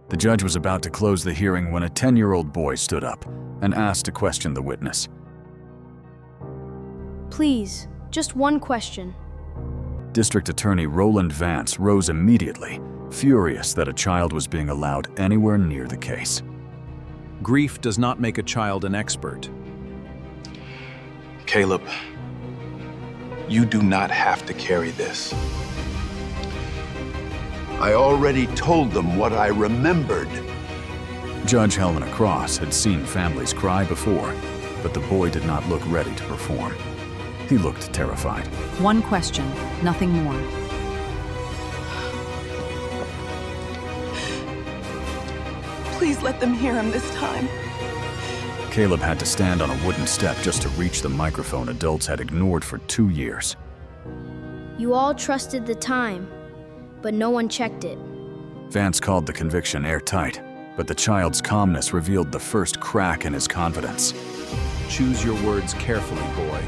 The judge was about to close the hearing when a 10-year-old boy stood up and asked to question the witness. Please, just one question. District Attorney Roland Vance rose immediately, furious that a child was being allowed anywhere near the case. Grief does not make a child an expert. Caleb, you do not have to carry this. I already told them what I remembered. Judge Helena Cross had seen families cry before, but the boy did not look ready to perform. He looked terrified. One question, nothing more. Please let them hear him this time. Caleb had to stand on a wooden step just to reach the microphone adults had ignored for 2 years. You all trusted the time, but no one checked it. Vance called the conviction airtight, but the child's calmness revealed the first crack in his confidence. Choose your words carefully, boy.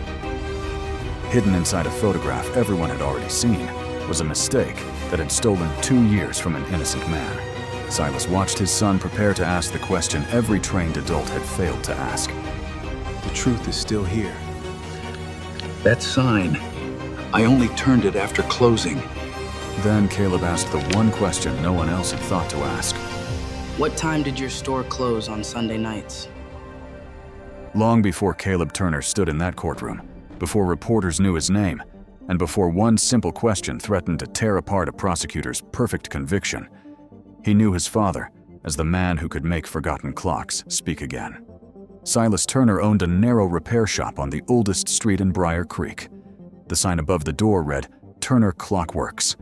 Hidden inside a photograph everyone had already seen was a mistake that had stolen 2 years from an innocent man. Silas watched his son prepare to ask the question every trained adult had failed to ask. The truth is still here. That sign, I only turned it after closing. Then Caleb asked the one question no one else had thought to ask. What time did your store close on Sunday nights? Long before Caleb Turner stood in that courtroom, before reporters knew his name, and before one simple question threatened to tear apart a prosecutor's perfect conviction, he knew his father as the man who could make forgotten clocks speak again. Silas Turner owned a narrow repair shop on the oldest street in Briar Creek. The sign above the door read, Turner Clockworks,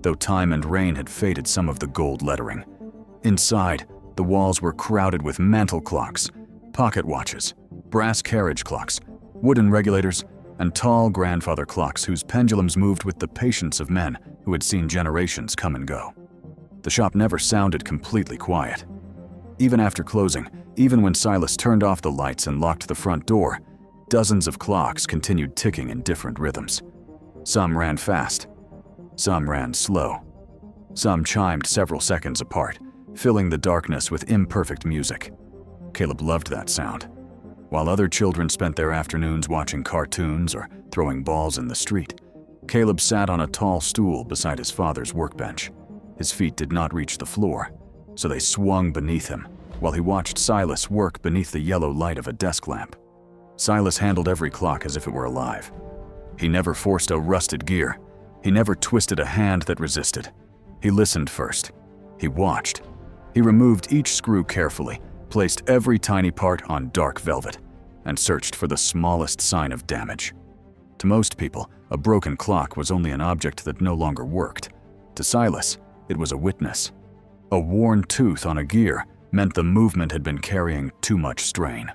though time and rain had faded some of the gold lettering. Inside, the walls were crowded with mantel clocks, pocket watches, brass carriage clocks, wooden regulators, and tall grandfather clocks whose pendulums moved with the patience of men who had seen generations come and go. The shop never sounded completely quiet. Even after closing, even when Silas turned off the lights and locked the front door, dozens of clocks continued ticking in different rhythms. Some ran fast, some ran slow. Some chimed several seconds apart, filling the darkness with imperfect music. Caleb loved that sound. While other children spent their afternoons watching cartoons or throwing balls in the street, Caleb sat on a tall stool beside his father's workbench. His feet did not reach the floor, so they swung beneath him while he watched Silas work beneath the yellow light of a desk lamp. Silas handled every clock as if it were alive. He never forced a rusted gear. He never twisted a hand that resisted. He listened first. He watched. He removed each screw carefully, placed every tiny part on dark velvet, and searched for the smallest sign of damage. To most people, a broken clock was only an object that no longer worked. To Silas, it was a witness. A worn tooth on a gear meant the movement had been carrying too much strain.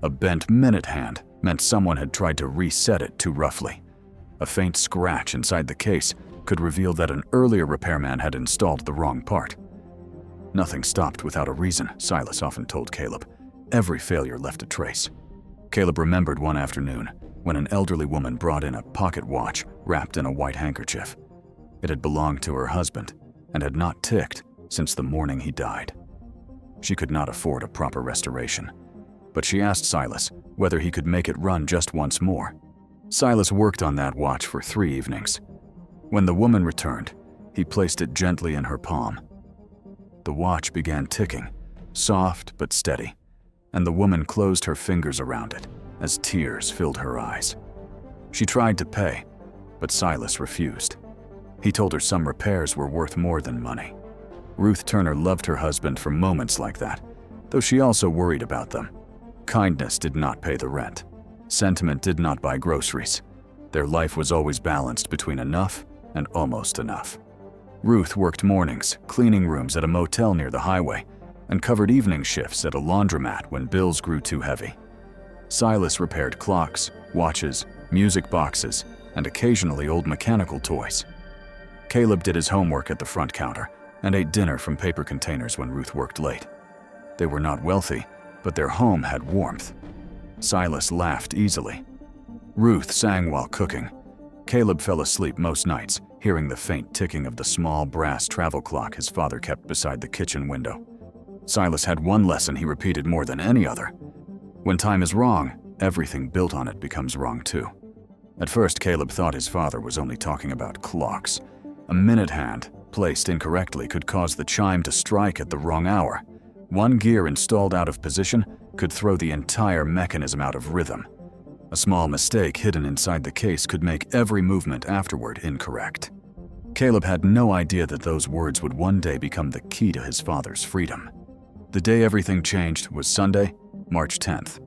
A bent minute hand meant someone had tried to reset it too roughly. A faint scratch inside the case could reveal that an earlier repairman had installed the wrong part. Nothing stopped without a reason, Silas often told Caleb. Every failure left a trace. Caleb remembered one afternoon when an elderly woman brought in a pocket watch wrapped in a white handkerchief. It had belonged to her husband and had not ticked since the morning he died. She could not afford a proper restoration, but she asked Silas whether he could make it run just once more. Silas worked on that watch for 3 evenings. When the woman returned, he placed it gently in her palm. The watch began ticking, soft but steady, and the woman closed her fingers around it as tears filled her eyes. She tried to pay, but Silas refused. He told her some repairs were worth more than money. Ruth Turner loved her husband for moments like that, though she also worried about them. Kindness did not pay the rent. Sentiment did not buy groceries. Their life was always balanced between enough and almost enough. Ruth worked mornings, cleaning rooms at a motel near the highway, and covered evening shifts at a laundromat when bills grew too heavy. Silas repaired clocks, watches, music boxes, and occasionally old mechanical toys. Caleb did his homework at the front counter and ate dinner from paper containers when Ruth worked late. They were not wealthy, but their home had warmth. Silas laughed easily. Ruth sang while cooking. Caleb fell asleep most nights, hearing the faint ticking of the small brass travel clock his father kept beside the kitchen window. Silas had one lesson he repeated more than any other. When time is wrong, everything built on it becomes wrong too. At first, Caleb thought his father was only talking about clocks. A minute hand, placed incorrectly, could cause the chime to strike at the wrong hour. One gear installed out of position could throw the entire mechanism out of rhythm. A small mistake hidden inside the case could make every movement afterward incorrect. Caleb had no idea that those words would one day become the key to his father's freedom. The day everything changed was Sunday, March 10th.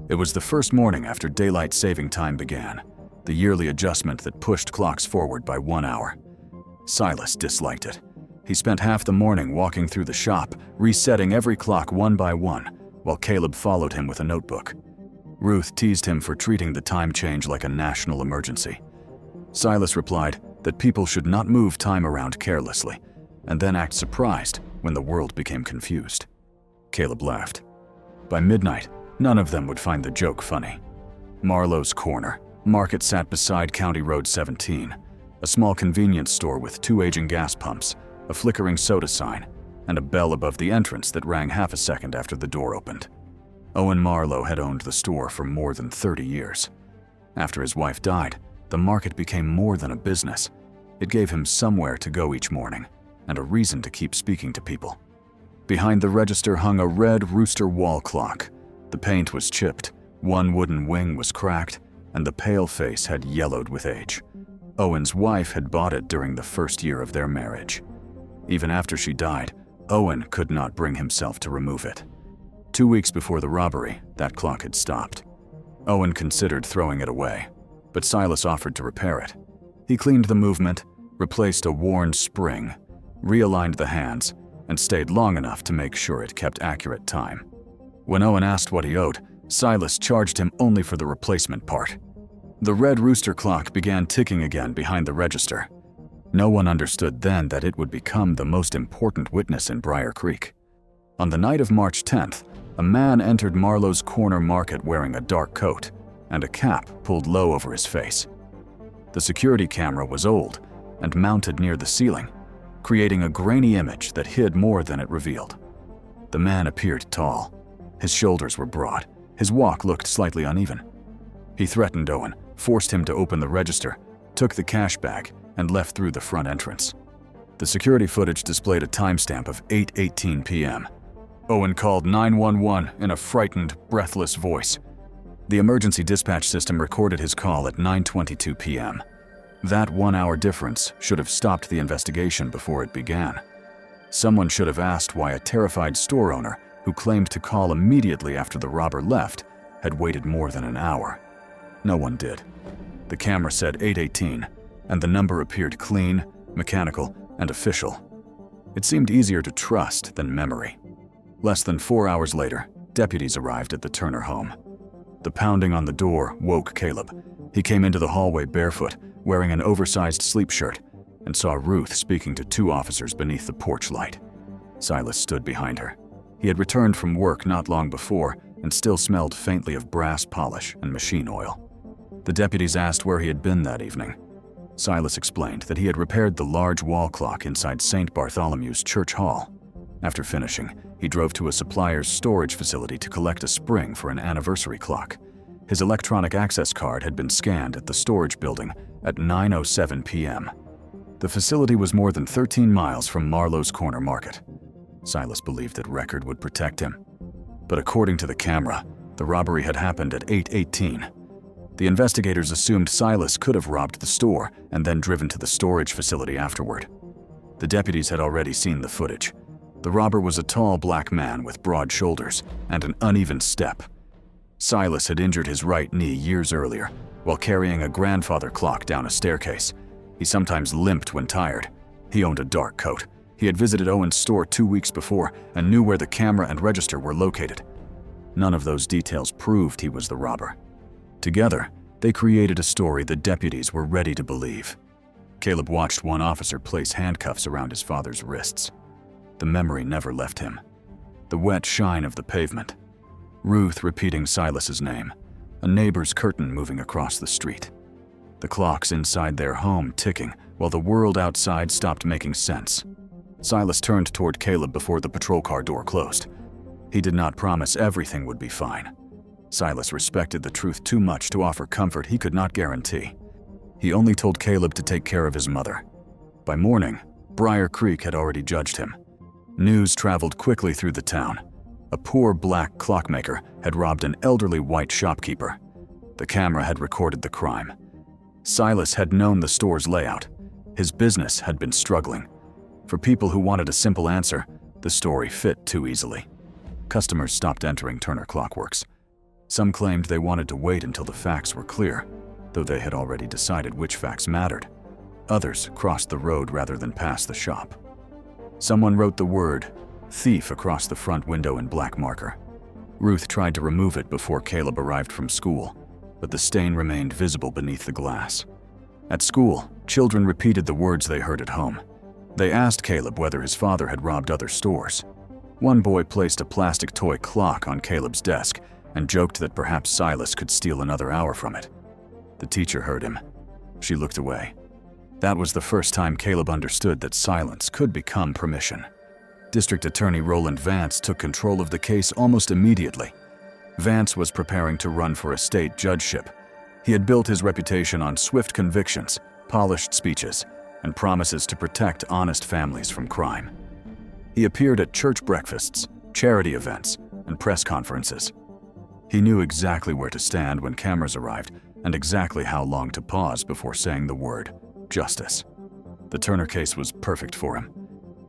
It was the first morning after daylight saving time began, the yearly adjustment that pushed clocks forward by 1 hour. Silas disliked it. He spent half the morning walking through the shop, resetting every clock one by one, while Caleb followed him with a notebook. Ruth teased him for treating the time change like a national emergency. Silas replied that people should not move time around carelessly, and then act surprised when the world became confused. Caleb laughed. By midnight, none of them would find the joke funny. Marlowe's Corner Market sat beside County Road 17, a small convenience store with 2 aging gas pumps, a flickering soda sign, and a bell above the entrance that rang half a second after the door opened. Owen Marlowe had owned the store for more than 30 years. After his wife died, the market became more than a business. It gave him somewhere to go each morning, and a reason to keep speaking to people. Behind the register hung a red rooster wall clock. The paint was chipped, one wooden wing was cracked, and the pale face had yellowed with age. Owen's wife had bought it during the first year of their marriage. Even after she died, Owen could not bring himself to remove it. 2 weeks before the robbery, that clock had stopped. Owen considered throwing it away, but Silas offered to repair it. He cleaned the movement, replaced a worn spring, realigned the hands, and stayed long enough to make sure it kept accurate time. When Owen asked what he owed, Silas charged him only for the replacement part. The red rooster clock began ticking again behind the register. No one understood then that it would become the most important witness in Briar Creek. On the night of March 10th, a man entered Marlowe's Corner Market wearing a dark coat and a cap pulled low over his face. The security camera was old and mounted near the ceiling, creating a grainy image that hid more than it revealed. The man appeared tall. His shoulders were broad. His walk looked slightly uneven. He threatened Owen, forced him to open the register, took the cash bag, and left through the front entrance. The security footage displayed a timestamp of 8:18 p.m. Owen called 911 in a frightened, breathless voice. The emergency dispatch system recorded his call at 9:22 p.m. That 1 hour difference should have stopped the investigation before it began. Someone should have asked why a terrified store owner, who claimed to call immediately after the robber left, had waited more than an hour. No one did. The camera said 8:18, and the number appeared clean, mechanical, and official. It seemed easier to trust than memory. Less than 4 hours later, deputies arrived at the Turner home. The pounding on the door woke Caleb. He came into the hallway barefoot, wearing an oversized sleep shirt, and saw Ruth speaking to 2 officers beneath the porch light. Silas stood behind her. He had returned from work not long before and still smelled faintly of brass polish and machine oil. The deputies asked where he had been that evening. Silas explained that he had repaired the large wall clock inside St. Bartholomew's Church Hall. After finishing, he drove to a supplier's storage facility to collect a spring for an anniversary clock. His electronic access card had been scanned at the storage building at 9:07 p.m. The facility was more than 13 miles from Marlowe's Corner Market. Silas believed that record would protect him. But according to the camera, the robbery had happened at 8:18. The investigators assumed Silas could have robbed the store and then driven to the storage facility afterward. The deputies had already seen the footage. The robber was a tall black man with broad shoulders and an uneven step. Silas had injured his right knee years earlier while carrying a grandfather clock down a staircase. He sometimes limped when tired. He owned a dark coat. He had visited Owen's store 2 weeks before and knew where the camera and register were located. None of those details proved he was the robber. Together, they created a story the deputies were ready to believe. Caleb watched one officer place handcuffs around his father's wrists. The memory never left him. The wet shine of the pavement. Ruth repeating Silas's name. A neighbor's curtain moving across the street. the clocks inside their home ticking while the world outside stopped making sense. Silas turned toward Caleb before the patrol car door closed. He did not promise everything would be fine. Silas respected the truth too much to offer comfort he could not guarantee. He only told Caleb to take care of his mother. By morning, Briar Creek had already judged him. News traveled quickly through the town. A poor black clockmaker had robbed an elderly white shopkeeper. The camera had recorded the crime. Silas had known the store's layout. His business had been struggling. For people who wanted a simple answer, the story fit too easily. Customers stopped entering Turner Clockworks. Some claimed they wanted to wait until the facts were clear, though they had already decided which facts mattered. Others crossed the road rather than pass the shop. Someone wrote the word "thief" across the front window in black marker. Ruth tried to remove it before Caleb arrived from school, but the stain remained visible beneath the glass. At school, children repeated the words they heard at home. They asked Caleb whether his father had robbed other stores. One boy placed a plastic toy clock on Caleb's desk and joked that perhaps Silas could steal another hour from it. The teacher heard him. She looked away. That was the first time Caleb understood that silence could become permission. District Attorney Roland Vance took control of the case almost immediately. Vance was preparing to run for a state judgeship. He had built his reputation on swift convictions, polished speeches, and promises to protect honest families from crime. He appeared at church breakfasts, charity events, and press conferences. He knew exactly where to stand when cameras arrived and exactly how long to pause before saying the word justice. The Turner case was perfect for him.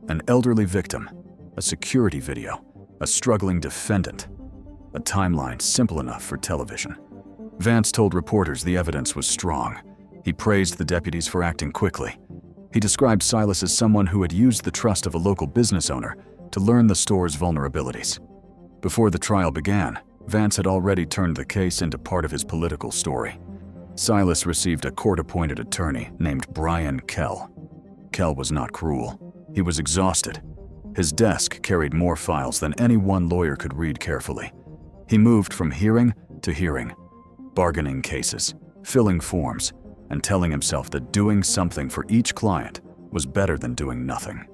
An elderly victim, a security video, a struggling defendant, a timeline simple enough for television. Vance told reporters the evidence was strong. He praised the deputies for acting quickly. He described Silas as someone who had used the trust of a local business owner to learn the store's vulnerabilities. Before the trial began, Vance had already turned the case into part of his political story. Silas received a court-appointed attorney named Brian Kell. Kell was not cruel. He was exhausted. His desk carried more files than any one lawyer could read carefully. He moved from hearing to hearing, bargaining cases, filling forms, and telling himself that doing something for each client was better than doing nothing.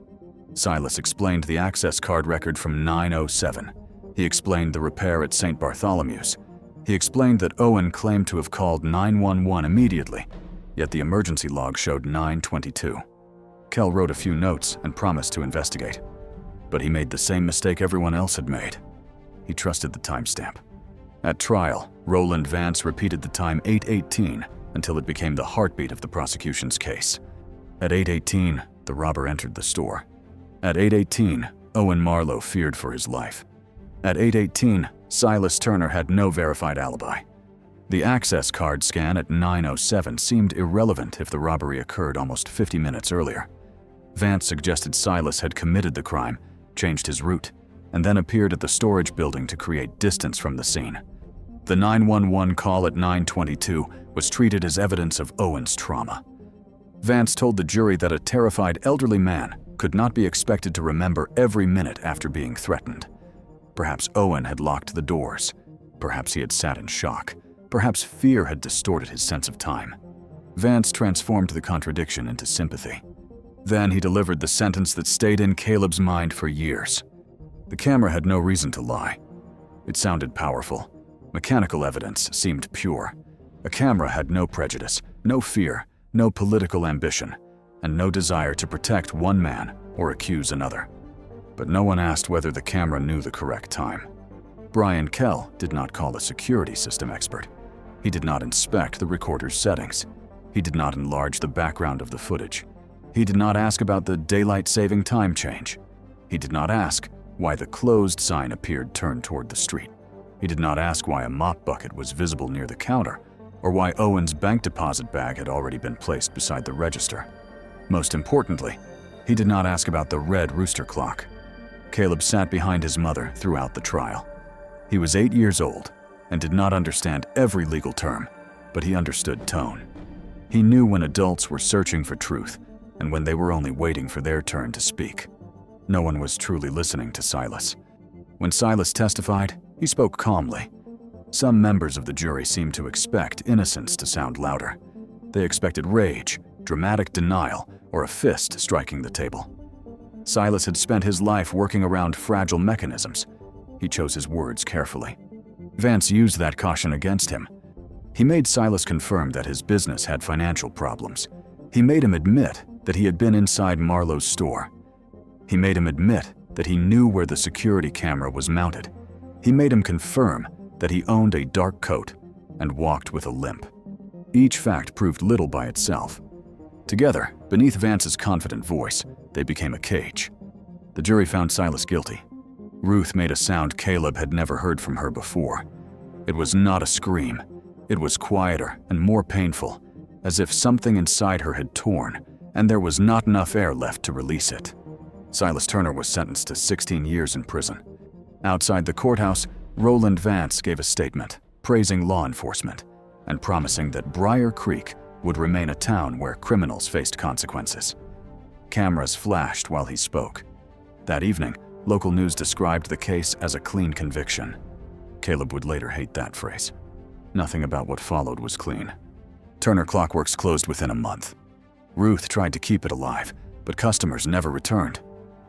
Silas explained the access card record from 907. He explained the repair at St. Bartholomew's. He explained that Owen claimed to have called 911 immediately, yet the emergency log showed 922. Kell wrote a few notes and promised to investigate. But he made the same mistake everyone else had made. He trusted the timestamp. At trial, Roland Vance repeated the time 8:18 until it became the heartbeat of the prosecution's case. At 8:18, the robber entered the store. At 8:18, Owen Marlowe feared for his life. At 8:18, Silas Turner had no verified alibi. The access card scan at 9:07 seemed irrelevant if the robbery occurred almost 50 minutes earlier. Vance suggested Silas had committed the crime, changed his route, and then appeared at the storage building to create distance from the scene. The 911 call at 9:22 was treated as evidence of Owen's trauma. Vance told the jury that a terrified elderly man could not be expected to remember every minute after being threatened. Perhaps Owen had locked the doors. Perhaps he had sat in shock. Perhaps fear had distorted his sense of time. Vance transformed the contradiction into sympathy. Then he delivered the sentence that stayed in Caleb's mind for years. The camera had no reason to lie. It sounded powerful. Mechanical evidence seemed pure. A camera had no prejudice, no fear, no political ambition, and no desire to protect one man or accuse another. But no one asked whether the camera knew the correct time. Brian Kell did not call a security system expert. He did not inspect the recorder's settings. He did not enlarge the background of the footage. He did not ask about the daylight saving time change. He did not ask why the closed sign appeared turned toward the street. He did not ask why a mop bucket was visible near the counter, or why Owen's bank deposit bag had already been placed beside the register. Most importantly, he did not ask about the red rooster clock. Caleb sat behind his mother throughout the trial. He was 8 years old and did not understand every legal term, but he understood tone. He knew when adults were searching for truth and when they were only waiting for their turn to speak. No one was truly listening to Silas. When Silas testified, he spoke calmly. Some members of the jury seemed to expect innocence to sound louder. They expected rage, dramatic denial, or a fist striking the table. Silas had spent his life working around fragile mechanisms. He chose his words carefully. Vance used that caution against him. He made Silas confirm that his business had financial problems. He made him admit that he had been inside Marlowe's store. He made him admit that he knew where the security camera was mounted. He made him confirm that he owned a dark coat and walked with a limp. Each fact proved little by itself. Together, beneath Vance's confident voice, they became a cage. The jury found Silas guilty. Ruth made a sound Caleb had never heard from her before. It was not a scream. It was quieter and more painful, as if something inside her had torn, and there was not enough air left to release it. Silas Turner was sentenced to 16 years in prison. Outside the courthouse, Roland Vance gave a statement, praising law enforcement, and promising that Briar Creek would remain a town where criminals faced consequences. Cameras flashed while he spoke. That evening, local news described the case as a clean conviction. Caleb would later hate that phrase. Nothing about what followed was clean. Turner Clockworks closed within a month. Ruth tried to keep it alive, but customers never returned.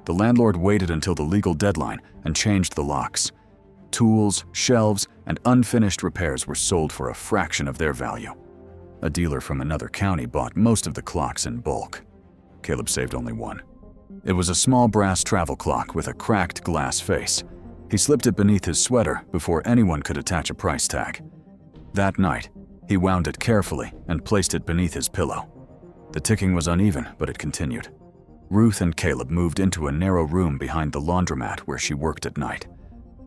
The landlord waited until the legal deadline and changed the locks. Tools, shelves, and unfinished repairs were sold for a fraction of their value. A dealer from another county bought most of the clocks in bulk. Caleb saved only one. It was a small brass travel clock with a cracked glass face. He slipped it beneath his sweater before anyone could attach a price tag. That night, he wound it carefully and placed it beneath his pillow. The ticking was uneven, but it continued. Ruth and Caleb moved into a narrow room behind the laundromat where she worked at night.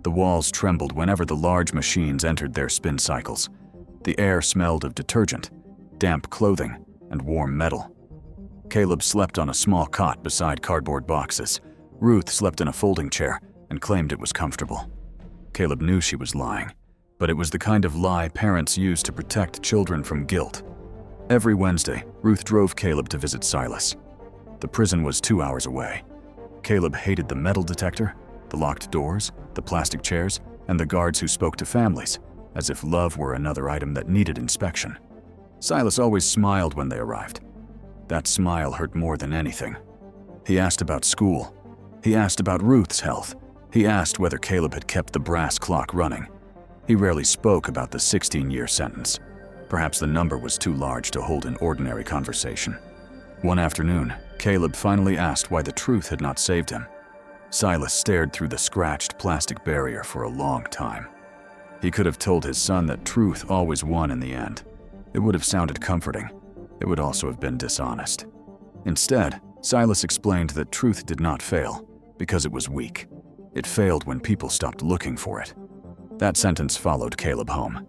The walls trembled whenever the large machines entered their spin cycles. The air smelled of detergent, damp clothing, and warm metal. Caleb slept on a small cot beside cardboard boxes. Ruth slept in a folding chair and claimed it was comfortable. Caleb knew she was lying, but it was the kind of lie parents use to protect children from guilt. Every Wednesday, Ruth drove Caleb to visit Silas. The prison was 2 hours away. Caleb hated the metal detector, the locked doors, the plastic chairs, and the guards who spoke to families, as if love were another item that needed inspection. Silas always smiled when they arrived. That smile hurt more than anything. He asked about school. He asked about Ruth's health. He asked whether Caleb had kept the brass clock running. He rarely spoke about the 16-year sentence. Perhaps the number was too large to hold an ordinary conversation. One afternoon, Caleb finally asked why the truth had not saved him. Silas stared through the scratched plastic barrier for a long time. He could have told his son that truth always won in the end. It would have sounded comforting. It would also have been dishonest. Instead, Silas explained that truth did not fail because it was weak. It failed when people stopped looking for it. That sentence followed Caleb home.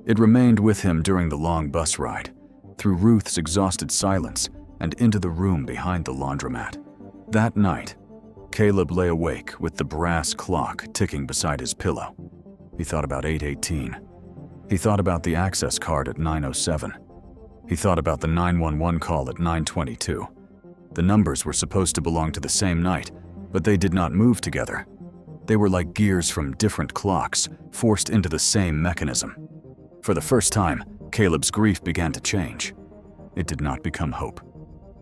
It remained with him during the long bus ride, through Ruth's exhausted silence, and into the room behind the laundromat. That night, Caleb lay awake with the brass clock ticking beside his pillow. He thought about 8:18. He thought about the access card at 9:07. He thought about the 911 call at 9:22. The numbers were supposed to belong to the same night, but they did not move together. They were like gears from different clocks, forced into the same mechanism. For the first time, Caleb's grief began to change. It did not become hope.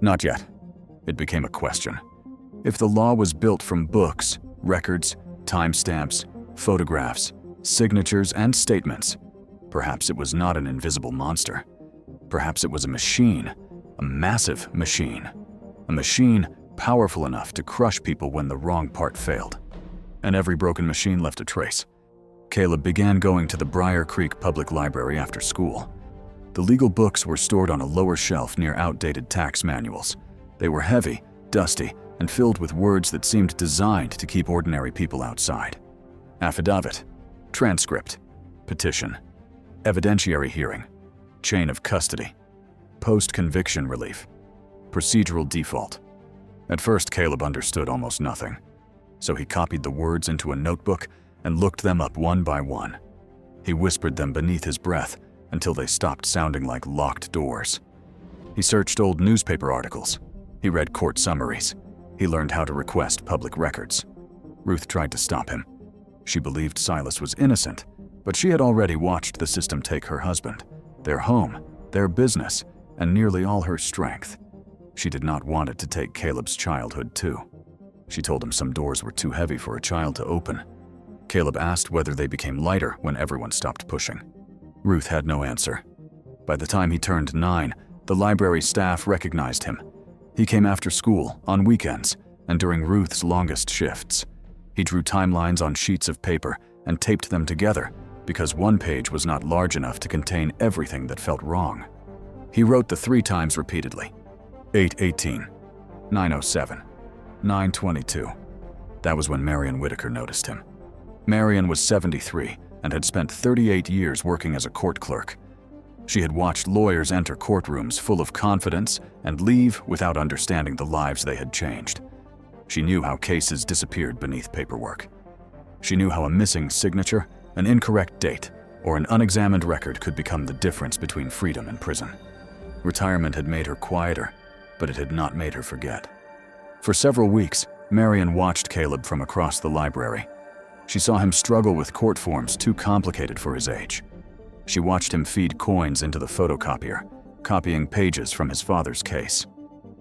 Not yet. It became a question. If the law was built from books, records, timestamps, photographs, signatures, and statements, perhaps it was not an invisible monster. Perhaps it was a machine, a massive machine. A machine powerful enough to crush people when the wrong part failed. And every broken machine left a trace. Caleb began going to the Briar Creek Public Library after school. The legal books were stored on a lower shelf near outdated tax manuals. They were heavy, dusty, and filled with words that seemed designed to keep ordinary people outside. Affidavit, transcript, petition, evidentiary hearing, chain of custody, post-conviction relief, procedural default. At first, Caleb understood almost nothing, so he copied the words into a notebook and looked them up one by one. He whispered them beneath his breath until they stopped sounding like locked doors. He searched old newspaper articles. He read court summaries. He learned how to request public records. Ruth tried to stop him. She believed Silas was innocent, but she had already watched the system take her husband, their home, their business, and nearly all her strength. She did not want it to take Caleb's childhood too. She told him some doors were too heavy for a child to open. Caleb asked whether they became lighter when everyone stopped pushing. Ruth had no answer. By the time he turned 9, the library staff recognized him. He came after school, on weekends, and during Ruth's longest shifts. He drew timelines on sheets of paper and taped them together because one page was not large enough to contain everything that felt wrong. He wrote the 3 times repeatedly: 8:18, 9:07, 9:22. That was when Marion Whitaker noticed him. Marion was 73 and had spent 38 years working as a court clerk. She had watched lawyers enter courtrooms full of confidence and leave without understanding the lives they had changed. She knew how cases disappeared beneath paperwork. She knew how a missing signature, an incorrect date, or an unexamined record could become the difference between freedom and prison. Retirement had made her quieter, but it had not made her forget. For several weeks, Marion watched Caleb from across the library. She saw him struggle with court forms too complicated for his age. She watched him feed coins into the photocopier, copying pages from his father's case.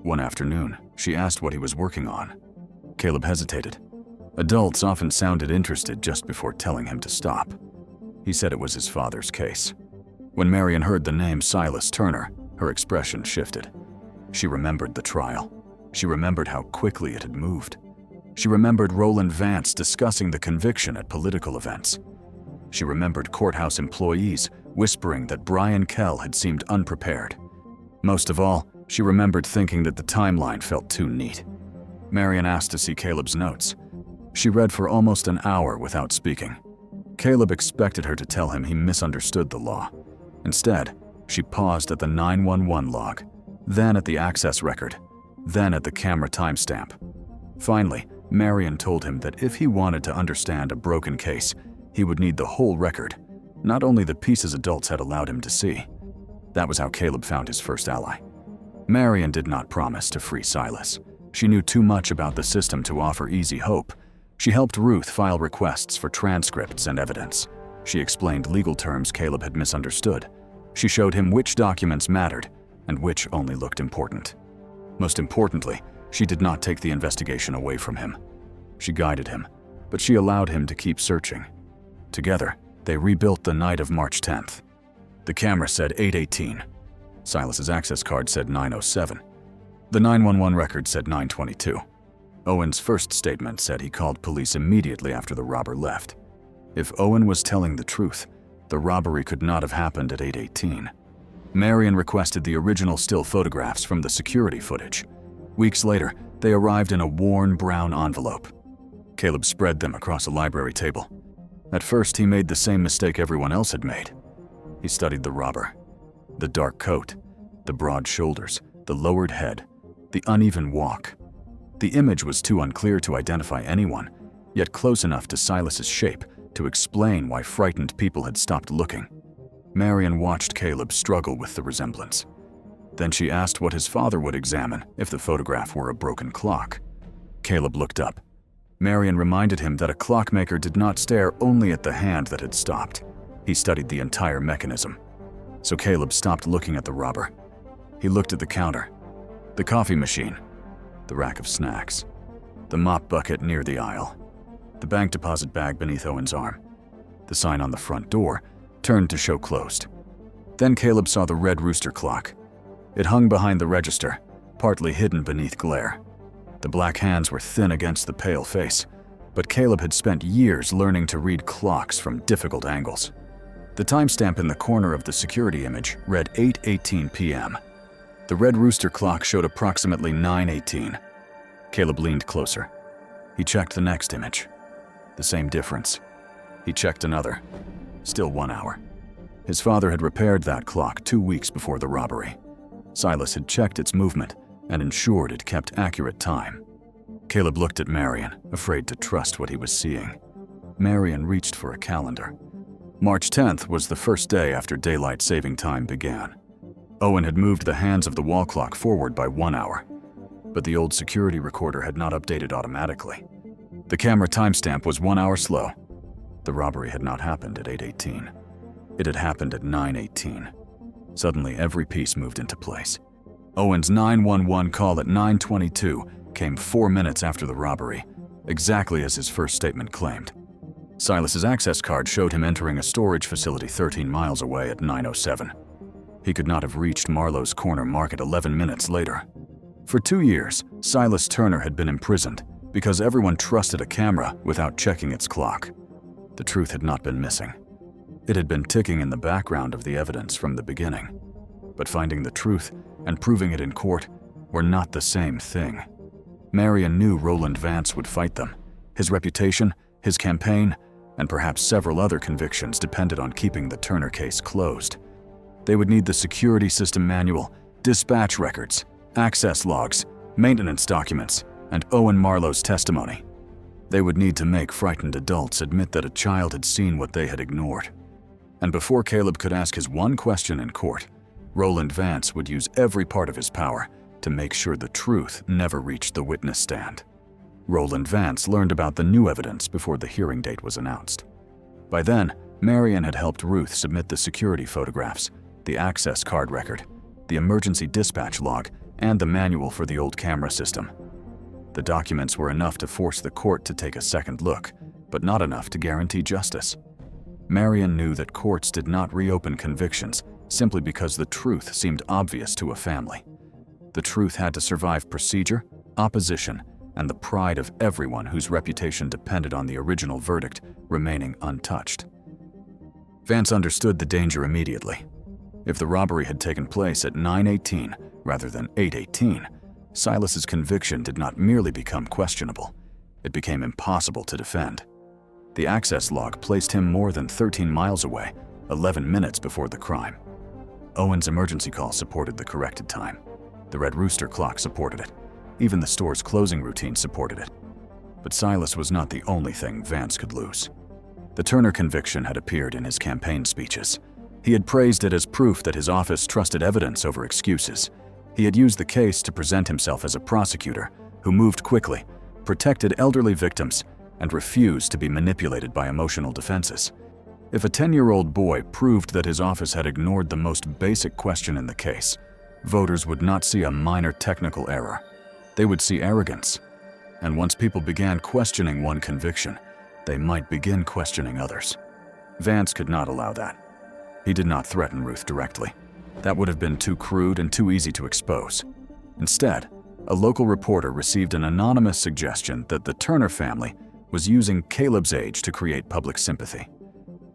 One afternoon, she asked what he was working on. Caleb hesitated. Adults often sounded interested just before telling him to stop. He said it was his father's case. When Marion heard the name Silas Turner, her expression shifted. She remembered the trial. She remembered how quickly it had moved. She remembered Roland Vance discussing the conviction at political events. She remembered courthouse employees whispering that Brian Kell had seemed unprepared. Most of all, she remembered thinking that the timeline felt too neat. Marion asked to see Caleb's notes. She read for almost an hour without speaking. Caleb expected her to tell him he misunderstood the law. Instead, she paused at the 911 log, then at the access record, then at the camera timestamp. Finally, Marion told him that if he wanted to understand a broken case, he would need the whole record, not only the pieces adults had allowed him to see. That was how Caleb found his first ally. Marion did not promise to free Silas. She knew too much about the system to offer easy hope. She helped Ruth file requests for transcripts and evidence. She explained legal terms Caleb had misunderstood. She showed him which documents mattered and which only looked important. Most importantly, she did not take the investigation away from him. She guided him, but she allowed him to keep searching. Together, they rebuilt the night of March 10th. The camera said 8:18. Silas's access card said 9:07. The 911 record said 9:22. Owen's first statement said he called police immediately after the robber left. If Owen was telling the truth, the robbery could not have happened at 8:18. Marion requested the original still photographs from the security footage. Weeks later, they arrived in a worn brown envelope. Caleb spread them across a library table. At first, he made the same mistake everyone else had made. He studied the robber. The dark coat, the broad shoulders, the lowered head, the uneven walk. The image was too unclear to identify anyone, yet close enough to Silas's shape to explain why frightened people had stopped looking. Marion watched Caleb struggle with the resemblance. Then she asked what his father would examine if the photograph were a broken clock. Caleb looked up. Marion reminded him that a clockmaker did not stare only at the hand that had stopped. He studied the entire mechanism. So Caleb stopped looking at the robber. He looked at the counter, the coffee machine, the rack of snacks, the mop bucket near the aisle, the bank deposit bag beneath Owen's arm. The sign on the front door turned to show closed. Then Caleb saw the red rooster clock. It hung behind the register, partly hidden beneath glare. The black hands were thin against the pale face, but Caleb had spent years learning to read clocks from difficult angles. The timestamp in the corner of the security image read 8:18 p.m. The red rooster clock showed approximately 9:18. Caleb leaned closer. He checked the next image. The same difference. He checked another. Still 1 hour. His father had repaired that clock 2 weeks before the robbery. Silas had checked its movement and ensured it kept accurate time. Caleb looked at Marion, afraid to trust what he was seeing. Marion reached for a calendar. March 10th was the first day after daylight saving time began. Owen had moved the hands of the wall clock forward by 1 hour, but the old security recorder had not updated automatically. The camera timestamp was 1 hour slow. The robbery had not happened at 8:18. It had happened at 9:18. Suddenly, every piece moved into place. Owen's 911 call at 9:22 came 4 minutes after the robbery, exactly as his first statement claimed. Silas's access card showed him entering a storage facility 13 miles away at 9:07. He could not have reached Marlowe's Corner Market 11 minutes later. For 2 years, Silas Turner had been imprisoned because everyone trusted a camera without checking its clock. The truth had not been missing. It had been ticking in the background of the evidence from the beginning. But finding the truth and proving it in court were not the same thing. Marion knew Roland Vance would fight them. His reputation, his campaign, and perhaps several other convictions depended on keeping the Turner case closed. They would need the security system manual, dispatch records, access logs, maintenance documents, and Owen Marlowe's testimony. They would need to make frightened adults admit that a child had seen what they had ignored. And before Caleb could ask his one question in court, Roland Vance would use every part of his power to make sure the truth never reached the witness stand. Roland Vance learned about the new evidence before the hearing date was announced. By then, Marion had helped Ruth submit the security photographs, the access card record, the emergency dispatch log, and the manual for the old camera system. The documents were enough to force the court to take a second look, but not enough to guarantee justice. Marion knew that courts did not reopen convictions simply because the truth seemed obvious to a family. The truth had to survive procedure, opposition, and the pride of everyone whose reputation depended on the original verdict remaining untouched. Vance understood the danger immediately. If the robbery had taken place at 9:18 rather than 8:18, Silas's conviction did not merely become questionable, it became impossible to defend. The access log placed him more than 13 miles away, 11 minutes before the crime. Owen's emergency call supported the corrected time. The Red Rooster clock supported it. Even the store's closing routine supported it. But Silas was not the only thing Vance could lose. The Turner conviction had appeared in his campaign speeches. He had praised it as proof that his office trusted evidence over excuses. He had used the case to present himself as a prosecutor who moved quickly, protected elderly victims, and refused to be manipulated by emotional defenses. If a 10-year-old boy proved that his office had ignored the most basic question in the case, voters would not see a minor technical error. They would see arrogance. And once people began questioning one conviction, they might begin questioning others. Vance could not allow that. He did not threaten Ruth directly. That would have been too crude and too easy to expose. Instead, a local reporter received an anonymous suggestion that the Turner family was using Caleb's age to create public sympathy.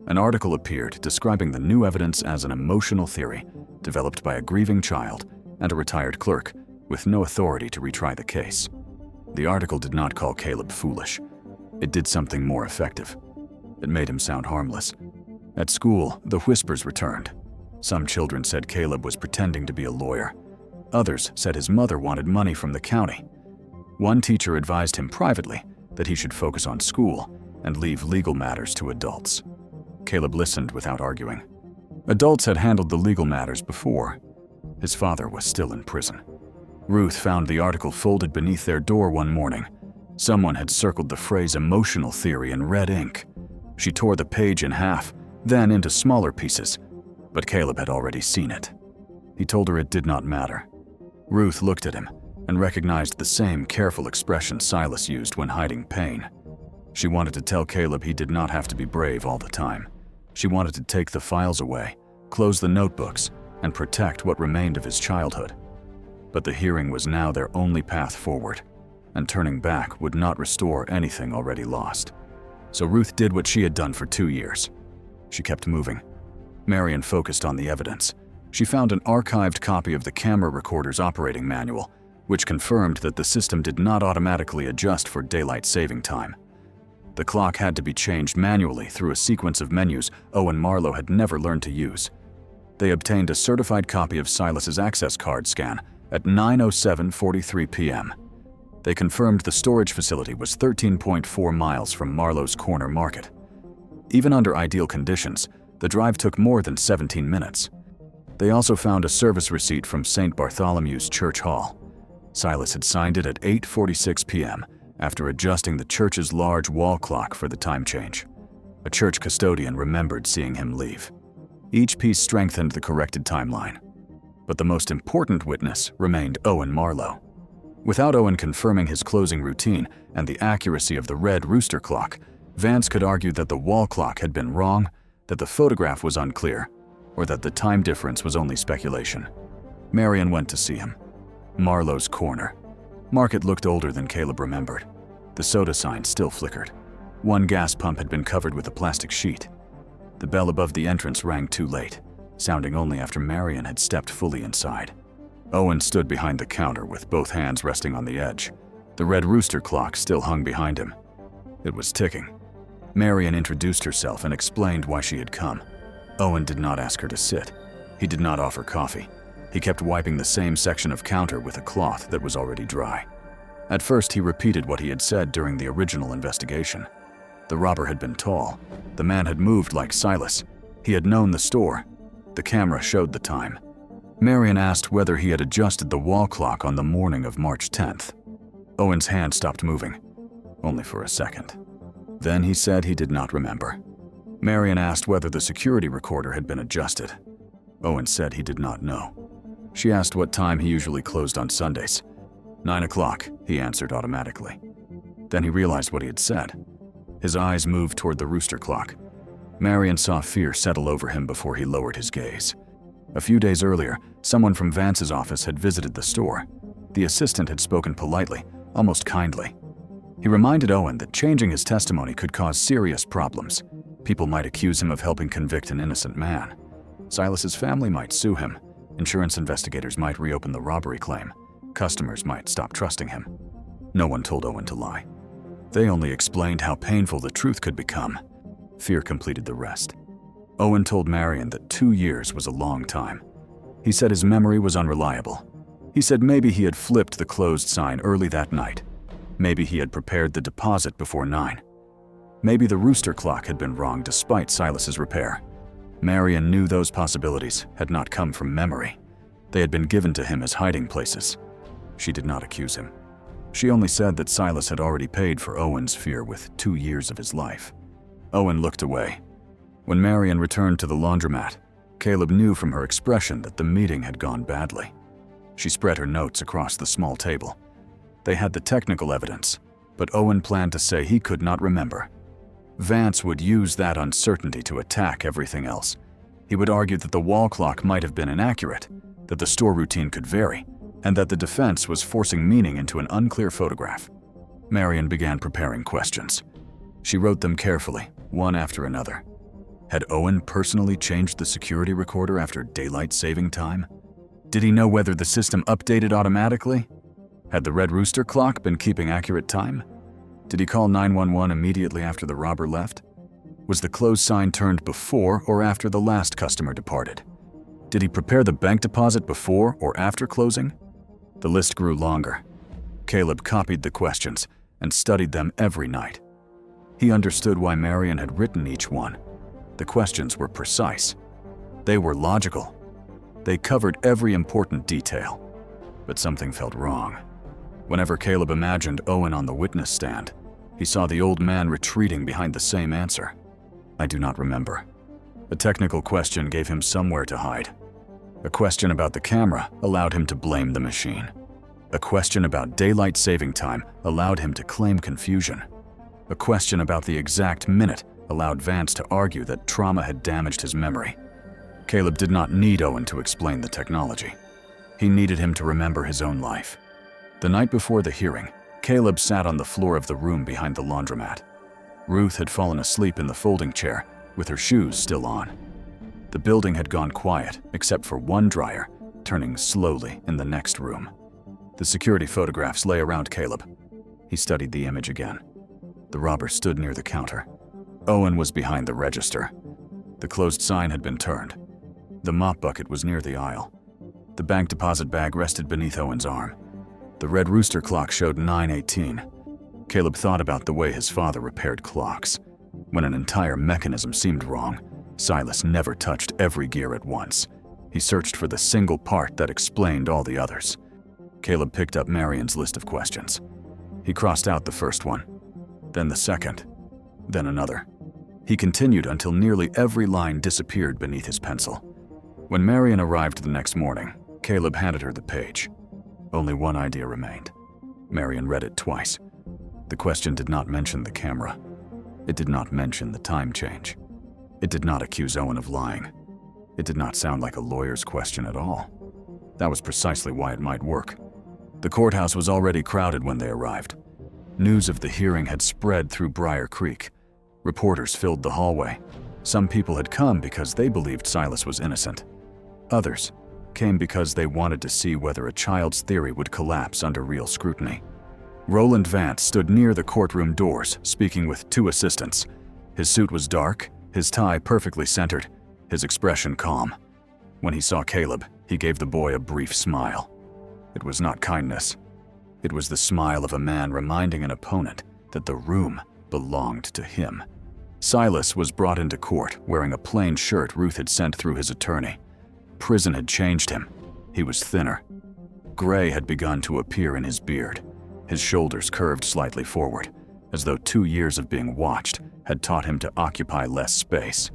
An article appeared describing the new evidence as an emotional theory developed by a grieving child and a retired clerk with no authority to retry the case. The article did not call Caleb foolish. It did something more effective. It made him sound harmless. At school, the whispers returned. Some children said Caleb was pretending to be a lawyer. Others said his mother wanted money from the county. One teacher advised him privately that he should focus on school and leave legal matters to adults. Caleb listened without arguing. Adults had handled the legal matters before. His father was still in prison. Ruth found the article folded beneath their door one morning. Someone had circled the phrase emotional theory in red ink. She tore the page in half, then into smaller pieces, but Caleb had already seen it. He told her it did not matter. Ruth looked at him and recognized the same careful expression Silas used when hiding pain. She wanted to tell Caleb he did not have to be brave all the time. She wanted to take the files away, close the notebooks, and protect what remained of his childhood. But the hearing was now their only path forward, and turning back would not restore anything already lost. So Ruth did what she had done for 2 years. She kept moving. Marion focused on the evidence. She found an archived copy of the camera recorder's operating manual, which confirmed that the system did not automatically adjust for daylight saving time. The clock had to be changed manually through a sequence of menus Owen Marlowe had never learned to use. They obtained a certified copy of Silas's access card scan at 9:07:43 p.m. They confirmed the storage facility was 13.4 miles from Marlowe's Corner Market. Even under ideal conditions, the drive took more than 17 minutes. They also found a service receipt from St. Bartholomew's Church Hall. Silas had signed it at 8:46 p.m. after adjusting the church's large wall clock for the time change. A church custodian remembered seeing him leave. Each piece strengthened the corrected timeline. But the most important witness remained Owen Marlowe. Without Owen confirming his closing routine and the accuracy of the red rooster clock, Vance could argue that the wall clock had been wrong, that the photograph was unclear, or that the time difference was only speculation. Marion went to see him. Marlowe's corner. Market looked older than Caleb remembered. The soda sign still flickered. One gas pump had been covered with a plastic sheet. The bell above the entrance rang too late, sounding only after Marion had stepped fully inside. Owen stood behind the counter with both hands resting on the edge. The red rooster clock still hung behind him. It was ticking. Marion introduced herself and explained why she had come. Owen did not ask her to sit. He did not offer coffee. He kept wiping the same section of counter with a cloth that was already dry. At first, he repeated what he had said during the original investigation. The robber had been tall. The man had moved like Silas. He had known the store. The camera showed the time. Marion asked whether he had adjusted the wall clock on the morning of March 10th. Owen's hand stopped moving, only for a second. Then he said he did not remember. Marion asked whether the security recorder had been adjusted. Owen said he did not know. She asked what time he usually closed on Sundays. 9 o'clock, he answered automatically. Then he realized what he had said. His eyes moved toward the rooster clock. Marion saw fear settle over him before he lowered his gaze. A few days earlier, someone from Vance's office had visited the store. The assistant had spoken politely, almost kindly. He reminded Owen that changing his testimony could cause serious problems. People might accuse him of helping convict an innocent man. Silas's family might sue him. Insurance investigators might reopen the robbery claim. Customers might stop trusting him. No one told Owen to lie. They only explained how painful the truth could become. Fear completed the rest. Owen told Marion that 2 years was a long time. He said his memory was unreliable. He said maybe he had flipped the closed sign early that night. Maybe he had prepared the deposit before 9. Maybe the rooster clock had been wrong despite Silas's repair. Marion knew those possibilities had not come from memory. They had been given to him as hiding places. She did not accuse him. She only said that Silas had already paid for Owen's fear with 2 years of his life. Owen looked away. When Marion returned to the laundromat, Caleb knew from her expression that the meeting had gone badly. She spread her notes across the small table. They had the technical evidence, but Owen planned to say he could not remember. Vance would use that uncertainty to attack everything else. He would argue that the wall clock might have been inaccurate, that the store routine could vary, and that the defense was forcing meaning into an unclear photograph. Marion began preparing questions. She wrote them carefully, one after another. Had Owen personally changed the security recorder after daylight saving time? Did he know whether the system updated automatically? Had the red rooster clock been keeping accurate time? Did he call 911 immediately after the robber left? Was the close sign turned before or after the last customer departed? Did he prepare the bank deposit before or after closing? The list grew longer. Caleb copied the questions and studied them every night. He understood why Marion had written each one. The questions were precise. They were logical. They covered every important detail. But something felt wrong. Whenever Caleb imagined Owen on the witness stand, he saw the old man retreating behind the same answer. I do not remember. A technical question gave him somewhere to hide. A question about the camera allowed him to blame the machine. A question about daylight saving time allowed him to claim confusion. A question about the exact minute allowed Vance to argue that trauma had damaged his memory. Caleb did not need Owen to explain the technology. He needed him to remember his own life. The night before the hearing, Caleb sat on the floor of the room behind the laundromat. Ruth had fallen asleep in the folding chair, with her shoes still on. The building had gone quiet, except for one dryer, turning slowly in the next room. The security photographs lay around Caleb. He studied the image again. The robber stood near the counter. Owen was behind the register. The closed sign had been turned. The mop bucket was near the aisle. The bank deposit bag rested beneath Owen's arm. The red rooster clock showed 9:18. Caleb thought about the way his father repaired clocks. When an entire mechanism seemed wrong, Silas never touched every gear at once. He searched for the single part that explained all the others. Caleb picked up Marion's list of questions. He crossed out the first one, then the second, then another. He continued until nearly every line disappeared beneath his pencil. When Marion arrived the next morning, Caleb handed her the page. Only one idea remained. Marion read it twice. The question did not mention the camera. It did not mention the time change. It did not accuse Owen of lying. It did not sound like a lawyer's question at all. That was precisely why it might work. The courthouse was already crowded when they arrived. News of the hearing had spread through Briar Creek. Reporters filled the hallway. Some people had come because they believed Silas was innocent. Others came because they wanted to see whether a child's theory would collapse under real scrutiny. Roland Vance stood near the courtroom doors, speaking with two assistants. His suit was dark, his tie perfectly centered, his expression calm. When he saw Caleb, he gave the boy a brief smile. It was not kindness. It was the smile of a man reminding an opponent that the room belonged to him. Silas was brought into court wearing a plain shirt Ruth had sent through his attorney. Prison had changed him. He was thinner. Gray had begun to appear in his beard. His shoulders curved slightly forward, as though 2 years of being watched had taught him to occupy less space.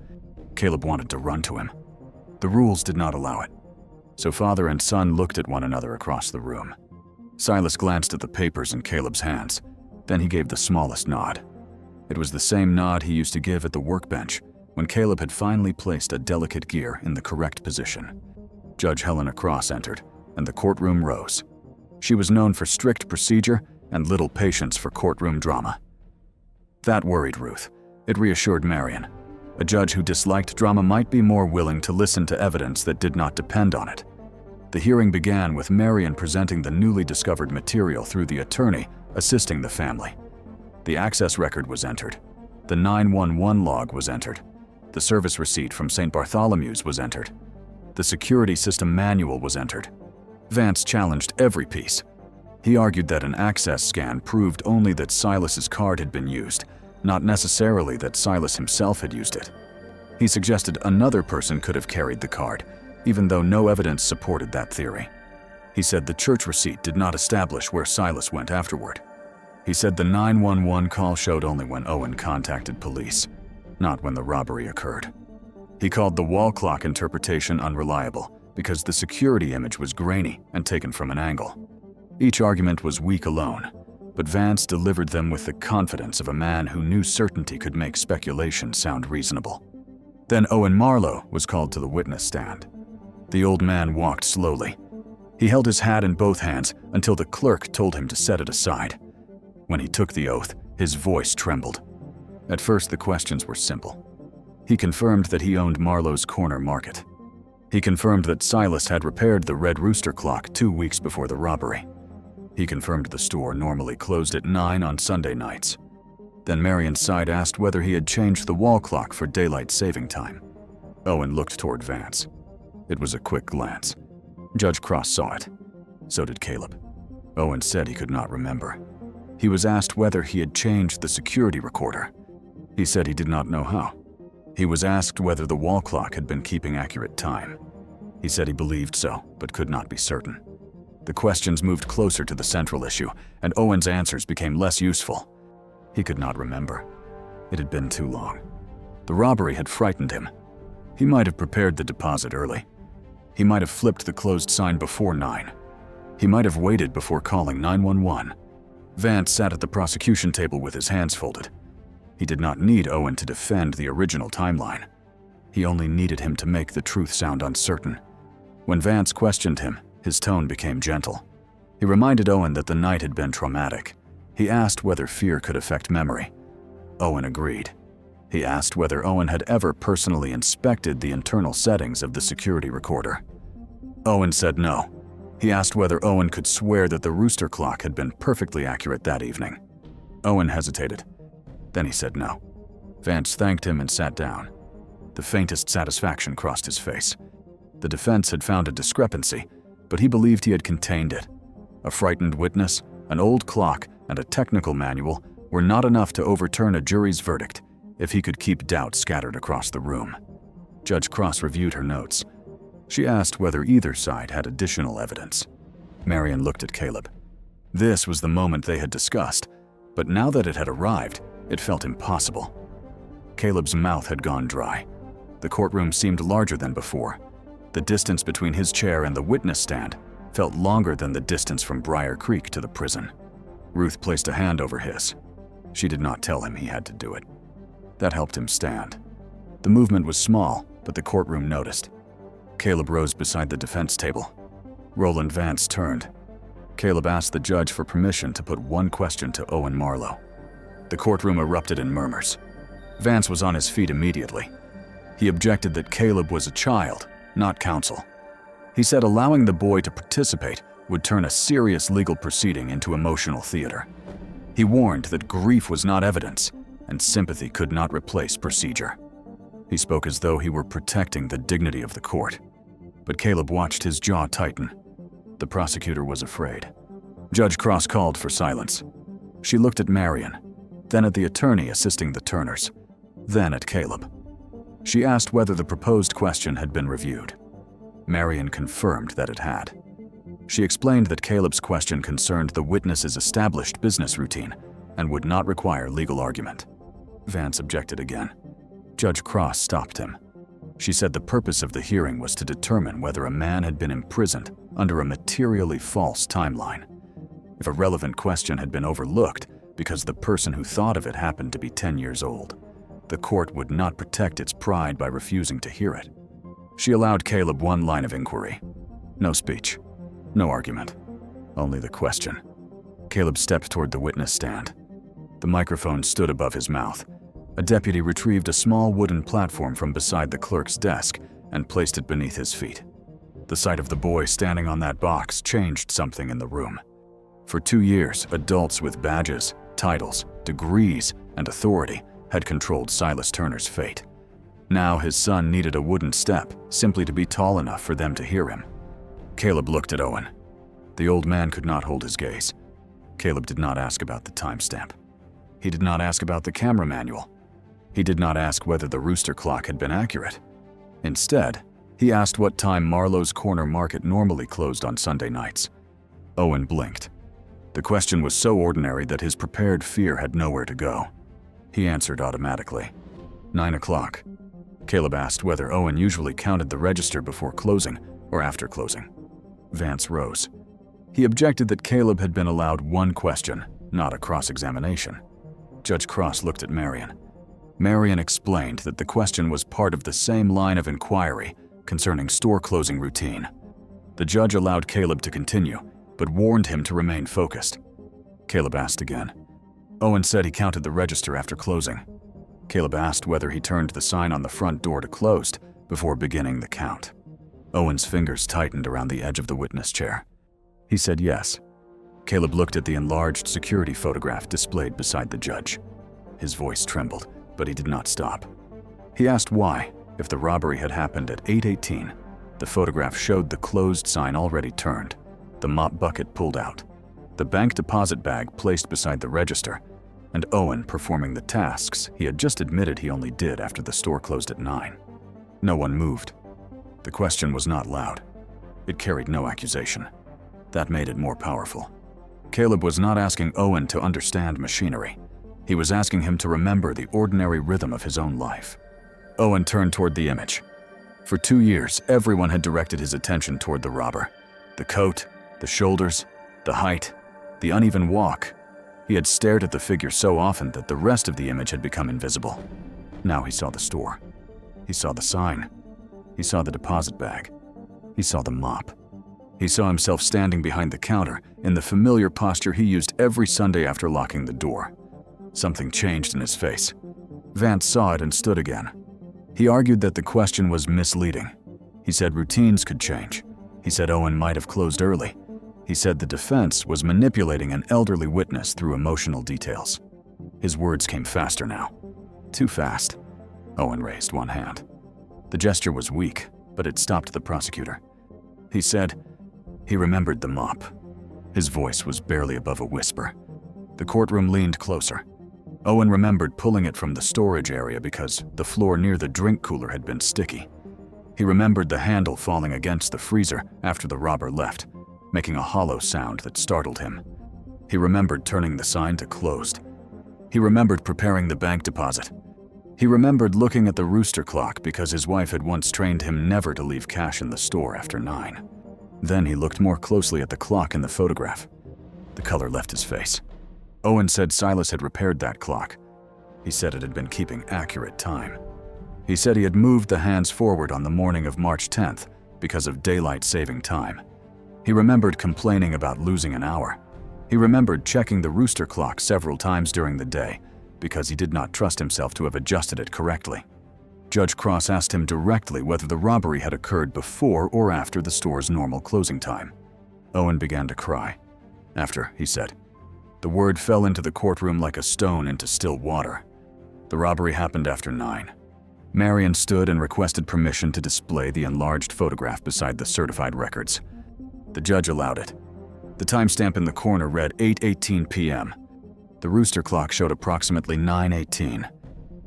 Caleb wanted to run to him. The rules did not allow it. So father and son looked at one another across the room. Silas glanced at the papers in Caleb's hands. Then he gave the smallest nod. It was the same nod he used to give at the workbench when Caleb had finally placed a delicate gear in the correct position. Judge Helena Cross entered, and the courtroom rose. She was known for strict procedure and little patience for courtroom drama. That worried Ruth. It reassured Marion. A judge who disliked drama might be more willing to listen to evidence that did not depend on it. The hearing began with Marion presenting the newly discovered material through the attorney assisting the family. The access record was entered. The 911 log was entered. The service receipt from St. Bartholomew's was entered. The security system manual was entered. Vance challenged every piece. He argued that an access scan proved only that Silas's card had been used, not necessarily that Silas himself had used it. He suggested another person could have carried the card, even though no evidence supported that theory. He said the church receipt did not establish where Silas went afterward. He said the 911 call showed only when Owen contacted police, not when the robbery occurred. He called the wall clock interpretation unreliable because the security image was grainy and taken from an angle. Each argument was weak alone, but Vance delivered them with the confidence of a man who knew certainty could make speculation sound reasonable. Then Owen Marlowe was called to the witness stand. The old man walked slowly. He held his hat in both hands until the clerk told him to set it aside. When he took the oath, his voice trembled. At first, the questions were simple. He confirmed that he owned Marlowe's Corner Market. He confirmed that Silas had repaired the Red Rooster clock 2 weeks before the robbery. He confirmed the store normally closed at 9 on Sunday nights. Then Marion's side asked whether he had changed the wall clock for daylight saving time. Owen looked toward Vance. It was a quick glance. Judge Cross saw it. So did Caleb. Owen said he could not remember. He was asked whether he had changed the security recorder. He said he did not know how. He was asked whether the wall clock had been keeping accurate time. He said he believed so, but could not be certain. The questions moved closer to the central issue, and Owen's answers became less useful. He could not remember. It had been too long. The robbery had frightened him. He might have prepared the deposit early. He might have flipped the closed sign before 9. He might have waited before calling 911. Vance sat at the prosecution table with his hands folded. He did not need Owen to defend the original timeline. He only needed him to make the truth sound uncertain. When Vance questioned him, his tone became gentle. He reminded Owen that the night had been traumatic. He asked whether fear could affect memory. Owen agreed. He asked whether Owen had ever personally inspected the internal settings of the security recorder. Owen said no. He asked whether Owen could swear that the rooster clock had been perfectly accurate that evening. Owen hesitated. Then he said no. Vance thanked him and sat down. The faintest satisfaction crossed his face. The defense had found a discrepancy, but he believed he had contained it. A frightened witness, an old clock, and a technical manual were not enough to overturn a jury's verdict if he could keep doubt scattered across the room. Judge Cross reviewed her notes. She asked whether either side had additional evidence. Marion looked at Caleb. This was the moment they had discussed, but now that it had arrived, it felt impossible. Caleb's mouth had gone dry. The courtroom seemed larger than before. The distance between his chair and the witness stand felt longer than the distance from Briar Creek to the prison. Ruth placed a hand over his. She did not tell him he had to do it. That helped him stand. The movement was small, but the courtroom noticed. Caleb rose beside the defense table. Roland Vance turned. Caleb asked the judge for permission to put one question to Owen Marlowe. The courtroom erupted in murmurs. Vance was on his feet immediately. He objected that Caleb was a child, not counsel. He said allowing the boy to participate would turn a serious legal proceeding into emotional theater. He warned that grief was not evidence, and sympathy could not replace procedure. He spoke as though he were protecting the dignity of the court. But Caleb watched his jaw tighten. The prosecutor was afraid. Judge Cross called for silence. She looked at Marion, then at the attorney assisting the Turners, then at Caleb. She asked whether the proposed question had been reviewed. Marion confirmed that it had. She explained that Caleb's question concerned the witness's established business routine and would not require legal argument. Vance objected again. Judge Cross stopped him. She said the purpose of the hearing was to determine whether a man had been imprisoned under a materially false timeline. If a relevant question had been overlooked because the person who thought of it happened to be 10 years old, the court would not protect its pride by refusing to hear it. She allowed Caleb one line of inquiry. No speech. No argument. Only the question. Caleb stepped toward the witness stand. The microphone stood above his mouth. A deputy retrieved a small wooden platform from beside the clerk's desk and placed it beneath his feet. The sight of the boy standing on that box changed something in the room. For 2 years, adults with badges, titles, degrees, and authority had controlled Silas Turner's fate. Now his son needed a wooden step simply to be tall enough for them to hear him. Caleb looked at Owen. The old man could not hold his gaze. Caleb did not ask about the timestamp. He did not ask about the camera manual. He did not ask whether the rooster clock had been accurate. Instead, he asked what time Marlowe's Corner Market normally closed on Sunday nights. Owen blinked. The question was so ordinary that his prepared fear had nowhere to go. He answered automatically. 9 o'clock. Caleb asked whether Owen usually counted the register before closing or after closing. Vance rose. He objected that Caleb had been allowed one question, not a cross-examination. Judge Cross looked at Marion. Marion explained that the question was part of the same line of inquiry concerning store closing routine. The judge allowed Caleb to continue, but warned him to remain focused. Caleb asked again. Owen said he counted the register after closing. Caleb asked whether he turned the sign on the front door to closed before beginning the count. Owen's fingers tightened around the edge of the witness chair. He said yes. Caleb looked at the enlarged security photograph displayed beside the judge. His voice trembled, but he did not stop. He asked why, if the robbery had happened at 8:18, the photograph showed the closed sign already turned, the mop bucket pulled out, the bank deposit bag placed beside the register, and Owen performing the tasks he had just admitted he only did after the store closed at 9. No one moved. The question was not loud. It carried no accusation. That made it more powerful. Caleb was not asking Owen to understand machinery. He was asking him to remember the ordinary rhythm of his own life. Owen turned toward the image. For 2 years, everyone had directed his attention toward the robber. The coat, the shoulders, the height, the uneven walk. He had stared at the figure so often that the rest of the image had become invisible. Now he saw the store. He saw the sign. He saw the deposit bag. He saw the mop. He saw himself standing behind the counter in the familiar posture he used every Sunday after locking the door. Something changed in his face. Vance saw it and stood again. He argued that the question was misleading. He said routines could change. He said Owen might have closed early. He said the defense was manipulating an elderly witness through emotional details. His words came faster now. Too fast. Owen raised one hand. The gesture was weak, but it stopped the prosecutor. He said he remembered the mop. His voice was barely above a whisper. The courtroom leaned closer. Owen remembered pulling it from the storage area because the floor near the drink cooler had been sticky. He remembered the handle falling against the freezer after the robber left, making a hollow sound that startled him. He remembered turning the sign to closed. He remembered preparing the bank deposit. He remembered looking at the rooster clock because his wife had once trained him never to leave cash in the store after 9. Then he looked more closely at the clock in the photograph. The color left his face. Owen said Silas had repaired that clock. He said it had been keeping accurate time. He said he had moved the hands forward on the morning of March 10th because of daylight saving time. He remembered complaining about losing an hour. He remembered checking the rooster clock several times during the day because he did not trust himself to have adjusted it correctly. Judge Cross asked him directly whether the robbery had occurred before or after the store's normal closing time. Owen began to cry. After, he said. The word fell into the courtroom like a stone into still water. The robbery happened after 9. Marion stood and requested permission to display the enlarged photograph beside the certified records. The judge allowed it. The timestamp in the corner read 8:18 p.m. The rooster clock showed approximately 9:18.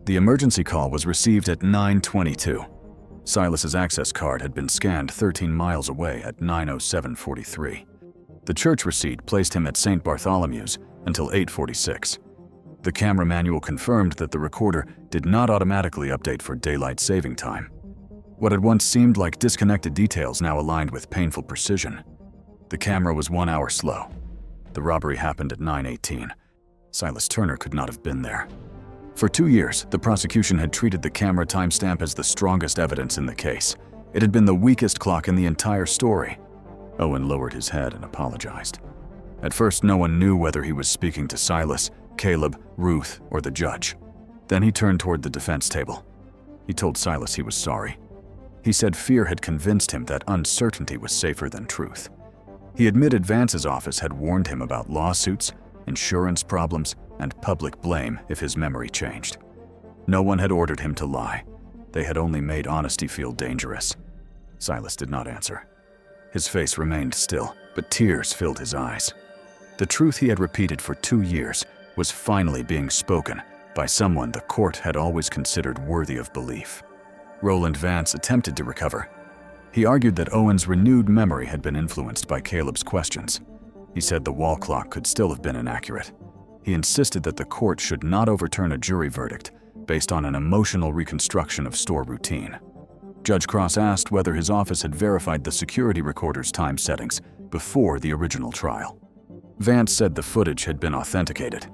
The emergency call was received at 9:22. Silas's access card had been scanned 13 miles away at 9:07:43. The church receipt placed him at St. Bartholomew's until 8:46. The camera manual confirmed that the recorder did not automatically update for daylight saving time. What had once seemed like disconnected details now aligned with painful precision. The camera was 1 hour slow. The robbery happened at 9:18. Silas Turner could not have been there. For 2 years, the prosecution had treated the camera timestamp as the strongest evidence in the case. It had been the weakest clock in the entire story. Owen lowered his head and apologized. At first, no one knew whether he was speaking to Silas, Caleb, Ruth, or the judge. Then he turned toward the defense table. He told Silas he was sorry. He said fear had convinced him that uncertainty was safer than truth. He admitted Vance's office had warned him about lawsuits, insurance problems, and public blame if his memory changed. No one had ordered him to lie. They had only made honesty feel dangerous. Silas did not answer. His face remained still, but tears filled his eyes. The truth he had repeated for 2 years was finally being spoken by someone the court had always considered worthy of belief. Roland Vance attempted to recover. He argued that Owen's renewed memory had been influenced by Caleb's questions. He said the wall clock could still have been inaccurate. He insisted that the court should not overturn a jury verdict based on an emotional reconstruction of store routine. Judge Cross asked whether his office had verified the security recorder's time settings before the original trial. Vance said the footage had been authenticated.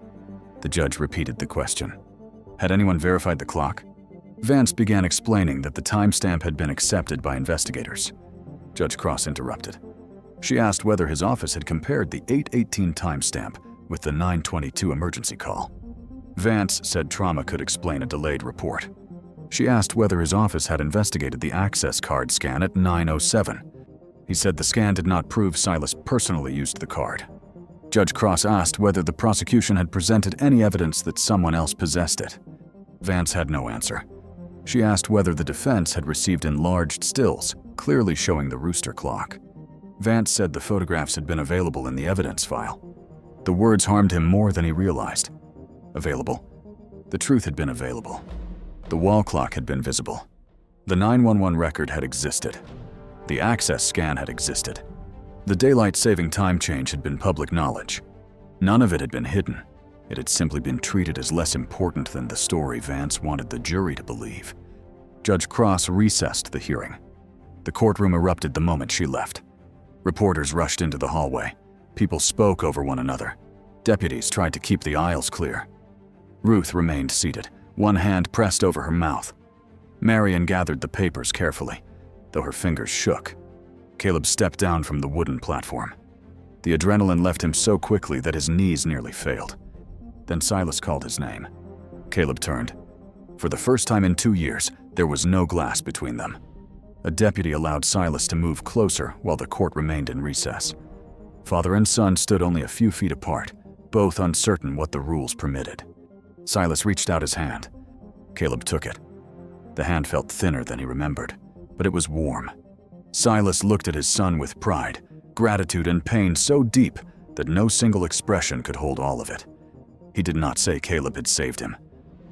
The judge repeated the question. Had anyone verified the clock? Vance began explaining that the timestamp had been accepted by investigators. Judge Cross interrupted. She asked whether his office had compared the 8:18 timestamp with the 9:22 emergency call. Vance said trauma could explain a delayed report. She asked whether his office had investigated the access card scan at 9:07. He said the scan did not prove Silas personally used the card. Judge Cross asked whether the prosecution had presented any evidence that someone else possessed it. Vance had no answer. She asked whether the defense had received enlarged stills, clearly showing the rooster clock. Vance said the photographs had been available in the evidence file. The words harmed him more than he realized. Available. The truth had been available. The wall clock had been visible. The 911 record had existed. The access scan had existed. The daylight saving time change had been public knowledge. None of it had been hidden. It had simply been treated as less important than the story Vance wanted the jury to believe. Judge Cross recessed the hearing. The courtroom erupted the moment she left. Reporters rushed into the hallway. People spoke over one another. Deputies tried to keep the aisles clear. Ruth remained seated, one hand pressed over her mouth. Marion gathered the papers carefully, though her fingers shook. Caleb stepped down from the wooden platform. The adrenaline left him so quickly that his knees nearly failed. Then Silas called his name. Caleb turned. For the first time in 2 years, there was no glass between them. A deputy allowed Silas to move closer while the court remained in recess. Father and son stood only a few feet apart, both uncertain what the rules permitted. Silas reached out his hand. Caleb took it. The hand felt thinner than he remembered, but it was warm. Silas looked at his son with pride, gratitude, and pain so deep that no single expression could hold all of it. He did not say Caleb had saved him.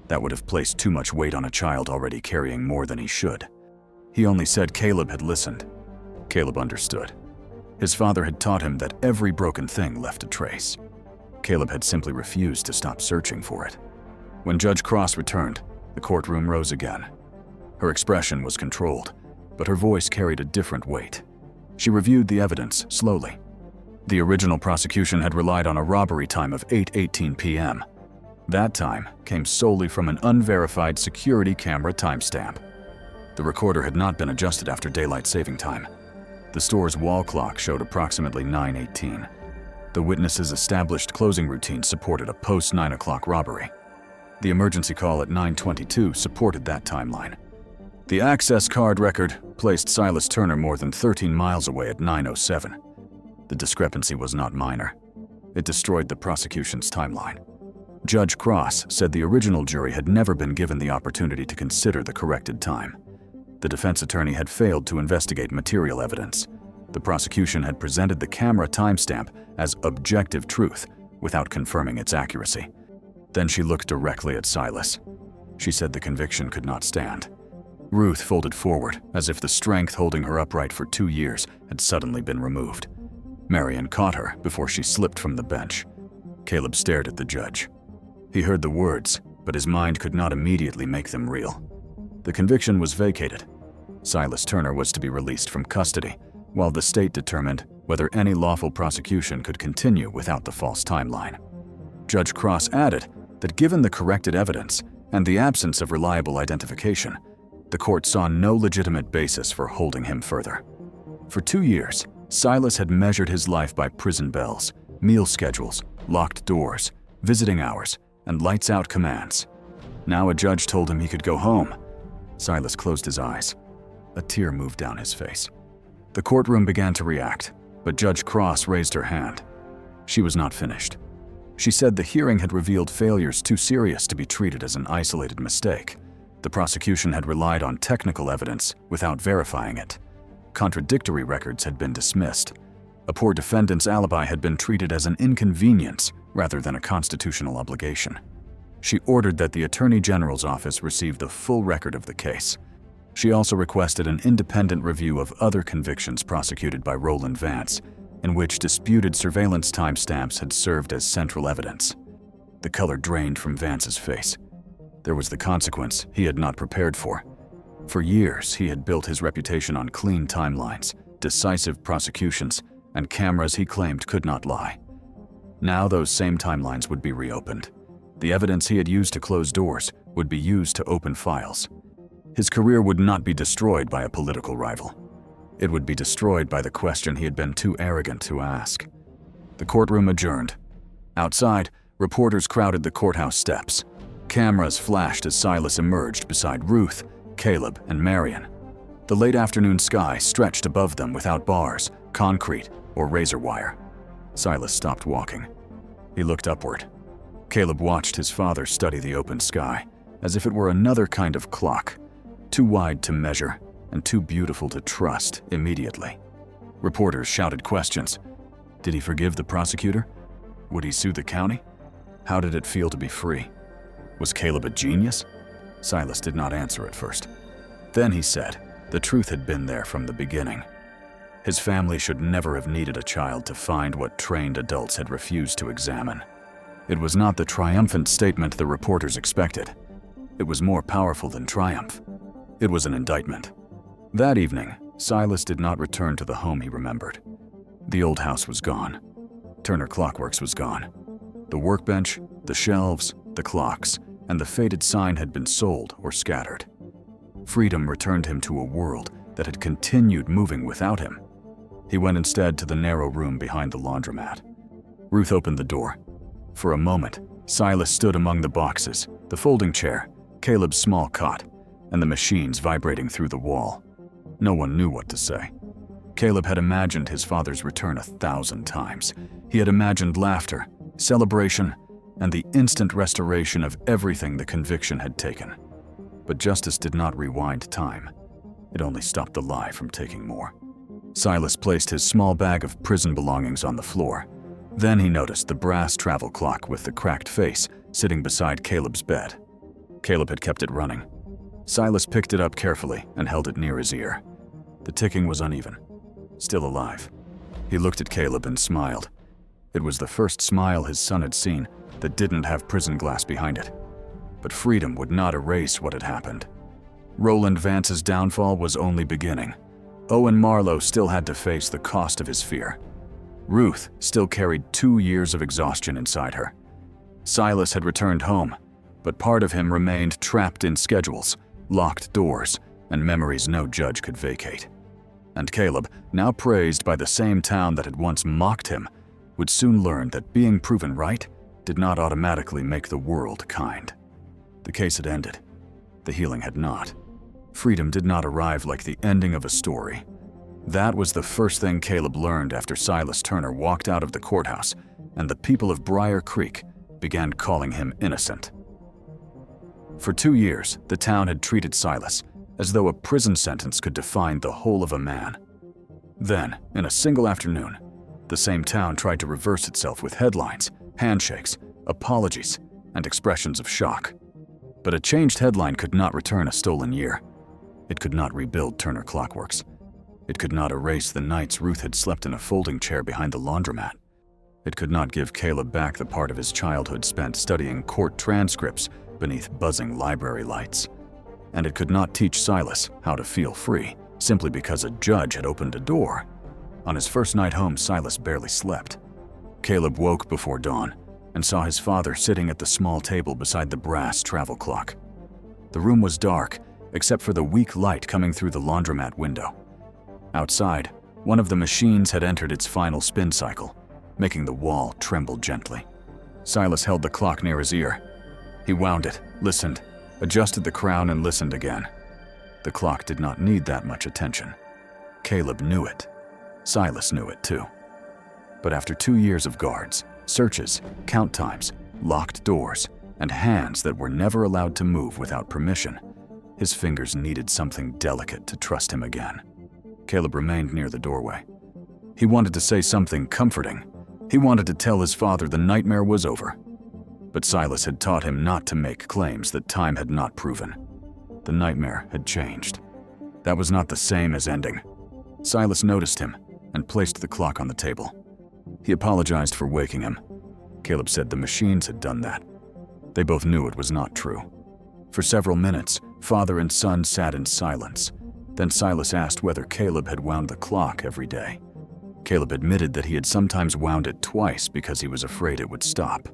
That would have placed too much weight on a child already carrying more than he should. He only said Caleb had listened. Caleb understood. His father had taught him that every broken thing left a trace. Caleb had simply refused to stop searching for it. When Judge Cross returned, The courtroom rose again. Her expression was controlled, but her voice carried a different weight. She reviewed the evidence slowly. The original prosecution had relied on a robbery time of 8:18 p.m. That time came solely from an unverified security camera timestamp. The recorder had not been adjusted after daylight saving time. The store's wall clock showed approximately 9:18. The witness's established closing routine supported a post-9 o'clock robbery. The emergency call at 9:22 supported that timeline. The access card record placed Silas Turner more than 13 miles away at 9:07. The discrepancy was not minor. It destroyed the prosecution's timeline. Judge Cross said the original jury had never been given the opportunity to consider the corrected time. The defense attorney had failed to investigate material evidence. The prosecution had presented the camera timestamp as objective truth without confirming its accuracy. Then she looked directly at Silas. She said the conviction could not stand. Ruth folded forward as if the strength holding her upright for 2 years had suddenly been removed. Marion caught her before she slipped from the bench. Caleb stared at the judge. He heard the words, but his mind could not immediately make them real. The conviction was vacated. Silas Turner was to be released from custody, while the state determined whether any lawful prosecution could continue without the false timeline. Judge Cross added that given the corrected evidence and the absence of reliable identification, the court saw no legitimate basis for holding him further. For 2 years, Silas had measured his life by prison bells, meal schedules, locked doors, visiting hours, and lights-out commands. Now a judge told him he could go home. Silas closed his eyes. A tear moved down his face. The courtroom began to react, but Judge Cross raised her hand. She was not finished. She said the hearing had revealed failures too serious to be treated as an isolated mistake. The prosecution had relied on technical evidence without verifying it. Contradictory records had been dismissed. A poor defendant's alibi had been treated as an inconvenience rather than a constitutional obligation. She ordered that the Attorney General's office receive the full record of the case. She also requested an independent review of other convictions prosecuted by Roland Vance, in which disputed surveillance timestamps had served as central evidence. The color drained from Vance's face. There was the consequence he had not prepared for. For years, he had built his reputation on clean timelines, decisive prosecutions, and cameras he claimed could not lie. Now those same timelines would be reopened. The evidence he had used to close doors would be used to open files. His career would not be destroyed by a political rival. It would be destroyed by the question he had been too arrogant to ask. The courtroom adjourned. Outside, reporters crowded the courthouse steps. Cameras flashed as Silas emerged beside Ruth, Caleb, and Marion. The late afternoon sky stretched above them without bars, concrete, or razor wire. Silas stopped walking. He looked upward. Caleb watched his father study the open sky, as if it were another kind of clock, too wide to measure and too beautiful to trust immediately. Reporters shouted questions. Did he forgive the prosecutor? Would he sue the county? How did it feel to be free? Was Caleb a genius? Silas did not answer at first. Then he said, the truth had been there from the beginning. His family should never have needed a child to find what trained adults had refused to examine. It was not the triumphant statement the reporters expected. It was more powerful than triumph. It was an indictment. That evening, Silas did not return to the home he remembered. The old house was gone. Turner Clockworks was gone. The workbench, the shelves, the clocks, and the faded sign had been sold or scattered. Freedom returned him to a world that had continued moving without him. He went instead to the narrow room behind the laundromat. Ruth opened the door. For a moment, Silas stood among the boxes, the folding chair, Caleb's small cot, and the machines vibrating through the wall. No one knew what to say. Caleb had imagined his father's return 1,000 times. He had imagined laughter, celebration, and the instant restoration of everything the conviction had taken. But justice did not rewind time. It only stopped the lie from taking more. Silas placed his small bag of prison belongings on the floor. Then he noticed the brass travel clock with the cracked face sitting beside Caleb's bed. Caleb had kept it running. Silas picked it up carefully and held it near his ear. The ticking was uneven. Still alive. He looked at Caleb and smiled. It was the first smile his son had seen that didn't have prison glass behind it. but freedom would not erase what had happened. Roland Vance's downfall was only beginning. Owen Marlowe still had to face the cost of his fear. Ruth still carried 2 years of exhaustion inside her. Silas had returned home, but part of him remained trapped in schedules, locked doors, and memories no judge could vacate. And Caleb, now praised by the same town that had once mocked him, would soon learn that being proven right did not automatically make the world kind. The case had ended. The healing had not. Freedom did not arrive like the ending of a story. That was the first thing Caleb learned after Silas Turner walked out of the courthouse and the people of Briar Creek began calling him innocent. For 2 years, the town had treated Silas as though a prison sentence could define the whole of a man. Then, in a single afternoon, the same town tried to reverse itself with headlines, handshakes, apologies, and expressions of shock. But a changed headline could not return a stolen year. It could not rebuild Turner Clockworks. It could not erase the nights Ruth had slept in a folding chair behind the laundromat. It could not give Caleb back the part of his childhood spent studying court transcripts beneath buzzing library lights. And it could not teach Silas how to feel free simply because a judge had opened a door. On his first night home, Silas barely slept. Caleb woke before dawn and saw his father sitting at the small table beside the brass travel clock. The room was dark, except for the weak light coming through the laundromat window. Outside, one of the machines had entered its final spin cycle, making the wall tremble gently. Silas held the clock near his ear. He wound it, listened, adjusted the crown, and listened again. The clock did not need that much attention. Caleb knew it. Silas knew it too. But after 2 years of guards, searches, count times, locked doors, and hands that were never allowed to move without permission, his fingers needed something delicate to trust him again. Caleb remained near the doorway. He wanted to say something comforting. He wanted to tell his father the nightmare was over. But Silas had taught him not to make claims that time had not proven. The nightmare had changed. That was not the same as ending. Silas noticed him and placed the clock on the table. He apologized for waking him. Caleb said the machines had done that. They both knew it was not true. For several minutes, father and son sat in silence. Then Silas asked whether Caleb had wound the clock every day. Caleb admitted that he had sometimes wound it twice because he was afraid it would stop.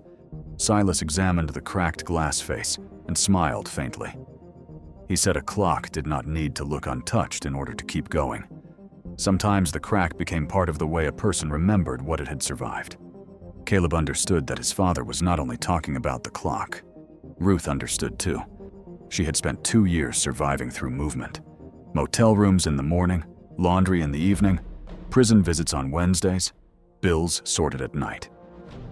Silas examined the cracked glass face and smiled faintly. He said a clock did not need to look untouched in order to keep going. Sometimes the crack became part of the way a person remembered what it had survived. Caleb understood that his father was not only talking about the clock. Ruth understood too. She had spent 2 years surviving through movement. Motel rooms in the morning, laundry in the evening, prison visits on Wednesdays, bills sorted at night.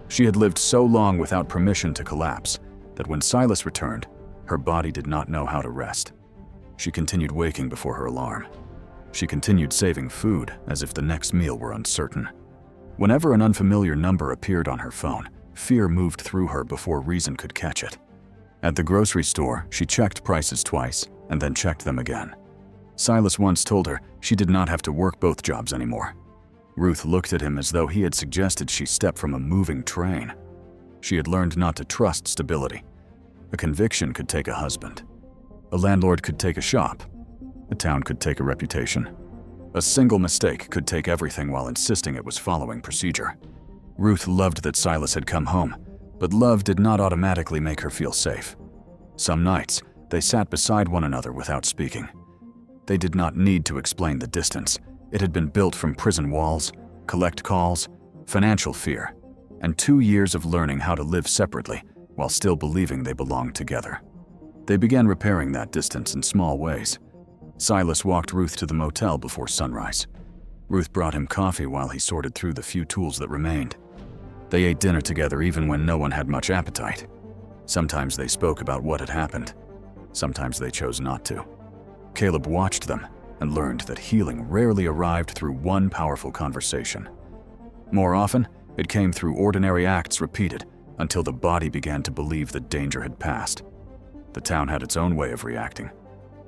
She had lived so long without permission to collapse that when Silas returned, her body did not know how to rest. She continued waking before her alarm. She continued saving food as if the next meal were uncertain. Whenever an unfamiliar number appeared on her phone, fear moved through her before reason could catch it. At the grocery store, she checked prices twice and then checked them again. Silas once told her she did not have to work both jobs anymore. Ruth looked at him as though he had suggested she step from a moving train. She had learned not to trust stability. A conviction could take a husband. A landlord could take a shop. A town could take a reputation. A single mistake could take everything while insisting it was following procedure. Ruth loved that Silas had come home, but love did not automatically make her feel safe. Some nights, they sat beside one another without speaking. They did not need to explain the distance. It had been built from prison walls, collect calls, financial fear, and 2 years of learning how to live separately while still believing they belonged together. They began repairing that distance in small ways. Silas walked Ruth to the motel before sunrise. Ruth brought him coffee while he sorted through the few tools that remained. They ate dinner together even when no one had much appetite. Sometimes they spoke about what had happened. Sometimes they chose not to. Caleb watched them and learned that healing rarely arrived through one powerful conversation. More often, it came through ordinary acts repeated until the body began to believe the danger had passed. The town had its own way of reacting.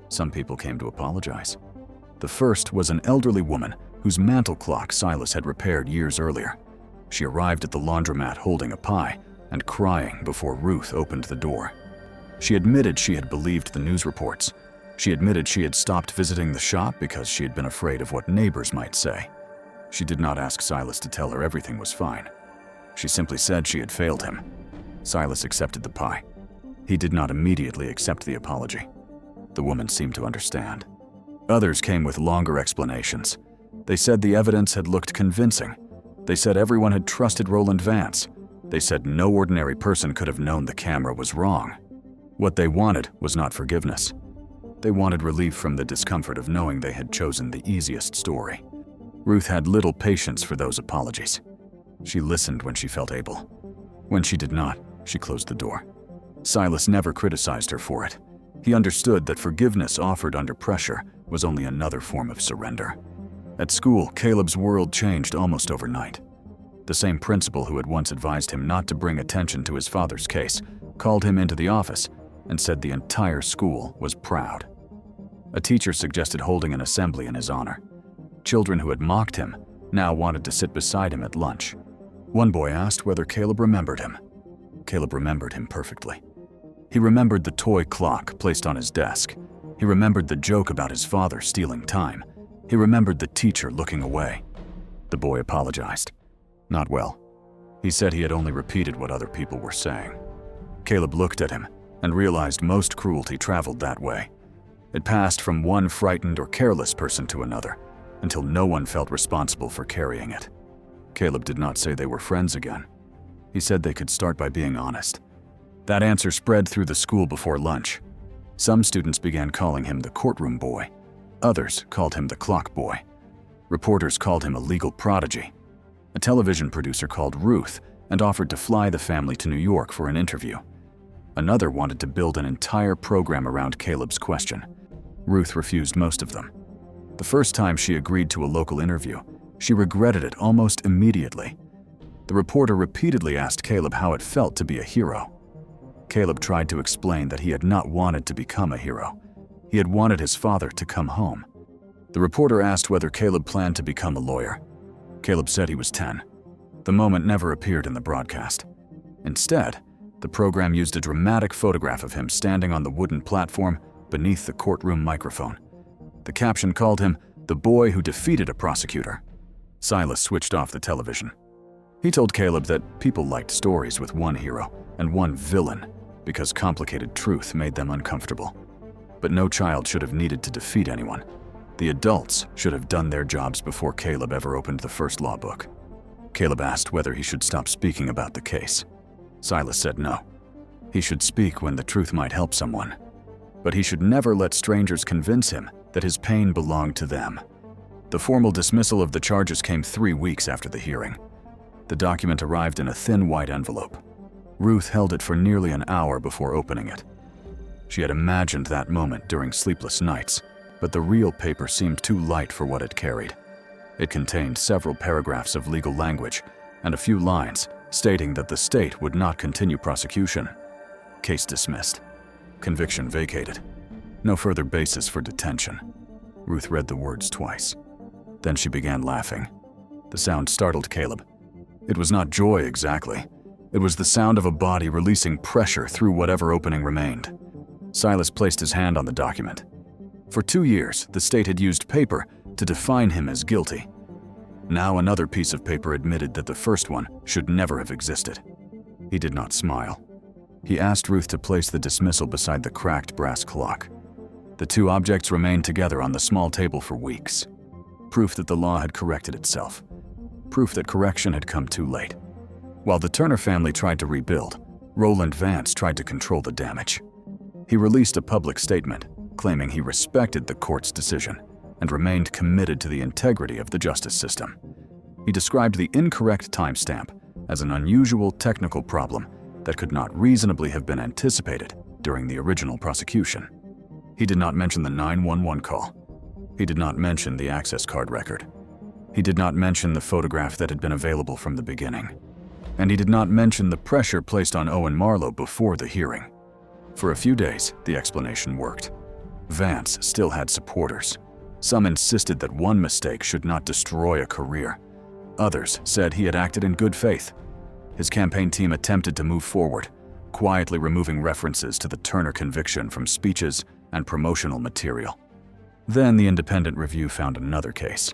Some people came to apologize. The first was an elderly woman whose mantel clock Silas had repaired years earlier. She arrived at the laundromat holding a pie and crying before Ruth opened the door. She admitted she had believed the news reports. She admitted she had stopped visiting the shop because she had been afraid of what neighbors might say. She did not ask Silas to tell her everything was fine. She simply said she had failed him. Silas accepted the pie. He did not immediately accept the apology. The woman seemed to understand. Others came with longer explanations. They said the evidence had looked convincing. They said everyone had trusted Roland Vance. They said no ordinary person could have known the camera was wrong. What they wanted was not forgiveness. They wanted relief from the discomfort of knowing they had chosen the easiest story. Ruth had little patience for those apologies. She listened when she felt able. When she did not, she closed the door. Silas never criticized her for it. He understood that forgiveness offered under pressure was only another form of surrender. At school, Caleb's world changed almost overnight. The same principal who had once advised him not to bring attention to his father's case called him into the office and said the entire school was proud. A teacher suggested holding an assembly in his honor. Children who had mocked him now wanted to sit beside him at lunch. One boy asked whether Caleb remembered him. Caleb remembered him perfectly. He remembered the toy clock placed on his desk. He remembered the joke about his father stealing time. He remembered the teacher looking away. The boy apologized. Not well. He said he had only repeated what other people were saying. Caleb looked at him and realized most cruelty traveled that way. It passed from one frightened or careless person to another, until no one felt responsible for carrying it. Caleb did not say they were friends again. He said they could start by being honest. That answer spread through the school before lunch. Some students began calling him the courtroom boy. Others called him the clock boy. Reporters called him a legal prodigy. A television producer called Ruth and offered to fly the family to New York for an interview. Another wanted to build an entire program around Caleb's question. Ruth refused most of them. The first time she agreed to a local interview, she regretted it almost immediately. The reporter repeatedly asked Caleb how it felt to be a hero. Caleb tried to explain that he had not wanted to become a hero. He had wanted his father to come home. The reporter asked whether Caleb planned to become a lawyer. Caleb said he was 10. The moment never appeared in the broadcast. Instead, the program used a dramatic photograph of him standing on the wooden platform beneath the courtroom microphone. The caption called him the boy who defeated a prosecutor. Silas switched off the television. He told Caleb that people liked stories with one hero and one villain because complicated truth made them uncomfortable. But no child should have needed to defeat anyone. The adults should have done their jobs before Caleb ever opened the first law book. Caleb asked whether he should stop speaking about the case. Silas said no. He should speak when the truth might help someone. But he should never let strangers convince him that his pain belonged to them. The formal dismissal of the charges came 3 weeks after the hearing. The document arrived in a thin white envelope. Ruth held it for nearly an hour before opening it. She had imagined that moment during sleepless nights, but the real paper seemed too light for what it carried. It contained several paragraphs of legal language and a few lines stating that the state would not continue prosecution. Case dismissed. Conviction vacated. No further basis for detention. Ruth read the words twice. Then she began laughing. The sound startled Caleb. It was not joy exactly. It was the sound of a body releasing pressure through whatever opening remained. Silas placed his hand on the document. For 2 years, the state had used paper to define him as guilty. Now another piece of paper admitted that the first one should never have existed. He did not smile. He asked Ruth to place the dismissal beside the cracked brass clock. The two objects remained together on the small table for weeks. Proof that the law had corrected itself. Proof that correction had come too late. While the Turner family tried to rebuild, Roland Vance tried to control the damage. He released a public statement claiming he respected the court's decision and remained committed to the integrity of the justice system. He described the incorrect timestamp as an unusual technical problem that could not reasonably have been anticipated during the original prosecution. He did not mention the 911 call. He did not mention the access card record. He did not mention the photograph that had been available from the beginning. And he did not mention the pressure placed on Owen Marlowe before the hearing. For a few days, the explanation worked. Vance still had supporters. Some insisted that one mistake should not destroy a career. Others said he had acted in good faith. His campaign team attempted to move forward, quietly removing references to the Turner conviction from speeches and promotional material. Then the Independent Review found another case.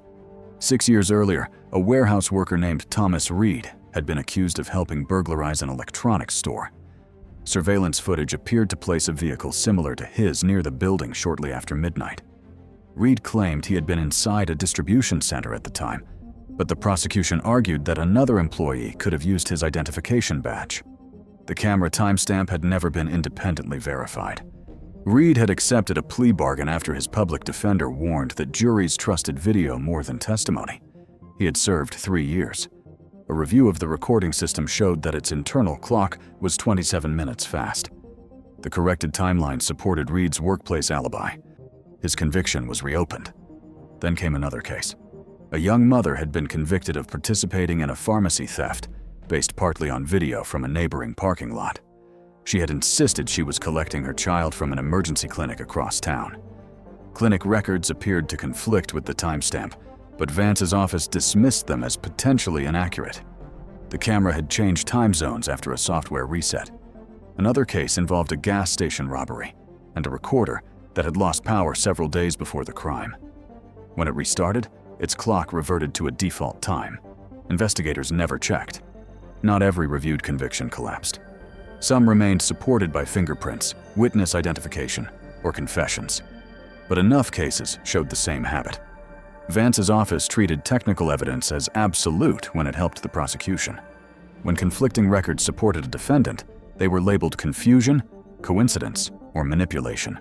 6 years earlier, a warehouse worker named Thomas Reed had been accused of helping burglarize an electronics store. Surveillance footage appeared to place a vehicle similar to his near the building shortly after midnight. Reed claimed he had been inside a distribution center at the time, but the prosecution argued that another employee could have used his identification badge. The camera timestamp had never been independently verified. Reed had accepted a plea bargain after his public defender warned that juries trusted video more than testimony. He had served 3 years. A review of the recording system showed that its internal clock was 27 minutes fast. The corrected timeline supported Reed's workplace alibi. His conviction was reopened. Then came another case. A young mother had been convicted of participating in a pharmacy theft, based partly on video from a neighboring parking lot. She had insisted she was collecting her child from an emergency clinic across town. Clinic records appeared to conflict with the timestamp, but Vance's office dismissed them as potentially inaccurate. The camera had changed time zones after a software reset. Another case involved a gas station robbery and a recorder that had lost power several days before the crime. When it restarted, its clock reverted to a default time. Investigators never checked. Not every reviewed conviction collapsed. Some remained supported by fingerprints, witness identification, or confessions. But enough cases showed the same habit. Vance's office treated technical evidence as absolute when it helped the prosecution. When conflicting records supported a defendant, they were labeled confusion, coincidence, or manipulation.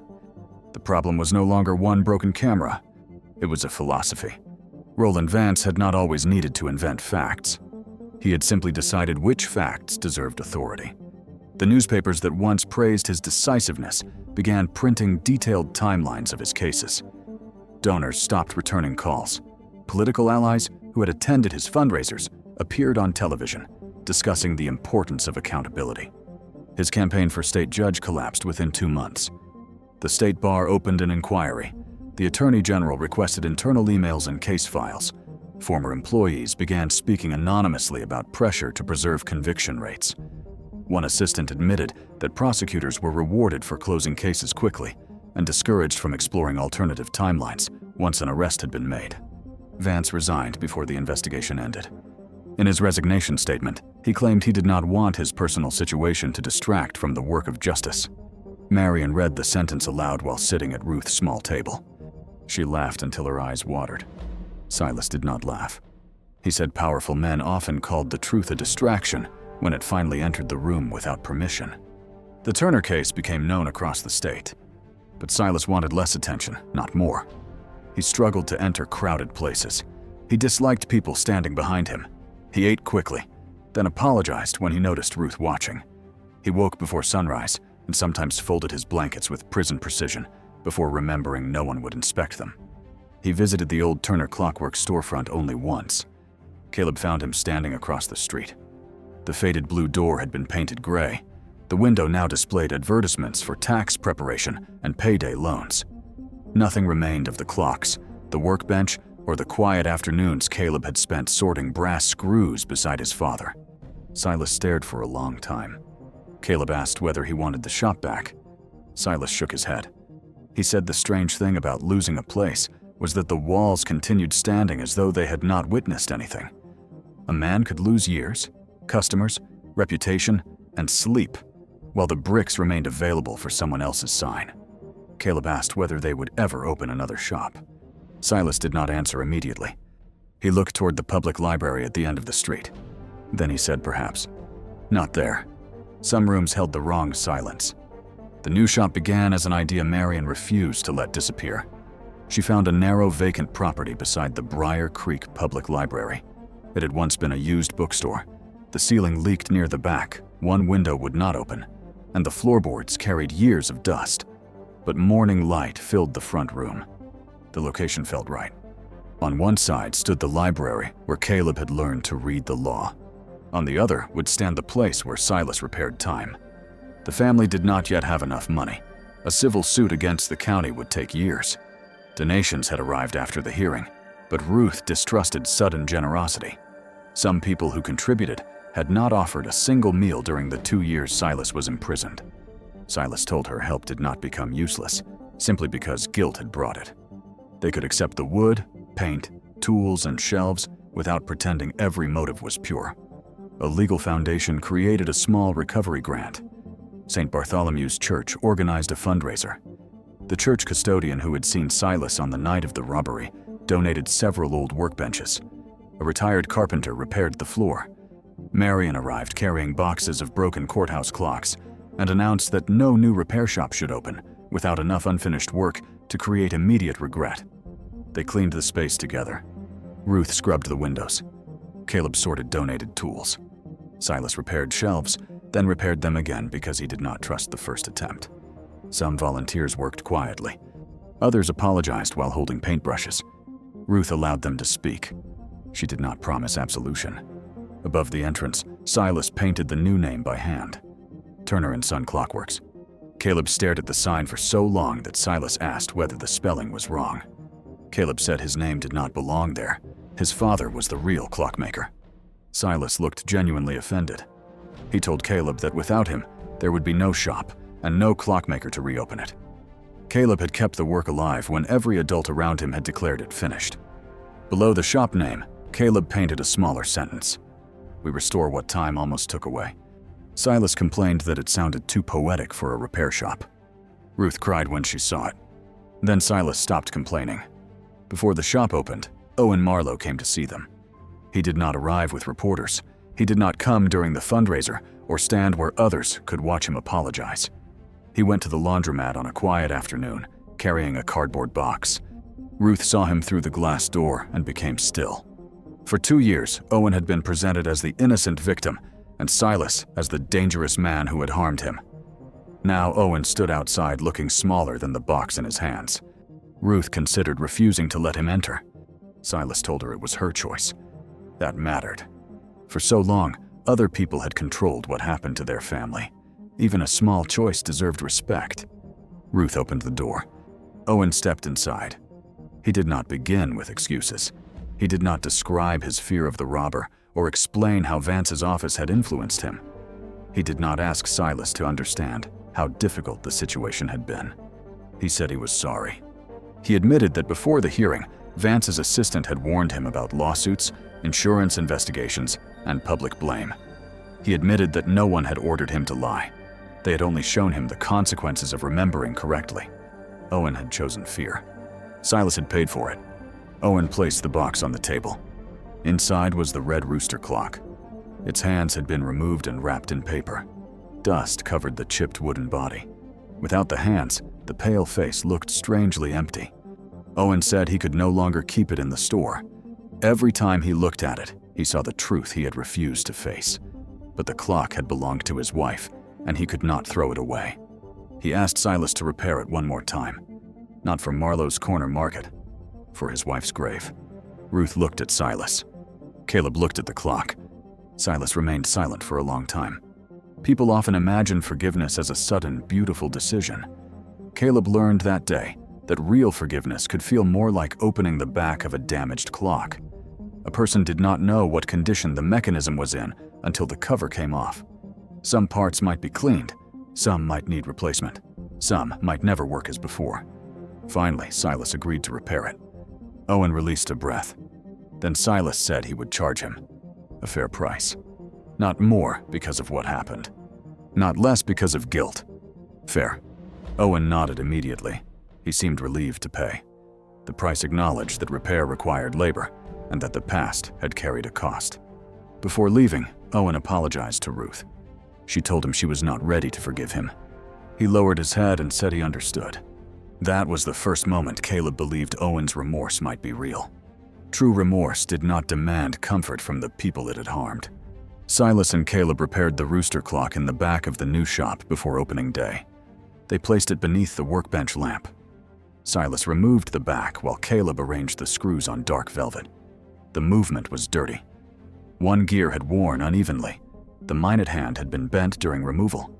The problem was no longer one broken camera. It was a philosophy. Roland Vance had not always needed to invent facts. He had simply decided which facts deserved authority. The newspapers that once praised his decisiveness began printing detailed timelines of his cases. Donors stopped returning calls. Political allies who had attended his fundraisers appeared on television, discussing the importance of accountability. His campaign for state judge collapsed within 2 months. The state bar opened an inquiry. The attorney general requested internal emails and case files. Former employees began speaking anonymously about pressure to preserve conviction rates. One assistant admitted that prosecutors were rewarded for closing cases quickly and discouraged from exploring alternative timelines once an arrest had been made. Vance resigned before the investigation ended. In his resignation statement, he claimed he did not want his personal situation to distract from the work of justice. Marion read the sentence aloud while sitting at Ruth's small table. She laughed until her eyes watered. Silas did not laugh. He said powerful men often called the truth a distraction when it finally entered the room without permission. The Turner case became known across the state. But Silas wanted less attention, not more. He struggled to enter crowded places. He disliked people standing behind him. He ate quickly, then apologized when he noticed Ruth watching. He woke before sunrise and sometimes folded his blankets with prison precision before remembering no one would inspect them. He visited the old Turner Clockwork storefront only once. Caleb found him standing across the street. The faded blue door had been painted gray. The window now displayed advertisements for tax preparation and payday loans. Nothing remained of the clocks, the workbench, or the quiet afternoons Caleb had spent sorting brass screws beside his father. Silas stared for a long time. Caleb asked whether he wanted the shop back. Silas shook his head. He said the strange thing about losing a place was that the walls continued standing as though they had not witnessed anything. A man could lose years, customers, reputation, and sleep, while the bricks remained available for someone else's sign. Caleb asked whether they would ever open another shop. Silas did not answer immediately. He looked toward the public library at the end of the street. Then he said perhaps, "Not there." Some rooms held the wrong silence. The new shop began as an idea Marion refused to let disappear. She found a narrow vacant property beside the Briar Creek Public Library. It had once been a used bookstore. The ceiling leaked near the back, one window would not open, and the floorboards carried years of dust. But morning light filled the front room. The location felt right. On one side stood the library where Caleb had learned to read the law. On the other would stand the place where Silas repaired time. The family did not yet have enough money. A civil suit against the county would take years. Donations had arrived after the hearing, but Ruth distrusted sudden generosity. Some people who contributed had not offered a single meal during the 2 years Silas was imprisoned. Silas told her help did not become useless, simply because guilt had brought it. They could accept the wood, paint, tools, and shelves without pretending every motive was pure. A legal foundation created a small recovery grant. St. Bartholomew's Church organized a fundraiser. The church custodian who had seen Silas on the night of the robbery donated several old workbenches. A retired carpenter repaired the floor. Marion arrived carrying boxes of broken courthouse clocks and announced that no new repair shop should open without enough unfinished work to create immediate regret. They cleaned the space together. Ruth scrubbed the windows. Caleb sorted donated tools. Silas repaired shelves, then repaired them again because he did not trust the first attempt. Some volunteers worked quietly. Others apologized while holding paintbrushes. Ruth allowed them to speak. She did not promise absolution. Above the entrance, Silas painted the new name by hand. Turner & Son Clockworks. Caleb stared at the sign for so long that Silas asked whether the spelling was wrong. Caleb said his name did not belong there. His father was the real clockmaker. Silas looked genuinely offended. He told Caleb that without him, there would be no shop and no clockmaker to reopen it. Caleb had kept the work alive when every adult around him had declared it finished. Below the shop name, Caleb painted a smaller sentence. "We restore what time almost took away." Silas complained that it sounded too poetic for a repair shop. Ruth cried when she saw it. Then Silas stopped complaining. Before the shop opened, Owen Marlowe came to see them. He did not arrive with reporters. He did not come during the fundraiser or stand where others could watch him apologize. He went to the laundromat on a quiet afternoon, carrying a cardboard box. Ruth saw him through the glass door and became still. For 2 years, Owen had been presented as the innocent victim and Silas as the dangerous man who had harmed him. Now Owen stood outside looking smaller than the box in his hands. Ruth considered refusing to let him enter. Silas told her it was her choice. That mattered. For so long, other people had controlled what happened to their family. Even a small choice deserved respect. Ruth opened the door. Owen stepped inside. He did not begin with excuses. He did not describe his fear of the robber or explain how Vance's office had influenced him. He did not ask Silas to understand how difficult the situation had been. He said he was sorry. He admitted that before the hearing, Vance's assistant had warned him about lawsuits, insurance investigations, and public blame. He admitted that no one had ordered him to lie. They had only shown him the consequences of remembering correctly. Owen had chosen fear. Silas had paid for it. Owen placed the box on the table. Inside was the red rooster clock. Its hands had been removed and wrapped in paper. Dust covered the chipped wooden body. Without the hands, the pale face looked strangely empty. Owen said he could no longer keep it in the store. Every time he looked at it, he saw the truth he had refused to face. But the clock had belonged to his wife, and he could not throw it away. He asked Silas to repair it one more time. Not for Marlowe's corner market, for his wife's grave. Ruth looked at Silas. Caleb looked at the clock. Silas remained silent for a long time. People often imagine forgiveness as a sudden, beautiful decision. Caleb learned that day that real forgiveness could feel more like opening the back of a damaged clock. A person did not know what condition the mechanism was in until the cover came off. Some parts might be cleaned, some might need replacement, some might never work as before. Finally, Silas agreed to repair it. Owen released a breath. Then Silas said he would charge him a fair price. Not more because of what happened. Not less because of guilt. Fair. Owen nodded immediately. He seemed relieved to pay. The price acknowledged that repair required labor and that the past had carried a cost. Before leaving, Owen apologized to Ruth. She told him she was not ready to forgive him. He lowered his head and said he understood. That was the first moment Caleb believed Owen's remorse might be real. True remorse did not demand comfort from the people it had harmed. Silas and Caleb repaired the rooster clock in the back of the new shop before opening day. They placed it beneath the workbench lamp. Silas removed the back while Caleb arranged the screws on dark velvet. The movement was dirty. One gear had worn unevenly. The minute hand had been bent during removal.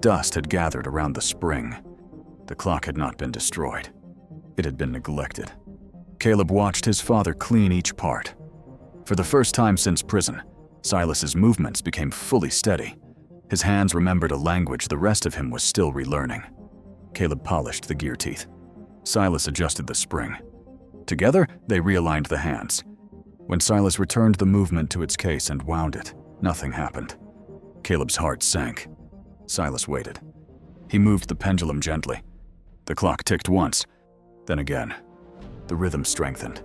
Dust had gathered around the spring. The clock had not been destroyed. It had been neglected. Caleb watched his father clean each part. For the first time since prison, Silas's movements became fully steady. His hands remembered a language the rest of him was still relearning. Caleb polished the gear teeth. Silas adjusted the spring. Together, they realigned the hands. When Silas returned the movement to its case and wound it, nothing happened. Caleb's heart sank. Silas waited. He moved the pendulum gently. The clock ticked once, then again. The rhythm strengthened.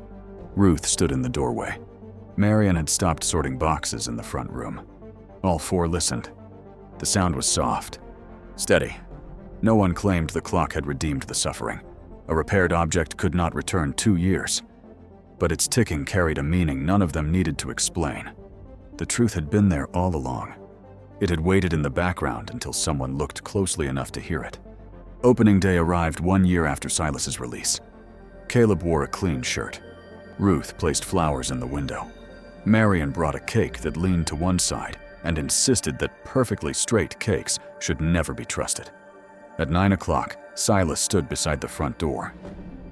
Ruth stood in the doorway. Marion had stopped sorting boxes in the front room. All four listened. The sound was soft, steady. No one claimed the clock had redeemed the suffering. A repaired object could not return 2 years. But its ticking carried a meaning none of them needed to explain. The truth had been there all along. It had waited in the background until someone looked closely enough to hear it. Opening day arrived 1 year after Silas's release. Caleb wore a clean shirt. Ruth placed flowers in the window. Marion brought a cake that leaned to one side and insisted that perfectly straight cakes should never be trusted. At 9 o'clock, Silas stood beside the front door.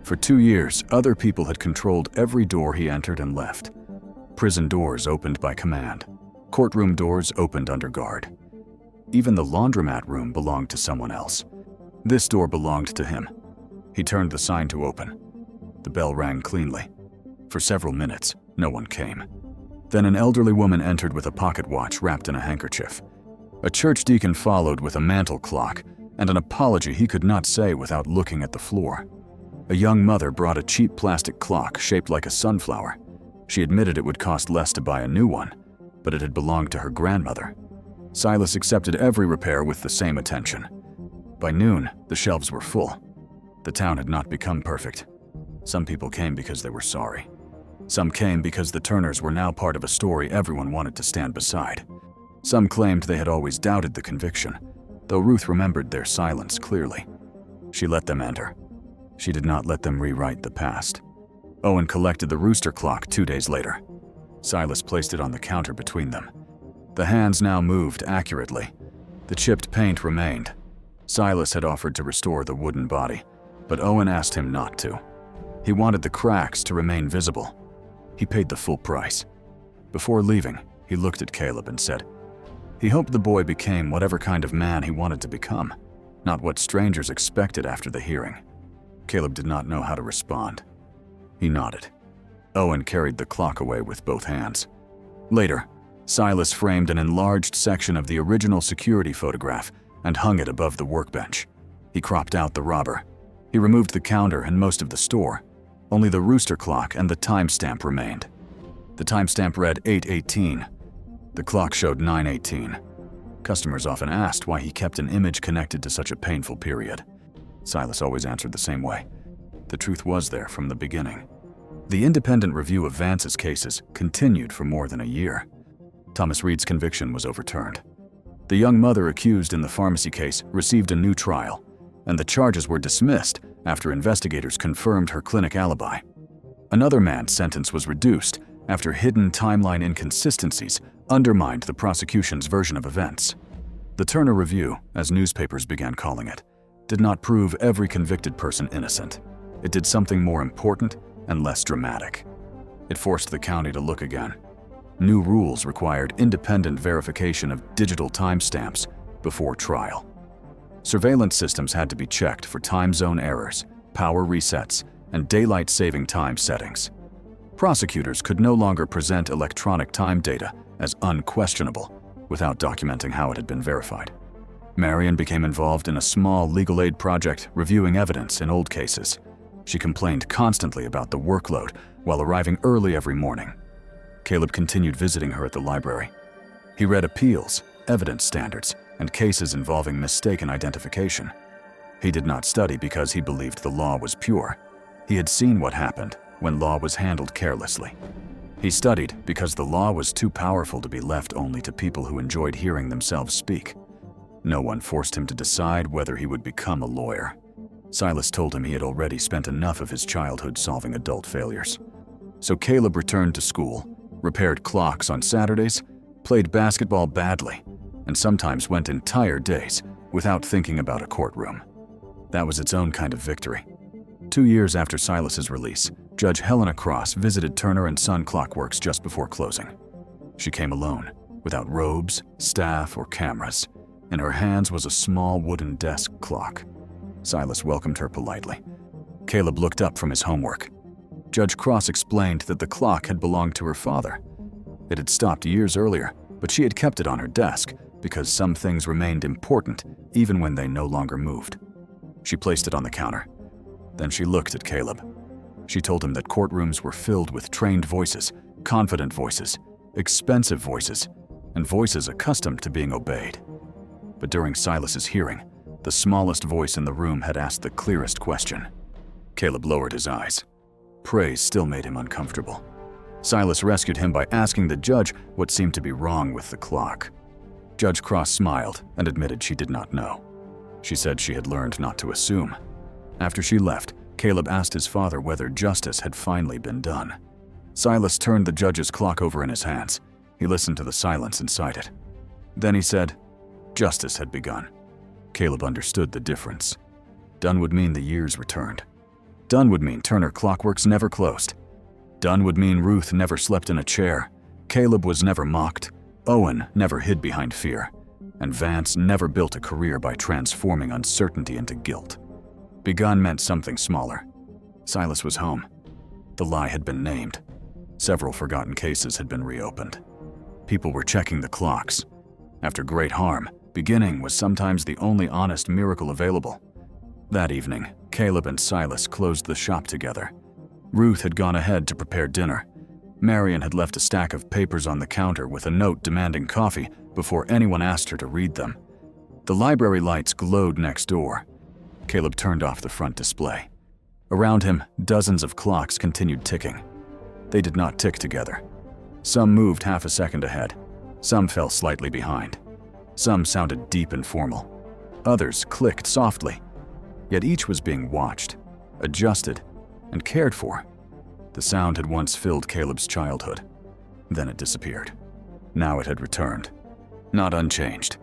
For 2 years, other people had controlled every door he entered and left. Prison doors opened by command. Courtroom doors opened under guard. Even the laundromat room belonged to someone else. This door belonged to him. He turned the sign to open. The bell rang cleanly. For several minutes, no one came. Then an elderly woman entered with a pocket watch wrapped in a handkerchief. A church deacon followed with a mantel clock and an apology he could not say without looking at the floor. A young mother brought a cheap plastic clock shaped like a sunflower. She admitted it would cost less to buy a new one, but it had belonged to her grandmother. Silas accepted every repair with the same attention. By noon, the shelves were full. The town had not become perfect. Some people came because they were sorry. Some came because the Turners were now part of a story everyone wanted to stand beside. Some claimed they had always doubted the conviction, though Ruth remembered their silence clearly. She let them enter. She did not let them rewrite the past. Owen collected the rooster clock 2 days later. Silas placed it on the counter between them. The hands now moved accurately. The chipped paint remained. Silas had offered to restore the wooden body, but Owen asked him not to. He wanted the cracks to remain visible. He paid the full price. Before leaving, he looked at Caleb and said, he hoped the boy became whatever kind of man he wanted to become, not what strangers expected after the hearing. Caleb did not know how to respond. He nodded. Owen carried the clock away with both hands. Later, Silas framed an enlarged section of the original security photograph and hung it above the workbench. He cropped out the robber. He removed the counter and most of the store. Only the rooster clock and the timestamp remained. The timestamp read 8:18. The clock showed 9:18. Customers often asked why he kept an image connected to such a painful period. Silas always answered the same way. The truth was there from the beginning. The independent review of Vance's cases continued for more than a year. Thomas Reed's conviction was overturned. The young mother accused in the pharmacy case received a new trial, and the charges were dismissed after investigators confirmed her clinic alibi. Another man's sentence was reduced after hidden timeline inconsistencies undermined the prosecution's version of events. The Turner Review, as newspapers began calling it, did not prove every convicted person innocent. It did something more important and less dramatic. It forced the county to look again. New rules required independent verification of digital timestamps before trial. Surveillance systems had to be checked for time zone errors, power resets, and daylight saving time settings. Prosecutors could no longer present electronic time data as unquestionable without documenting how it had been verified. Marion became involved in a small legal aid project reviewing evidence in old cases. She complained constantly about the workload while arriving early every morning. Caleb continued visiting her at the library. He read appeals, evidence standards, and cases involving mistaken identification. He did not study because he believed the law was pure. He had seen what happened when law was handled carelessly. He studied because the law was too powerful to be left only to people who enjoyed hearing themselves speak. No one forced him to decide whether he would become a lawyer. Silas told him he had already spent enough of his childhood solving adult failures. So Caleb returned to school, repaired clocks on Saturdays, played basketball badly, and sometimes went entire days without thinking about a courtroom. That was its own kind of victory. 2 years after Silas's release, Judge Helena Cross visited Turner & Son Clockworks just before closing. She came alone, without robes, staff, or cameras. In her hands was a small wooden desk clock. Silas welcomed her politely. Caleb looked up from his homework. Judge Cross explained that the clock had belonged to her father. It had stopped years earlier, but she had kept it on her desk because some things remained important even when they no longer moved. She placed it on the counter. Then she looked at Caleb. She told him that courtrooms were filled with trained voices, confident voices, expensive voices, and voices accustomed to being obeyed. But during Silas's hearing, the smallest voice in the room had asked the clearest question. Caleb lowered his eyes. Praise still made him uncomfortable. Silas rescued him by asking the judge what seemed to be wrong with the clock. Judge Cross smiled and admitted she did not know. She said she had learned not to assume. After she left, Caleb asked his father whether justice had finally been done. Silas turned the judge's clock over in his hands. He listened to the silence inside it. Then he said, justice had begun. Caleb understood the difference. Done would mean the years returned. Done would mean Turner Clockworks never closed. Done would mean Ruth never slept in a chair. Caleb was never mocked. Owen never hid behind fear. And Vance never built a career by transforming uncertainty into guilt. Begun meant something smaller. Silas was home. The lie had been named. Several forgotten cases had been reopened. People were checking the clocks. After great harm, beginning was sometimes the only honest miracle available. That evening, Caleb and Silas closed the shop together. Ruth had gone ahead to prepare dinner. Marion had left a stack of papers on the counter with a note demanding coffee before anyone asked her to read them. The library lights glowed next door. Caleb turned off the front display. Around him, dozens of clocks continued ticking. They did not tick together. Some moved half a second ahead. Some fell slightly behind. Some sounded deep and formal. Others clicked softly. Yet each was being watched, adjusted, and cared for. The sound had once filled Caleb's childhood. Then it disappeared. Now it had returned. Not unchanged.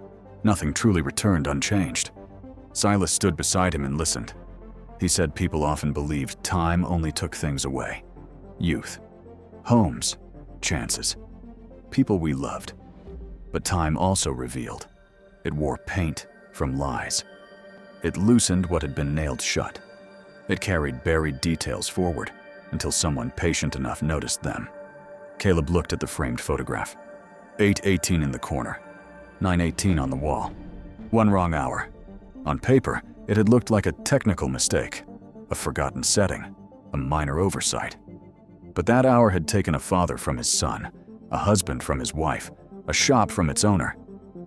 Nothing truly returned unchanged. Silas stood beside him and listened. He said people often believed time only took things away. Youth, homes, chances, people we loved. But time also revealed. It wore paint from lies. It loosened what had been nailed shut. It carried buried details forward until someone patient enough noticed them. Caleb looked at the framed photograph. 8:18 in the corner, 9:18 on the wall. One wrong hour. On paper, it had looked like a technical mistake, a forgotten setting, a minor oversight. But that hour had taken a father from his son, a husband from his wife, a shop from its owner,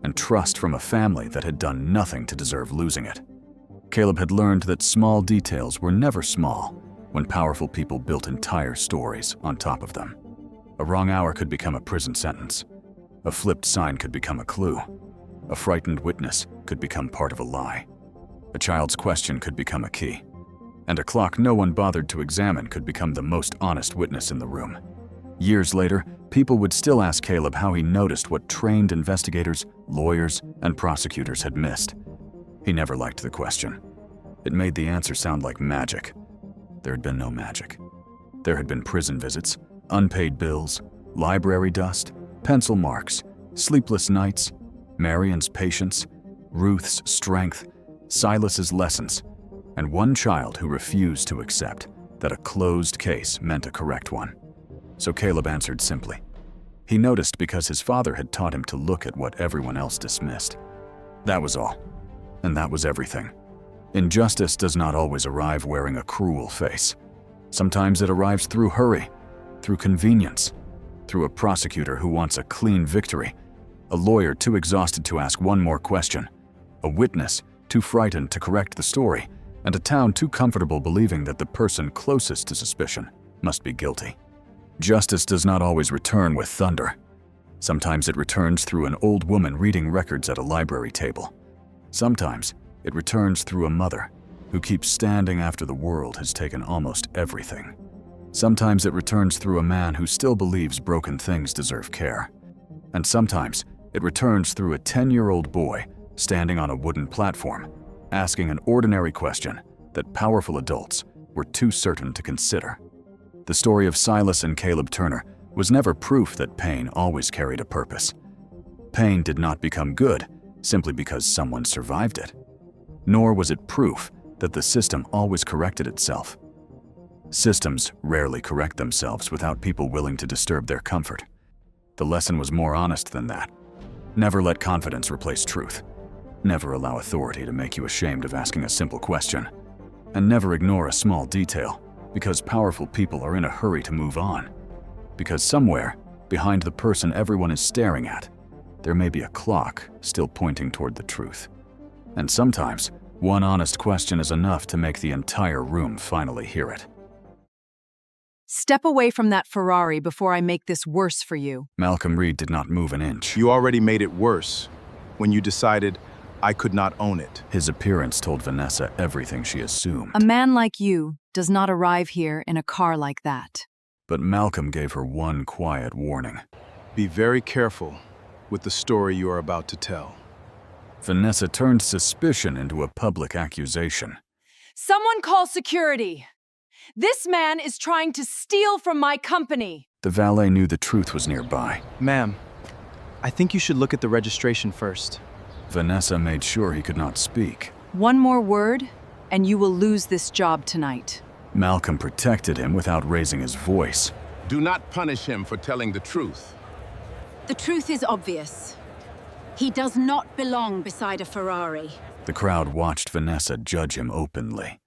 and trust from a family that had done nothing to deserve losing it. Caleb had learned that small details were never small when powerful people built entire stories on top of them. A wrong hour could become a prison sentence. A flipped sign could become a clue. A frightened witness could become part of a lie. A child's question could become a key. And a clock no one bothered to examine could become the most honest witness in the room. Years later, people would still ask Caleb how he noticed what trained investigators, lawyers, and prosecutors had missed. He never liked the question. It made the answer sound like magic. There had been no magic. There had been prison visits, unpaid bills, library dust, pencil marks, sleepless nights, Marion's patience, Ruth's strength, Silas's lessons, and one child who refused to accept that a closed case meant a correct one. So Caleb answered simply. He noticed because his father had taught him to look at what everyone else dismissed. That was all. And that was everything. Injustice does not always arrive wearing a cruel face. Sometimes it arrives through hurry, through convenience, through a prosecutor who wants a clean victory, a lawyer too exhausted to ask one more question, a witness too frightened to correct the story, and a town too comfortable believing that the person closest to suspicion must be guilty. Justice does not always return with thunder. Sometimes it returns through an old woman reading records at a library table. Sometimes it returns through a mother who keeps standing after the world has taken almost everything. Sometimes it returns through a man who still believes broken things deserve care. And sometimes it returns through a 10-year-old boy standing on a wooden platform, asking an ordinary question that powerful adults were too certain to consider. The story of Silas and Caleb Turner was never proof that pain always carried a purpose. Pain did not become good simply because someone survived it. Nor was it proof that the system always corrected itself. Systems rarely correct themselves without people willing to disturb their comfort. The lesson was more honest than that. Never let confidence replace truth. Never allow authority to make you ashamed of asking a simple question. And never ignore a small detail, because powerful people are in a hurry to move on. Because somewhere, behind the person everyone is staring at, there may be a clock still pointing toward the truth. And sometimes, one honest question is enough to make the entire room finally hear it. Step away from that Ferrari before I make this worse for you. Malcolm Reed did not move an inch. You already made it worse when you decided I could not own it. His appearance told Vanessa everything she assumed. A man like you does not arrive here in a car like that. But Malcolm gave her one quiet warning. Be very careful with the story you are about to tell. Vanessa turned suspicion into a public accusation. Someone call security! This man is trying to steal from my company! The valet knew the truth was nearby. Ma'am, I think you should look at the registration first. Vanessa made sure he could not speak. One more word, and you will lose this job tonight. Malcolm protected him without raising his voice. Do not punish him for telling the truth. The truth is obvious. He does not belong beside a Ferrari. The crowd watched Vanessa judge him openly.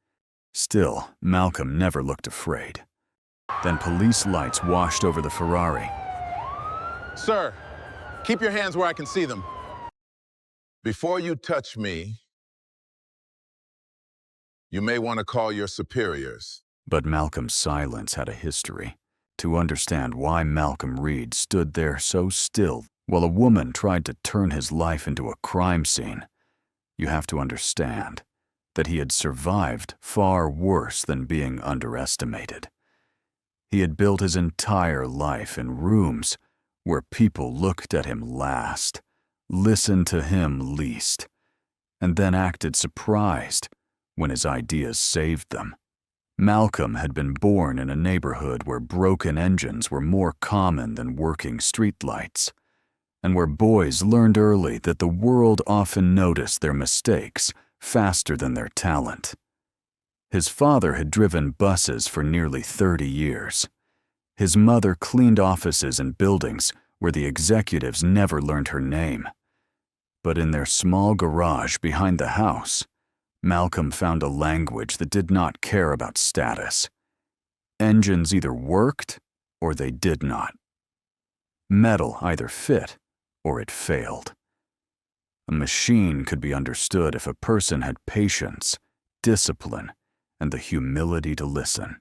Still, Malcolm never looked afraid. Then police lights washed over the Ferrari. Sir, keep your hands where I can see them. Before you touch me, you may want to call your superiors. But Malcolm's silence had a history. To understand why Malcolm Reed stood there so still while a woman tried to turn his life into a crime scene, you have to understand that he had survived far worse than being underestimated. He had built his entire life in rooms where people looked at him last, listened to him least, and then acted surprised when his ideas saved them. Malcolm had been born in a neighborhood where broken engines were more common than working streetlights, and where boys learned early that the world often noticed their mistakes faster than their talent. His father had driven buses for nearly 30 years. His mother cleaned offices and buildings where the executives never learned her name. But in their small garage behind the house, Malcolm found a language that did not care about status. Engines either worked or they did not. Metal either fit or it failed. A machine could be understood if a person had patience, discipline, and the humility to listen.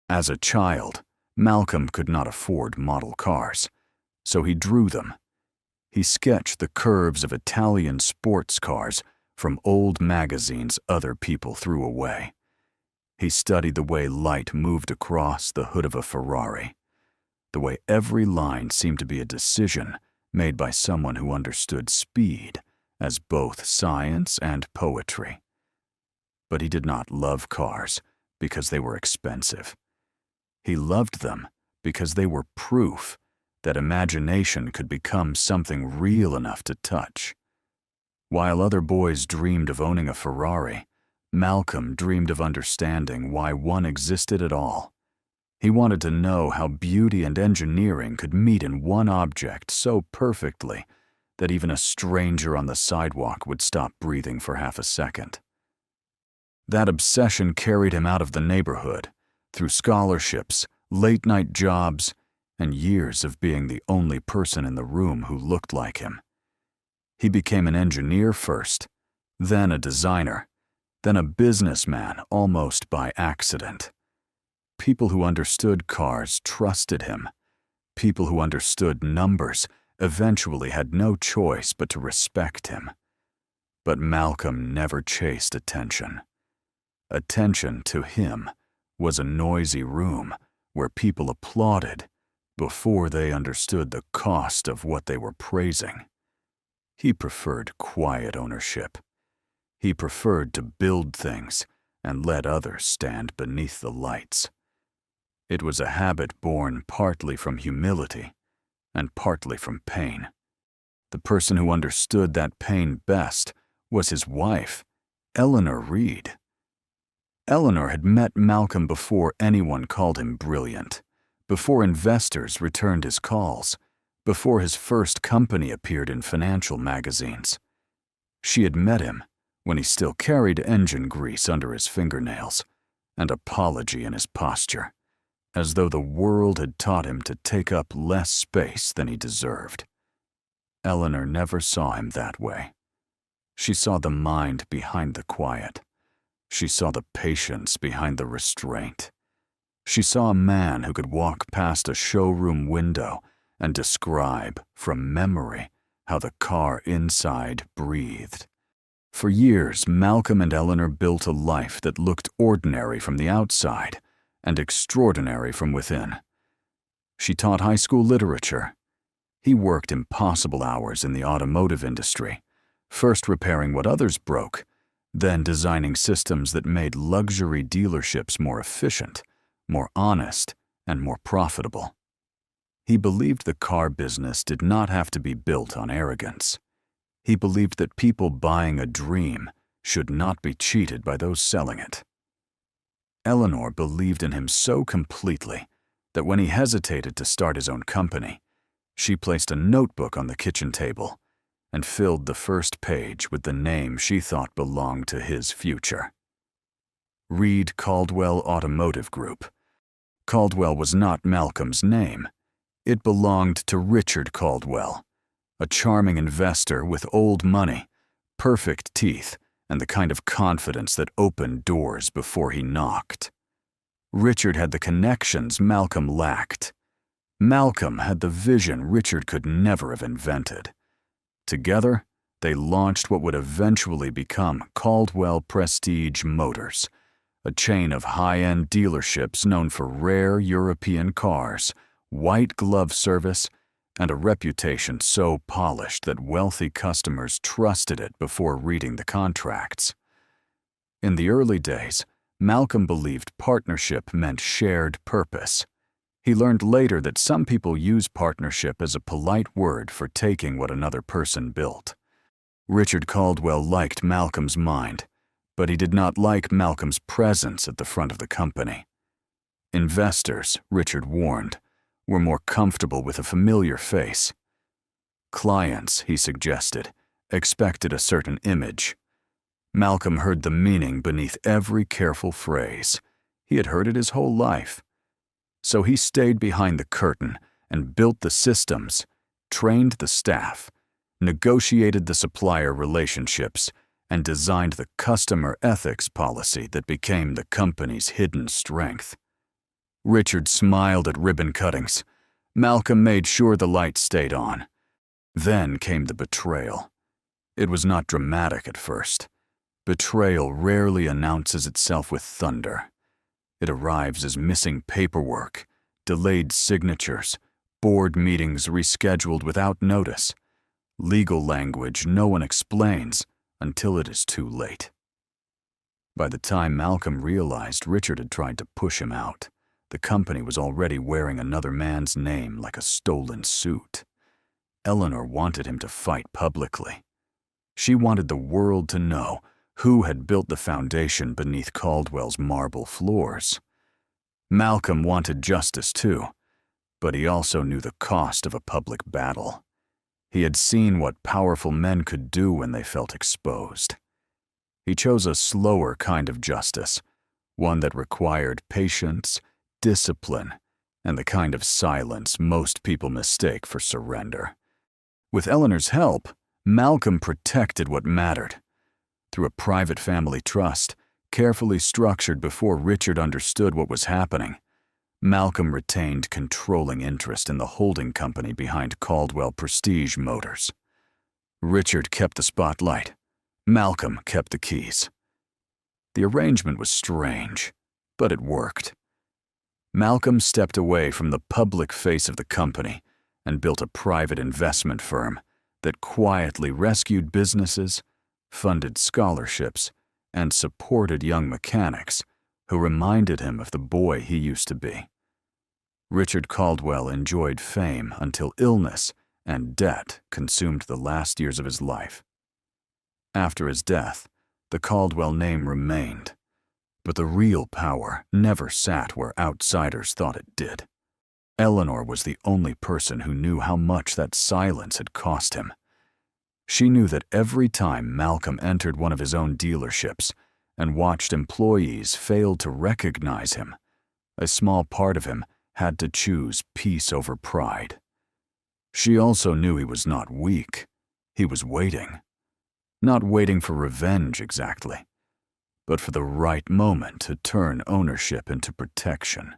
As a child, Malcolm could not afford model cars, so he drew them. He sketched the curves of Italian sports cars from old magazines other people threw away. He studied the way light moved across the hood of a Ferrari, the way every line seemed to be a decision made by someone who understood speed as both science and poetry. But he did not love cars because they were expensive. He loved them because they were proof that imagination could become something real enough to touch. While other boys dreamed of owning a Ferrari, Malcolm dreamed of understanding why one existed at all. He wanted to know how beauty and engineering could meet in one object so perfectly that even a stranger on the sidewalk would stop breathing for half a second. That obsession carried him out of the neighborhood, through scholarships, late-night jobs, and years of being the only person in the room who looked like him. He became an engineer first, then a designer, then a businessman almost by accident. People who understood cars trusted him. People who understood numbers eventually had no choice but to respect him. But Malcolm never chased attention. Attention to him was a noisy room where people applauded before they understood the cost of what they were praising. He preferred quiet ownership. He preferred to build things and let others stand beneath the lights. It was a habit born partly from humility and partly from pain. The person who understood that pain best was his wife, Eleanor Reed. Eleanor had met Malcolm before anyone called him brilliant, before investors returned his calls, before his first company appeared in financial magazines. She had met him when he still carried engine grease under his fingernails and apology in his posture, as though the world had taught him to take up less space than he deserved. Eleanor never saw him that way. She saw the mind behind the quiet. She saw the patience behind the restraint. She saw a man who could walk past a showroom window and describe, from memory, how the car inside breathed. For years, Malcolm and Eleanor built a life that looked ordinary from the outside and extraordinary from within. She taught high school literature. He worked impossible hours in the automotive industry, first repairing what others broke, then designing systems that made luxury dealerships more efficient, more honest, and more profitable. He believed the car business did not have to be built on arrogance. He believed that people buying a dream should not be cheated by those selling it. Eleanor believed in him so completely that when he hesitated to start his own company, she placed a notebook on the kitchen table and filled the first page with the name she thought belonged to his future. Reed Caldwell Automotive Group. Caldwell was not Malcolm's name. It belonged to Richard Caldwell, a charming investor with old money, perfect teeth, and the kind of confidence that opened doors before he knocked. Richard had the connections Malcolm lacked. Malcolm had the vision Richard could never have invented. Together, they launched what would eventually become Caldwell Prestige Motors, a chain of high-end dealerships known for rare European cars, white glove service, and a reputation so polished that wealthy customers trusted it before reading the contracts. In the early days, Malcolm believed partnership meant shared purpose. He learned later that some people use partnership as a polite word for taking what another person built. Richard Caldwell liked Malcolm's mind, but he did not like Malcolm's presence at the front of the company. Investors, Richard warned, were more comfortable with a familiar face. Clients, he suggested, expected a certain image. Malcolm heard the meaning beneath every careful phrase. He had heard it his whole life. So he stayed behind the curtain and built the systems, trained the staff, negotiated the supplier relationships, and designed the customer ethics policy that became the company's hidden strength. Richard smiled at ribbon cuttings. Malcolm made sure the lights stayed on. Then came the betrayal. It was not dramatic at first. Betrayal rarely announces itself with thunder. It arrives as missing paperwork, delayed signatures, board meetings rescheduled without notice, legal language no one explains until it is too late. By the time Malcolm realized Richard had tried to push him out, the company was already wearing another man's name like a stolen suit. Eleanor wanted him to fight publicly. She wanted the world to know who had built the foundation beneath Caldwell's marble floors. Malcolm wanted justice too, but he also knew the cost of a public battle. He had seen what powerful men could do when they felt exposed. He chose a slower kind of justice, one that required patience, discipline, and the kind of silence most people mistake for surrender. With Eleanor's help, Malcolm protected what mattered. Through a private family trust, carefully structured before Richard understood what was happening, Malcolm retained controlling interest in the holding company behind Caldwell Prestige Motors. Richard kept the spotlight. Malcolm kept the keys. The arrangement was strange, but it worked. Malcolm stepped away from the public face of the company and built a private investment firm that quietly rescued businesses, funded scholarships, and supported young mechanics who reminded him of the boy he used to be. Richard Caldwell enjoyed fame until illness and debt consumed the last years of his life. After his death, the Caldwell name remained, but the real power never sat where outsiders thought it did. Eleanor was the only person who knew how much that silence had cost him. She knew that every time Malcolm entered one of his own dealerships and watched employees fail to recognize him, a small part of him had to choose peace over pride. She also knew he was not weak. He was waiting. Not waiting for revenge exactly, but for the right moment to turn ownership into protection.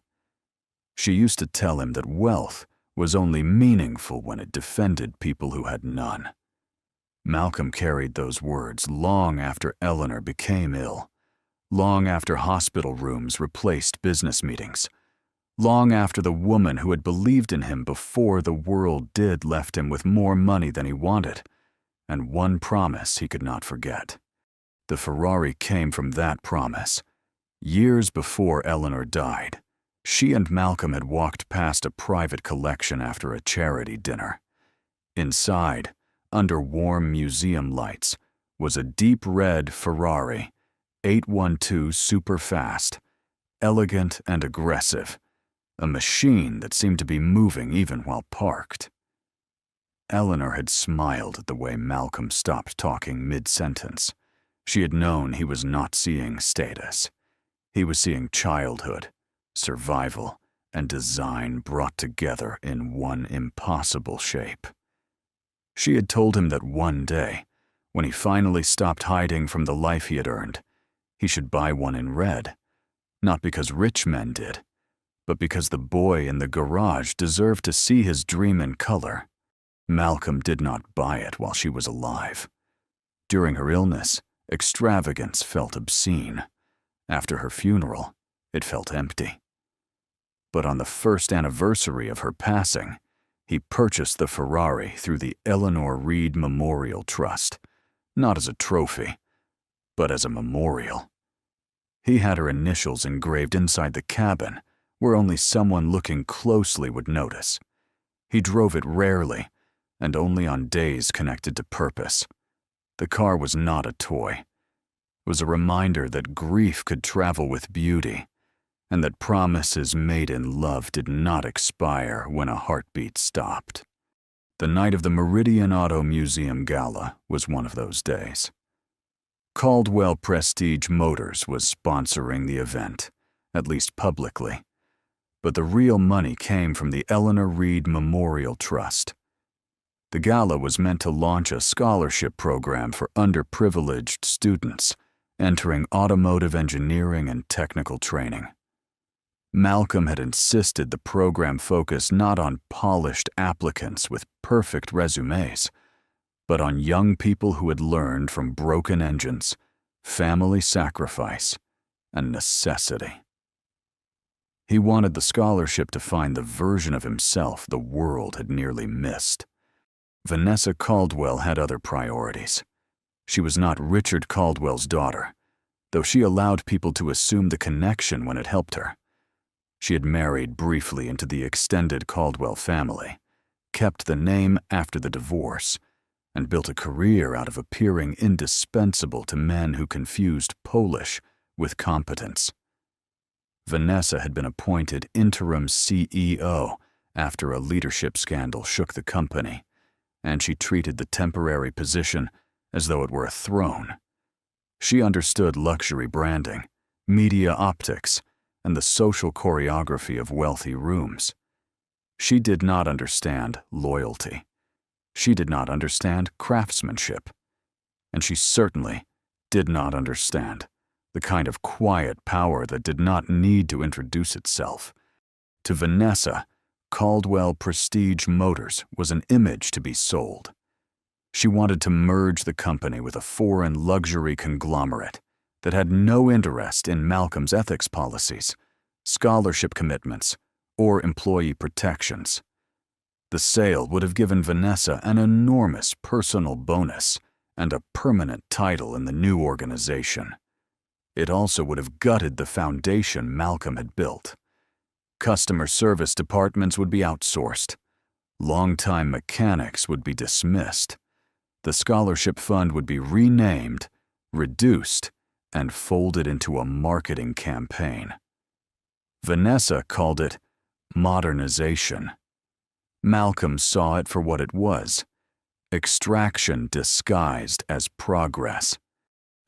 She used to tell him that wealth was only meaningful when it defended people who had none. Malcolm carried those words long after Eleanor became ill, long after hospital rooms replaced business meetings, long after the woman who had believed in him before the world did left him with more money than he wanted, and one promise he could not forget. The Ferrari came from that promise. Years before Eleanor died, she and Malcolm had walked past a private collection after a charity dinner. Inside, under warm museum lights, was a deep red Ferrari, 812 super fast, elegant and aggressive, a machine that seemed to be moving even while parked. Eleanor had smiled at the way Malcolm stopped talking mid-sentence. She had known he was not seeing status. He was seeing childhood, survival, and design brought together in one impossible shape. She had told him that one day, when he finally stopped hiding from the life he had earned, he should buy one in red, not because rich men did, but because the boy in the garage deserved to see his dream in color. Malcolm did not buy it while she was alive. During her illness, extravagance felt obscene. After her funeral, it felt empty. But on the first anniversary of her passing, he purchased the Ferrari through the Eleanor Reed Memorial Trust, not as a trophy, but as a memorial. He had her initials engraved inside the cabin, where only someone looking closely would notice. He drove it rarely, and only on days connected to purpose. The car was not a toy. It was a reminder that grief could travel with beauty, and that promises made in love did not expire when a heartbeat stopped. The night of the Meridian Auto Museum Gala was one of those days. Caldwell Prestige Motors was sponsoring the event, at least publicly, but the real money came from the Eleanor Reed Memorial Trust. The gala was meant to launch a scholarship program for underprivileged students entering automotive engineering and technical training. Malcolm had insisted the program focus not on polished applicants with perfect resumes, but on young people who had learned from broken engines, family sacrifice, and necessity. He wanted the scholarship to find the version of himself the world had nearly missed. Vanessa Caldwell had other priorities. She was not Richard Caldwell's daughter, though she allowed people to assume the connection when it helped her. She had married briefly into the extended Caldwell family, kept the name after the divorce, and built a career out of appearing indispensable to men who confused Polish with competence. Vanessa had been appointed interim CEO after a leadership scandal shook the company, and she treated the temporary position as though it were a throne. She understood luxury branding, media optics, and the social choreography of wealthy rooms. She did not understand loyalty. She did not understand craftsmanship. And she certainly did not understand the kind of quiet power that did not need to introduce itself. To Vanessa, Caldwell Prestige Motors was an image to be sold. She wanted to merge the company with a foreign luxury conglomerate that had no interest in Malcolm's ethics policies, scholarship commitments, or employee protections. The sale would have given Vanessa an enormous personal bonus and a permanent title in the new organization. It also would have gutted the foundation Malcolm had built. Customer service departments would be outsourced. Long-time mechanics would be dismissed. The scholarship fund would be renamed, reduced, and folded into a marketing campaign. Vanessa called it modernization. Malcolm saw it for what it was: extraction disguised as progress.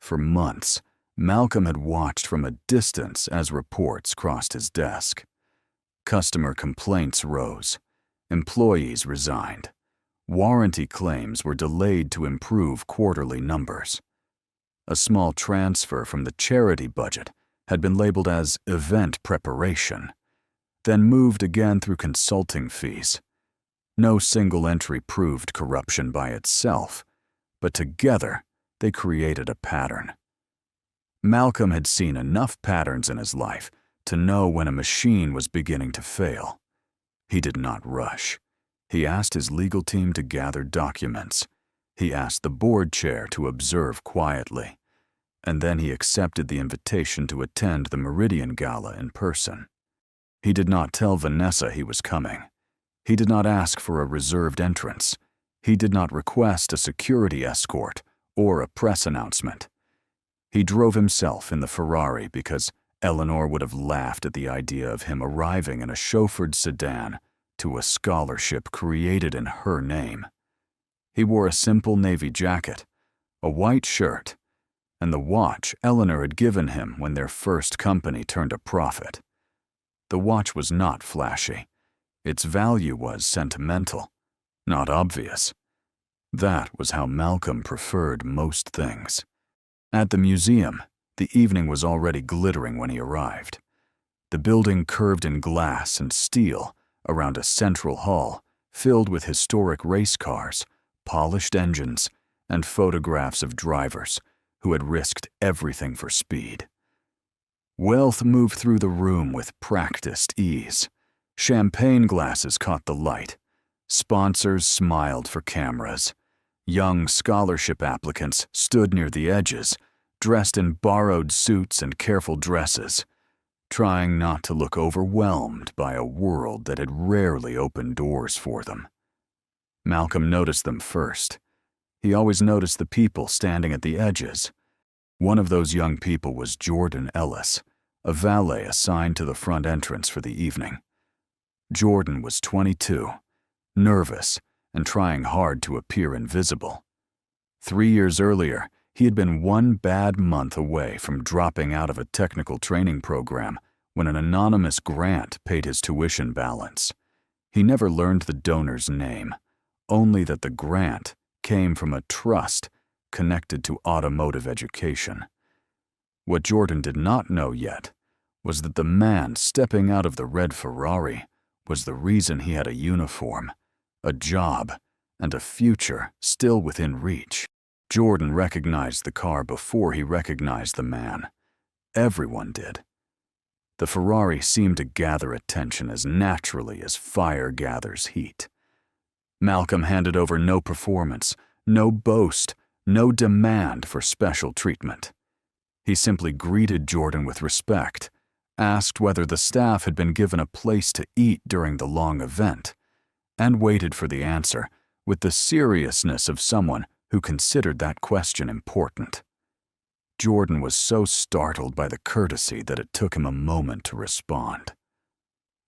For months, Malcolm had watched from a distance as reports crossed his desk. Customer complaints rose. Employees resigned. Warranty claims were delayed to improve quarterly numbers. A small transfer from the charity budget had been labeled as event preparation, then moved again through consulting fees. No single entry proved corruption by itself, but together they created a pattern. Malcolm had seen enough patterns in his life to know when a machine was beginning to fail. He did not rush. He asked his legal team to gather documents. He asked the board chair to observe quietly. And then he accepted the invitation to attend the Meridian Gala in person. He did not tell Vanessa he was coming. He did not ask for a reserved entrance. He did not request a security escort or a press announcement. He drove himself in the Ferrari because Eleanor would have laughed at the idea of him arriving in a chauffeured sedan to a scholarship created in her name. He wore a simple navy jacket, a white shirt, and the watch Eleanor had given him when their first company turned a profit. The watch was not flashy. Its value was sentimental, not obvious. That was how Malcolm preferred most things. At the museum, the evening was already glittering when he arrived. The building curved in glass and steel around a central hall filled with historic race cars, polished engines, and photographs of drivers who had risked everything for speed. Wealth moved through the room with practiced ease. Champagne glasses caught the light. Sponsors smiled for cameras. Young scholarship applicants stood near the edges, dressed in borrowed suits and careful dresses, trying not to look overwhelmed by a world that had rarely opened doors for them. Malcolm noticed them first. He always noticed the people standing at the edges. One of those young people was Jordan Ellis, a valet assigned to the front entrance for the evening. Jordan was 22, nervous, and trying hard to appear invisible. 3 years earlier, he had been one bad month away from dropping out of a technical training program when an anonymous grant paid his tuition balance. He never learned the donor's name, only that the grant came from a trust connected to automotive education. What Jordan did not know yet was that the man stepping out of the red Ferrari was the reason he had a uniform, a job, and a future still within reach. Jordan recognized the car before he recognized the man. Everyone did. The Ferrari seemed to gather attention as naturally as fire gathers heat. Malcolm handed over no performance, no boast, no demand for special treatment. He simply greeted Jordan with respect, asked whether the staff had been given a place to eat during the long event, and waited for the answer with the seriousness of someone who considered that question important. Jordan was so startled by the courtesy that it took him a moment to respond.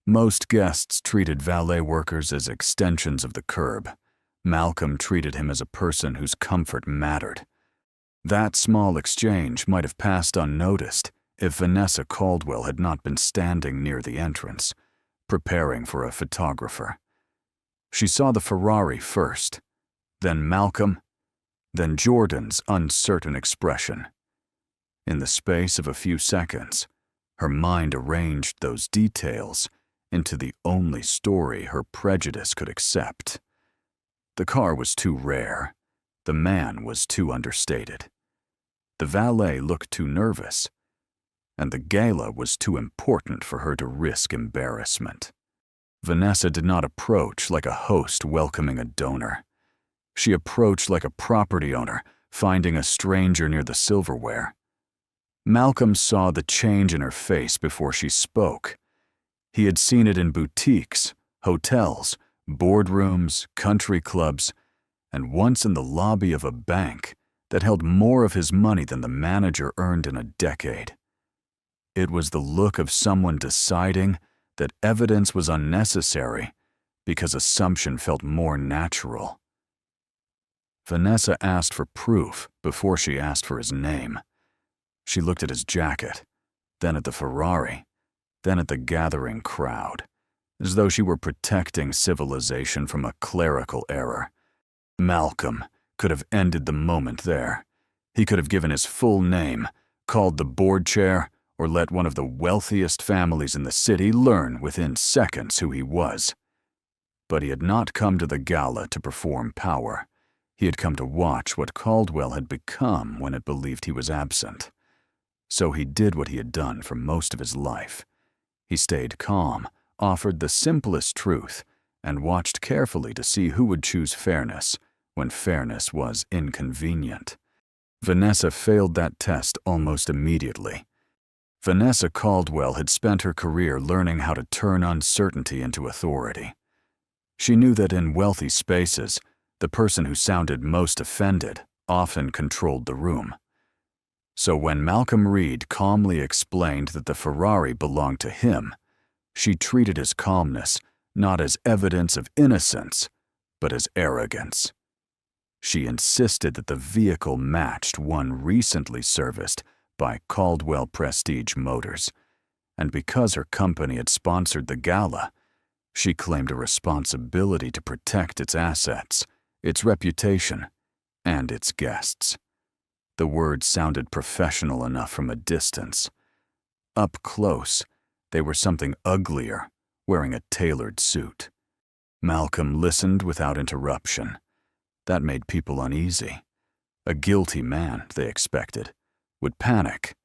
Most guests treated valet workers as extensions of the curb. Malcolm treated him as a person whose comfort mattered. That small exchange might have passed unnoticed if Vanessa Caldwell had not been standing near the entrance, preparing for a photographer. She saw the Ferrari first, then Malcolm, then Jordan's uncertain expression. In the space of a few seconds, her mind arranged those details into the only story her prejudice could accept. The car was too rare. The man was too understated. The valet looked too nervous. And the gala was too important for her to risk embarrassment. Vanessa did not approach like a host welcoming a donor. She approached like a property owner finding a stranger near the silverware. Malcolm saw the change in her face before she spoke. He had seen it in boutiques, hotels, boardrooms, country clubs, and once in the lobby of a bank that held more of his money than the manager earned in a decade. It was the look of someone deciding that evidence was unnecessary because assumption felt more natural. Vanessa asked for proof before she asked for his name. She looked at his jacket, then at the Ferrari, then at the gathering crowd, as though she were protecting civilization from a clerical error. Malcolm could have ended the moment there. He could have given his full name, called the board chair, or let one of the wealthiest families in the city learn within seconds who he was. But he had not come to the gala to perform power. He had come to watch what Caldwell had become when it believed he was absent. So he did what he had done for most of his life. He stayed calm, offered the simplest truth, and watched carefully to see who would choose fairness when fairness was inconvenient. Vanessa failed that test almost immediately. Vanessa Caldwell had spent her career learning how to turn uncertainty into authority. She knew that in wealthy spaces, the person who sounded most offended often controlled the room. So when Malcolm Reed calmly explained that the Ferrari belonged to him, she treated his calmness not as evidence of innocence, but as arrogance. She insisted that the vehicle matched one recently serviced by Caldwell Prestige Motors, and because her company had sponsored the gala, she claimed a responsibility to protect its assets, its reputation, and its guests. The words sounded professional enough from a distance. Up close, they were something uglier, wearing a tailored suit. Malcolm listened without interruption. That made people uneasy. A guilty man, they expected, would panic.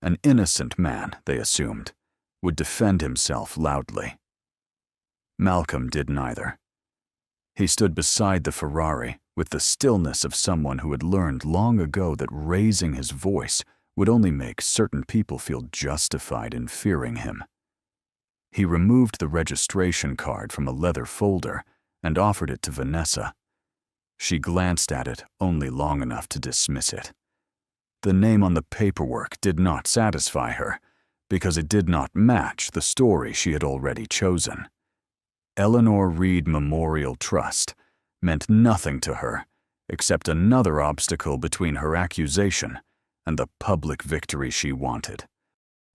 An innocent man, they assumed, would defend himself loudly. Malcolm did neither. He stood beside the Ferrari with the stillness of someone who had learned long ago that raising his voice would only make certain people feel justified in fearing him. He removed the registration card from a leather folder and offered it to Vanessa. She glanced at it only long enough to dismiss it. The name on the paperwork did not satisfy her because it did not match the story she had already chosen. Eleanor Reed Memorial Trust meant nothing to her except another obstacle between her accusation and the public victory she wanted.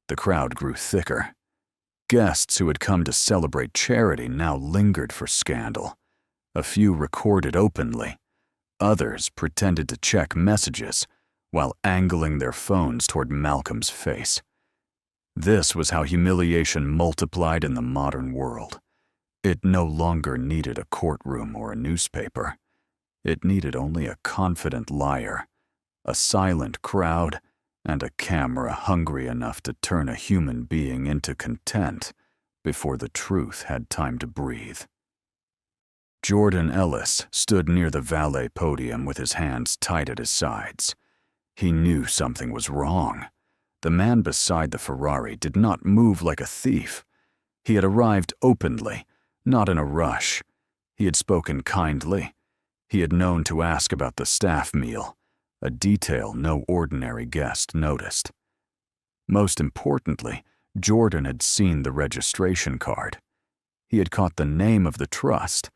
The crowd grew thicker. Guests who had come to celebrate charity now lingered for scandal. A few recorded openly. Others pretended to check messages while angling their phones toward Malcolm's face. This was how humiliation multiplied in the modern world. It no longer needed a courtroom or a newspaper. It needed only a confident liar, a silent crowd, and a camera hungry enough to turn a human being into content before the truth had time to breathe. Jordan Ellis stood near the valet podium with his hands tight at his sides. He knew something was wrong. The man beside the Ferrari did not move like a thief. He had arrived openly, not in a rush. He had spoken kindly. He had known to ask about the staff meal, a detail no ordinary guest noticed. Most importantly, Jordan had seen the registration card. He had caught the name of the trust,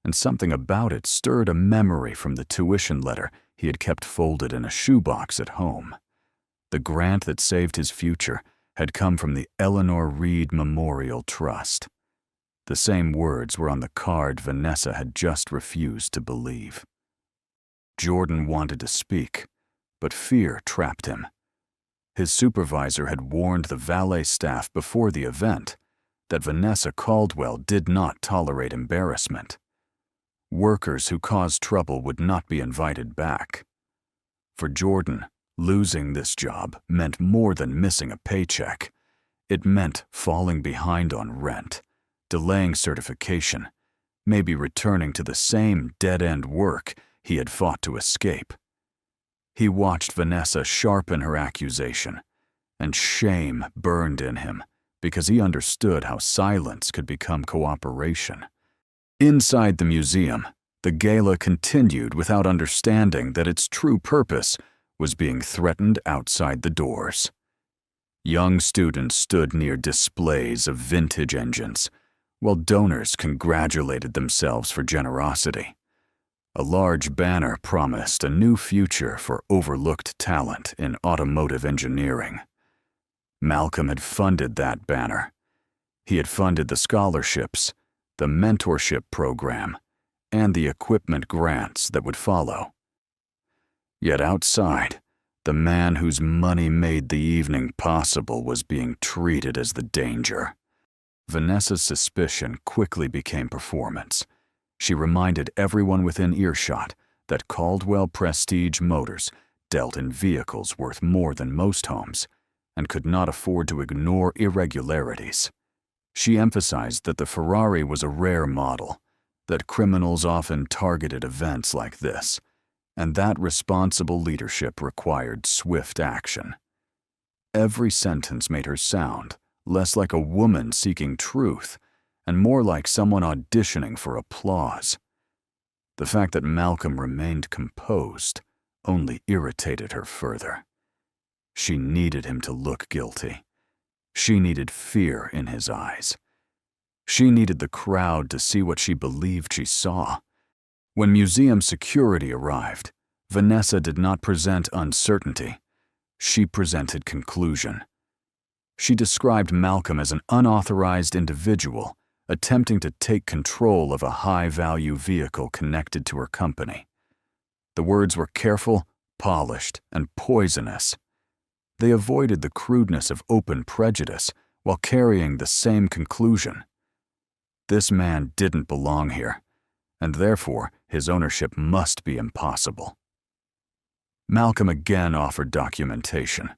and something about it stirred a memory from the tuition letter he had kept folded in a shoebox at home. The grant that saved his future had come from the Eleanor Reed Memorial Trust. The same words were on the card Vanessa had just refused to believe. Jordan wanted to speak, but fear trapped him. His supervisor had warned the valet staff before the event that Vanessa Caldwell did not tolerate embarrassment. Workers who caused trouble would not be invited back. For Jordan, losing this job meant more than missing a paycheck. It meant falling behind on rent, delaying certification, maybe returning to the same dead-end work he had fought to escape. He watched Vanessa sharpen her accusation, and shame burned in him because he understood how silence could become cooperation. Inside the museum, the gala continued without understanding that its true purpose was being threatened outside the doors. Young students stood near displays of vintage engines, while donors congratulated themselves for generosity. A large banner promised a new future for overlooked talent in automotive engineering. Malcolm had funded that banner. He had funded the scholarships, the mentorship program, and the equipment grants that would follow. Yet outside, the man whose money made the evening possible was being treated as the danger. Vanessa's suspicion quickly became performance. She reminded everyone within earshot that Caldwell Prestige Motors dealt in vehicles worth more than most homes and could not afford to ignore irregularities. She emphasized that the Ferrari was a rare model, that criminals often targeted events like this, and that responsible leadership required swift action. Every sentence made her sound less like a woman seeking truth and more like someone auditioning for applause. The fact that Malcolm remained composed only irritated her further. She needed him to look guilty. She needed fear in his eyes. She needed the crowd to see what she believed she saw. When museum security arrived, Vanessa did not present uncertainty. She presented conclusion. She described Malcolm as an unauthorized individual attempting to take control of a high-value vehicle connected to her company. The words were careful, polished, and poisonous. They avoided the crudeness of open prejudice while carrying the same conclusion. This man didn't belong here, and therefore his ownership must be impossible. Malcolm again offered documentation.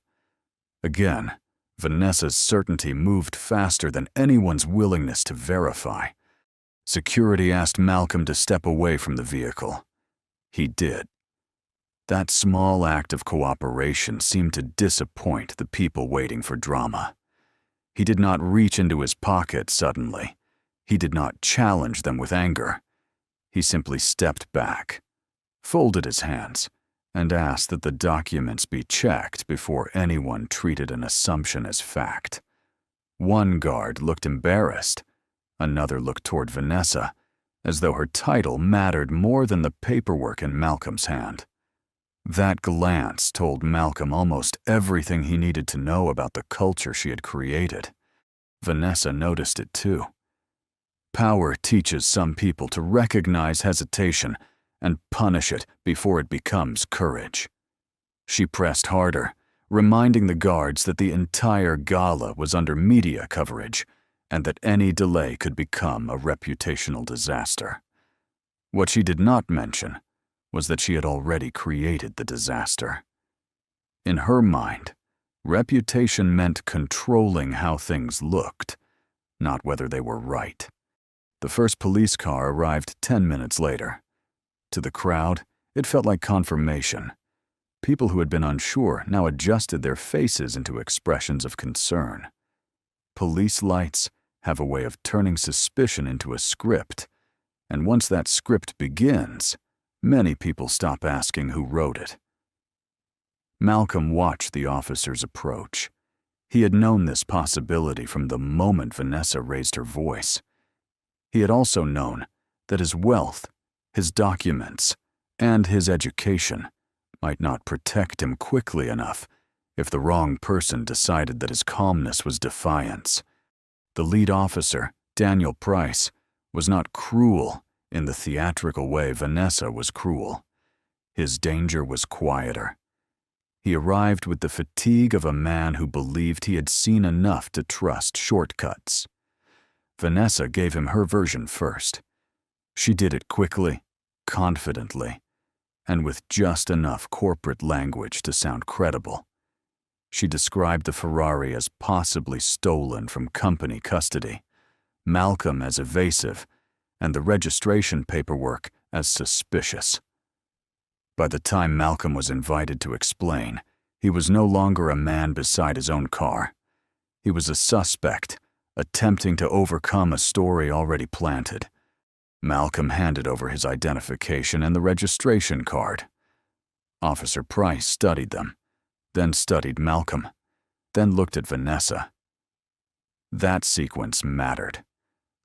Again, Vanessa's certainty moved faster than anyone's willingness to verify. Security asked Malcolm to step away from the vehicle. He did. That small act of cooperation seemed to disappoint the people waiting for drama. He did not reach into his pocket suddenly. He did not challenge them with anger. He simply stepped back, folded his hands, and asked that the documents be checked before anyone treated an assumption as fact. One guard looked embarrassed. Another looked toward Vanessa, as though her title mattered more than the paperwork in Malcolm's hand. That glance told Malcolm almost everything he needed to know about the culture she had created. Vanessa noticed it too. Power teaches some people to recognize hesitation and punish it before it becomes courage. She pressed harder, reminding the guards that the entire gala was under media coverage and that any delay could become a reputational disaster. What she did not mention was that she had already created the disaster. In her mind, reputation meant controlling how things looked, not whether they were right. The first police car arrived 10 minutes later. To the crowd, it felt like confirmation. People who had been unsure now adjusted their faces into expressions of concern. Police lights have a way of turning suspicion into a script, and once that script begins, many people stop asking who wrote it. Malcolm watched the officers approach. He had known this possibility from the moment Vanessa raised her voice. He had also known that his wealth, his documents, and his education might not protect him quickly enough if the wrong person decided that his calmness was defiance. The lead officer, Daniel Price, was not cruel in the theatrical way Vanessa was cruel. His danger was quieter. He arrived with the fatigue of a man who believed he had seen enough to trust shortcuts. Vanessa gave him her version first. She did it quickly, confidently, and with just enough corporate language to sound credible. She described the Ferrari as possibly stolen from company custody, Malcolm as evasive, and the registration paperwork as suspicious. By the time Malcolm was invited to explain, he was no longer a man beside his own car. He He was a suspect, attempting to overcome a story already planted. Malcolm handed over his identification and the registration card. Officer Price studied them, then studied Malcolm, then looked at Vanessa. That sequence mattered.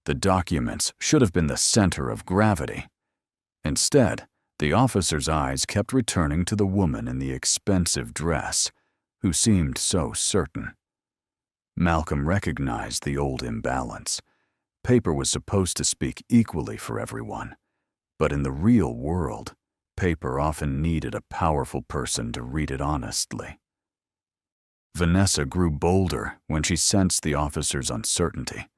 The documents should have been the center of gravity. Instead, the officer's eyes kept returning to the woman in the expensive dress, who seemed so certain. Malcolm recognized the old imbalance. Paper was supposed to speak equally for everyone, but in the real world, paper often needed a powerful person to read it honestly. Vanessa grew bolder when she sensed the officer's uncertainty.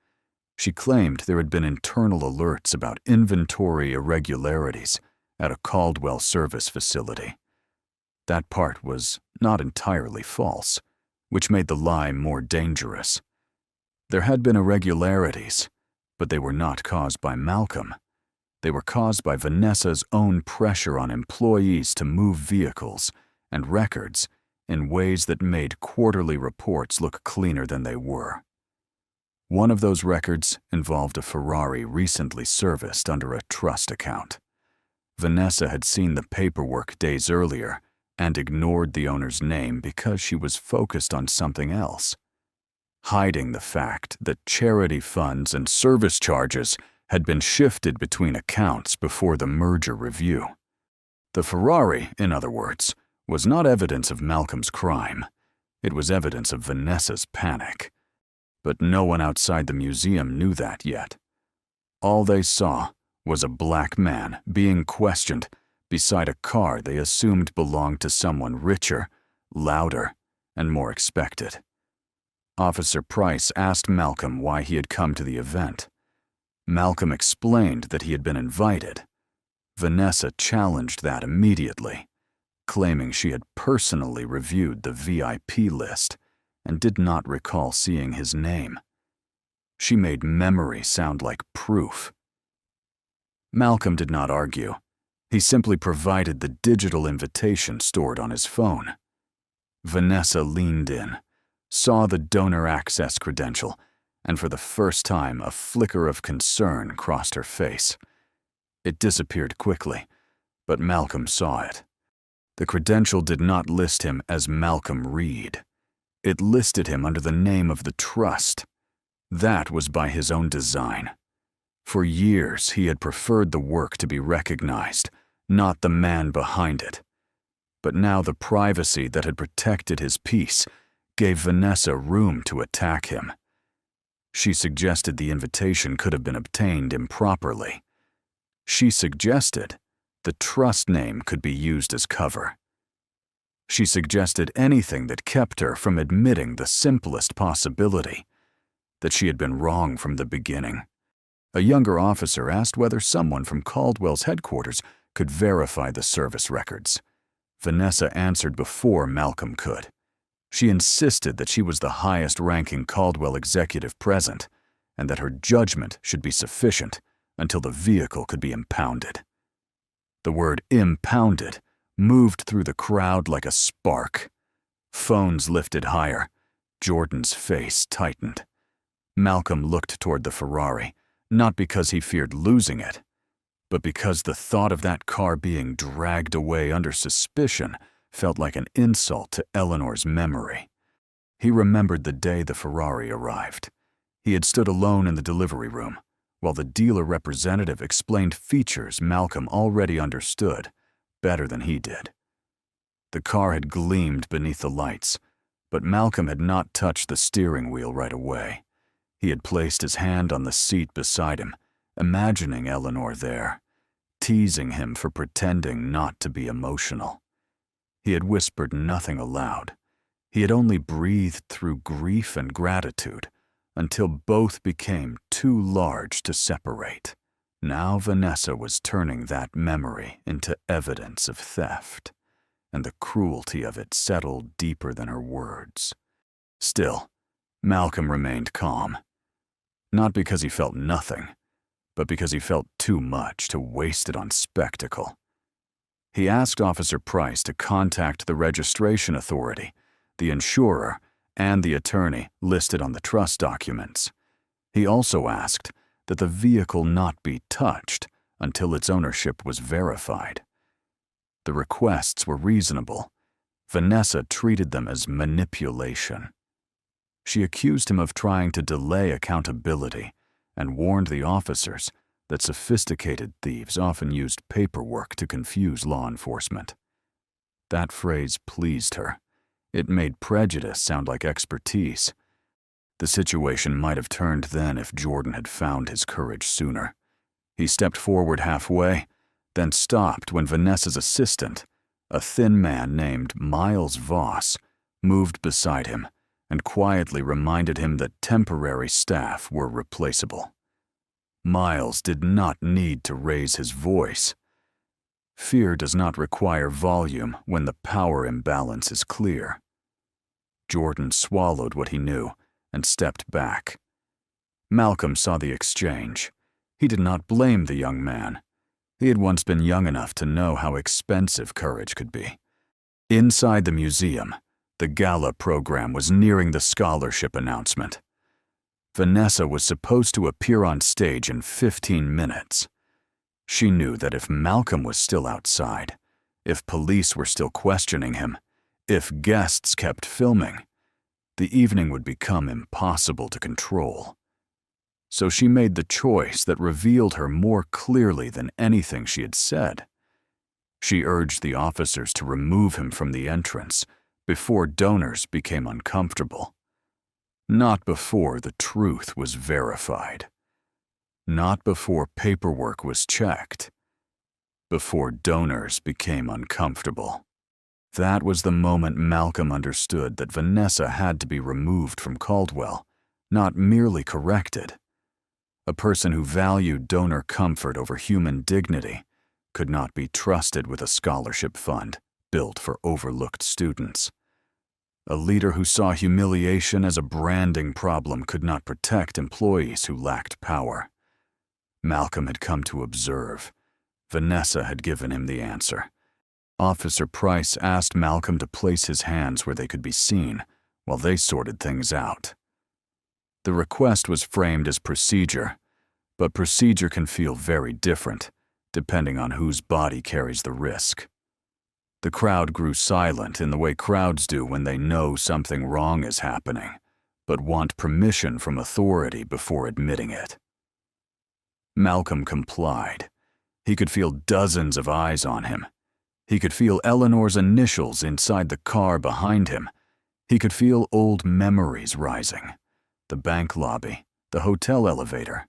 She claimed there had been internal alerts about inventory irregularities at a Caldwell service facility. That part was not entirely false, which made the lie more dangerous. There had been irregularities, but they were not caused by Malcolm. They were caused by Vanessa's own pressure on employees to move vehicles and records in ways that made quarterly reports look cleaner than they were. One of those records involved a Ferrari recently serviced under a trust account. Vanessa had seen the paperwork days earlier and ignored the owner's name because she was focused on something else, hiding the fact that charity funds and service charges had been shifted between accounts before the merger review. The Ferrari, in other words, was not evidence of Malcolm's crime. It was evidence of Vanessa's panic. But no one outside the museum knew that yet. All they saw was a black man being questioned beside a car they assumed belonged to someone richer, louder, and more expected. Officer Price asked Malcolm why he had come to the event. Malcolm explained that he had been invited. Vanessa challenged that immediately, claiming she had personally reviewed the VIP list and did not recall seeing his name. She made memory sound like proof. Malcolm did not argue. He simply provided the digital invitation stored on his phone. Vanessa leaned in, saw the donor access credential, and for the first time a flicker of concern crossed her face. It disappeared quickly, but Malcolm saw it. The credential did not list him as Malcolm Reed. It listed him under the name of the trust. That was by his own design. For years, he had preferred the work to be recognized, not the man behind it. But now the privacy that had protected his peace gave Vanessa room to attack him. She suggested the invitation could have been obtained improperly. She suggested the trust name could be used as cover. She suggested anything that kept her from admitting the simplest possibility, that she had been wrong from the beginning. A younger officer asked whether someone from Caldwell's headquarters could verify the service records. Vanessa answered before Malcolm could. She insisted that she was the highest-ranking Caldwell executive present, and that her judgment should be sufficient until the vehicle could be impounded. The word impounded moved through the crowd like a spark. Phones lifted higher. Jordan's face tightened. Malcolm looked toward the Ferrari, not because he feared losing it, but because the thought of that car being dragged away under suspicion felt like an insult to Eleanor's memory. He remembered the day the Ferrari arrived. He had stood alone in the delivery room, while the dealer representative explained features Malcolm already understood better than he did. The car had gleamed beneath the lights, but Malcolm had not touched the steering wheel right away. He had placed his hand on the seat beside him, imagining Eleanor there, teasing him for pretending not to be emotional. He had whispered nothing aloud. He had only breathed through grief and gratitude until both became too large to separate. Now Vanessa was turning that memory into evidence of theft, and the cruelty of it settled deeper than her words. Still, Malcolm remained calm. Not because he felt nothing, but because he felt too much to waste it on spectacle. He asked Officer Price to contact the registration authority, the insurer, and the attorney listed on the trust documents. He also asked that the vehicle not be touched until its ownership was verified. The requests were reasonable. Vanessa treated them as manipulation. She accused him of trying to delay accountability and warned the officers that sophisticated thieves often used paperwork to confuse law enforcement. That phrase pleased her. It made prejudice sound like expertise. The situation might have turned then if Jordan had found his courage sooner. He stepped forward halfway, then stopped when Vanessa's assistant, a thin man named Miles Voss, moved beside him and quietly reminded him that temporary staff were replaceable. Miles did not need to raise his voice. Fear does not require volume when the power imbalance is clear. Jordan swallowed what he knew and stepped back. Malcolm saw the exchange. He did not blame the young man. He had once been young enough to know how expensive courage could be. Inside the museum, the gala program was nearing the scholarship announcement. Vanessa was supposed to appear on stage in 15 minutes. She knew that if Malcolm was still outside, if police were still questioning him, if guests kept filming, the evening would become impossible to control. So she made the choice that revealed her more clearly than anything she had said. She urged the officers to remove him from the entrance before donors became uncomfortable. Not before the truth was verified. Not before paperwork was checked. Before donors became uncomfortable. That was the moment Malcolm understood that Vanessa had to be removed from Caldwell, not merely corrected. A person who valued donor comfort over human dignity could not be trusted with a scholarship fund built for overlooked students. A leader who saw humiliation as a branding problem could not protect employees who lacked power. Malcolm had come to observe. Vanessa had given him the answer. Officer Price asked Malcolm to place his hands where they could be seen while they sorted things out. The request was framed as procedure, but procedure can feel very different depending on whose body carries the risk. The crowd grew silent in the way crowds do when they know something wrong is happening, but want permission from authority before admitting it. Malcolm complied. He could feel dozens of eyes on him. He could feel Eleanor's initials inside the car behind him. He could feel old memories rising. The bank lobby, the hotel elevator,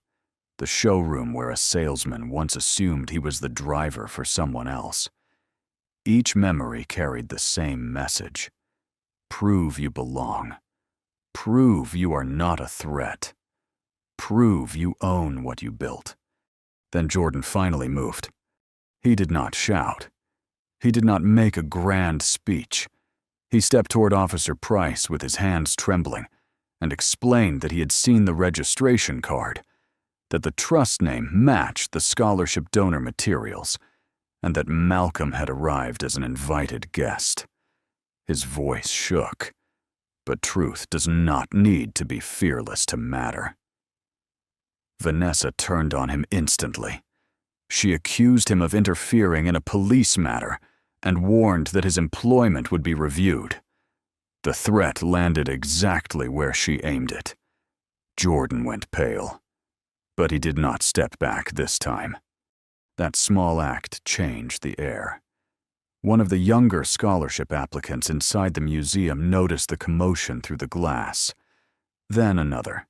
the showroom where a salesman once assumed he was the driver for someone else. Each memory carried the same message. Prove you belong. Prove you are not a threat. Prove you own what you built. Then Jordan finally moved. He did not shout. He did not make a grand speech. He stepped toward Officer Price with his hands trembling and explained that he had seen the registration card, that the trust name matched the scholarship donor materials, and that Malcolm had arrived as an invited guest. His voice shook, but truth does not need to be fearless to matter. Vanessa turned on him instantly. She accused him of interfering in a police matter and warned that his employment would be reviewed. The threat landed exactly where she aimed it. Jordan went pale, but he did not step back this time. That small act changed the air. One of the younger scholarship applicants inside the museum noticed the commotion through the glass. Then another.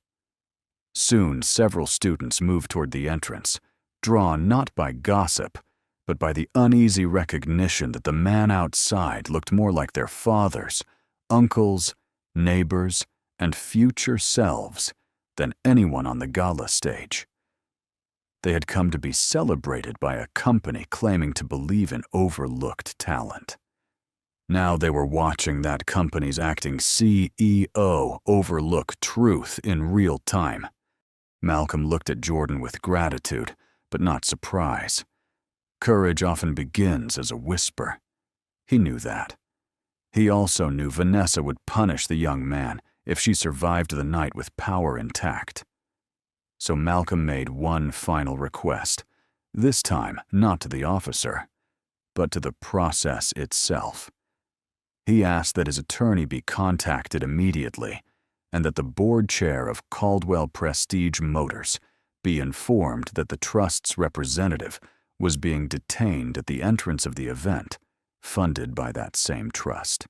Soon, several students moved toward the entrance, drawn not by gossip, but by the uneasy recognition that the man outside looked more like their fathers, uncles, neighbors, and future selves than anyone on the gala stage. They had come to be celebrated by a company claiming to believe in overlooked talent. Now they were watching that company's acting CEO overlook truth in real time. Malcolm looked at Jordan with gratitude, but not surprise. Courage often begins as a whisper. He knew that. He also knew Vanessa would punish the young man if she survived the night with power intact. So Malcolm made one final request, this time not to the officer, but to the process itself. He asked that his attorney be contacted immediately and that the board chair of Caldwell Prestige Motors be informed that the trust's representative was being detained at the entrance of the event, funded by that same trust.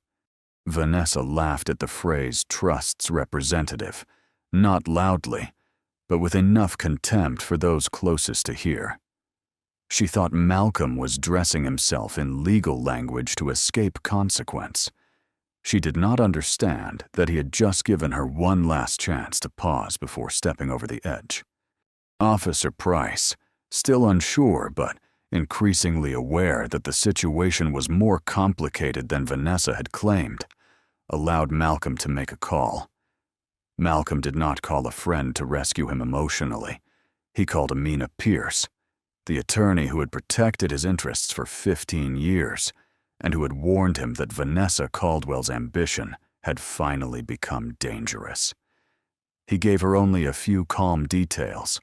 Vanessa laughed at the phrase trust's representative, not loudly, but with enough contempt for those closest to hear. She thought Malcolm was dressing himself in legal language to escape consequence. She did not understand that he had just given her one last chance to pause before stepping over the edge. Officer Price, still unsure but increasingly aware that the situation was more complicated than Vanessa had claimed, allowed Malcolm to make a call. Malcolm did not call a friend to rescue him emotionally. He called Amina Pierce, the attorney who had protected his interests for 15 years and who had warned him that Vanessa Caldwell's ambition had finally become dangerous. He gave her only a few calm details: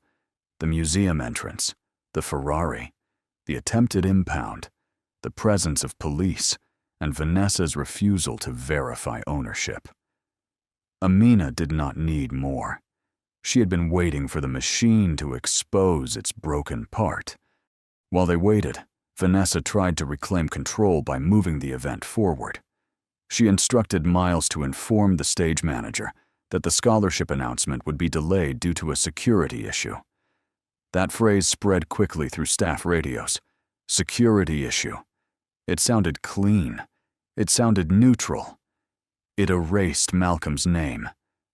the museum entrance, the Ferrari, the attempted impound, the presence of police, and Vanessa's refusal to verify ownership. Amina did not need more. She had been waiting for the machine to expose its broken part. While they waited, Vanessa tried to reclaim control by moving the event forward. She instructed Miles to inform the stage manager that the scholarship announcement would be delayed due to a security issue. That phrase spread quickly through staff radios. Security issue. It sounded clean. It sounded neutral. It erased Malcolm's name,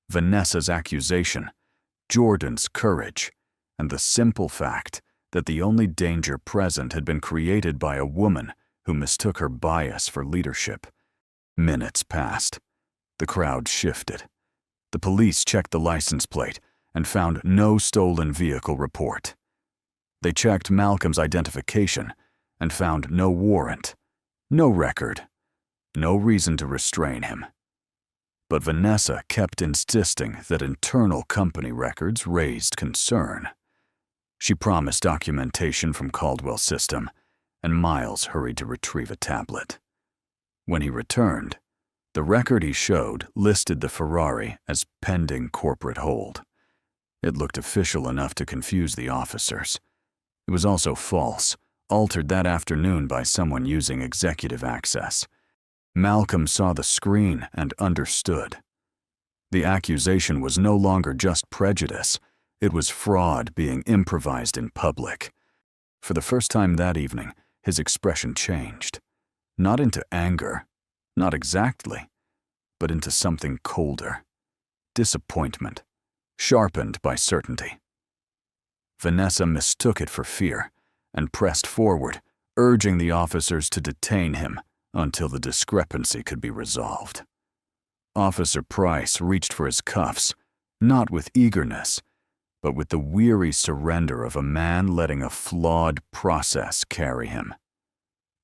Vanessa's accusation, Jordan's courage, and the simple fact that the only danger present had been created by a woman who mistook her bias for leadership. Minutes passed. The crowd shifted. The police checked the license plate and found no stolen vehicle report. They checked Malcolm's identification and found no warrant, no record, no reason to restrain him. But Vanessa kept insisting that internal company records raised concern. She promised documentation from Caldwell's system, and Miles hurried to retrieve a tablet. When he returned, the record he showed listed the Ferrari as pending corporate hold. It looked official enough to confuse the officers. It was also false, altered that afternoon by someone using executive access. Malcolm saw the screen and understood. The accusation was no longer just prejudice. It was fraud being improvised in public. For the first time that evening, his expression changed. Not into anger, not exactly, but into something colder. Disappointment, sharpened by certainty. Vanessa mistook it for fear and pressed forward, urging the officers to detain him until the discrepancy could be resolved. Officer Price reached for his cuffs, not with eagerness, but with the weary surrender of a man letting a flawed process carry him.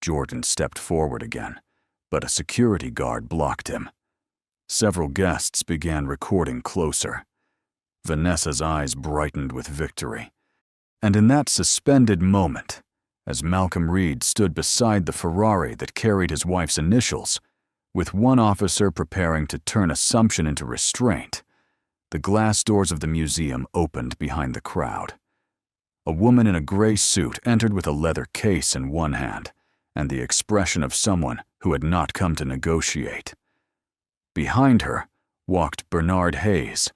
Jordan stepped forward again, but a security guard blocked him. Several guests began recording closer. Vanessa's eyes brightened with victory. And in that suspended moment, as Malcolm Reed stood beside the Ferrari that carried his wife's initials, with one officer preparing to turn assumption into restraint, the glass doors of the museum opened behind the crowd. A woman in a gray suit entered with a leather case in one hand and the expression of someone who had not come to negotiate. Behind her walked Bernard Hayes,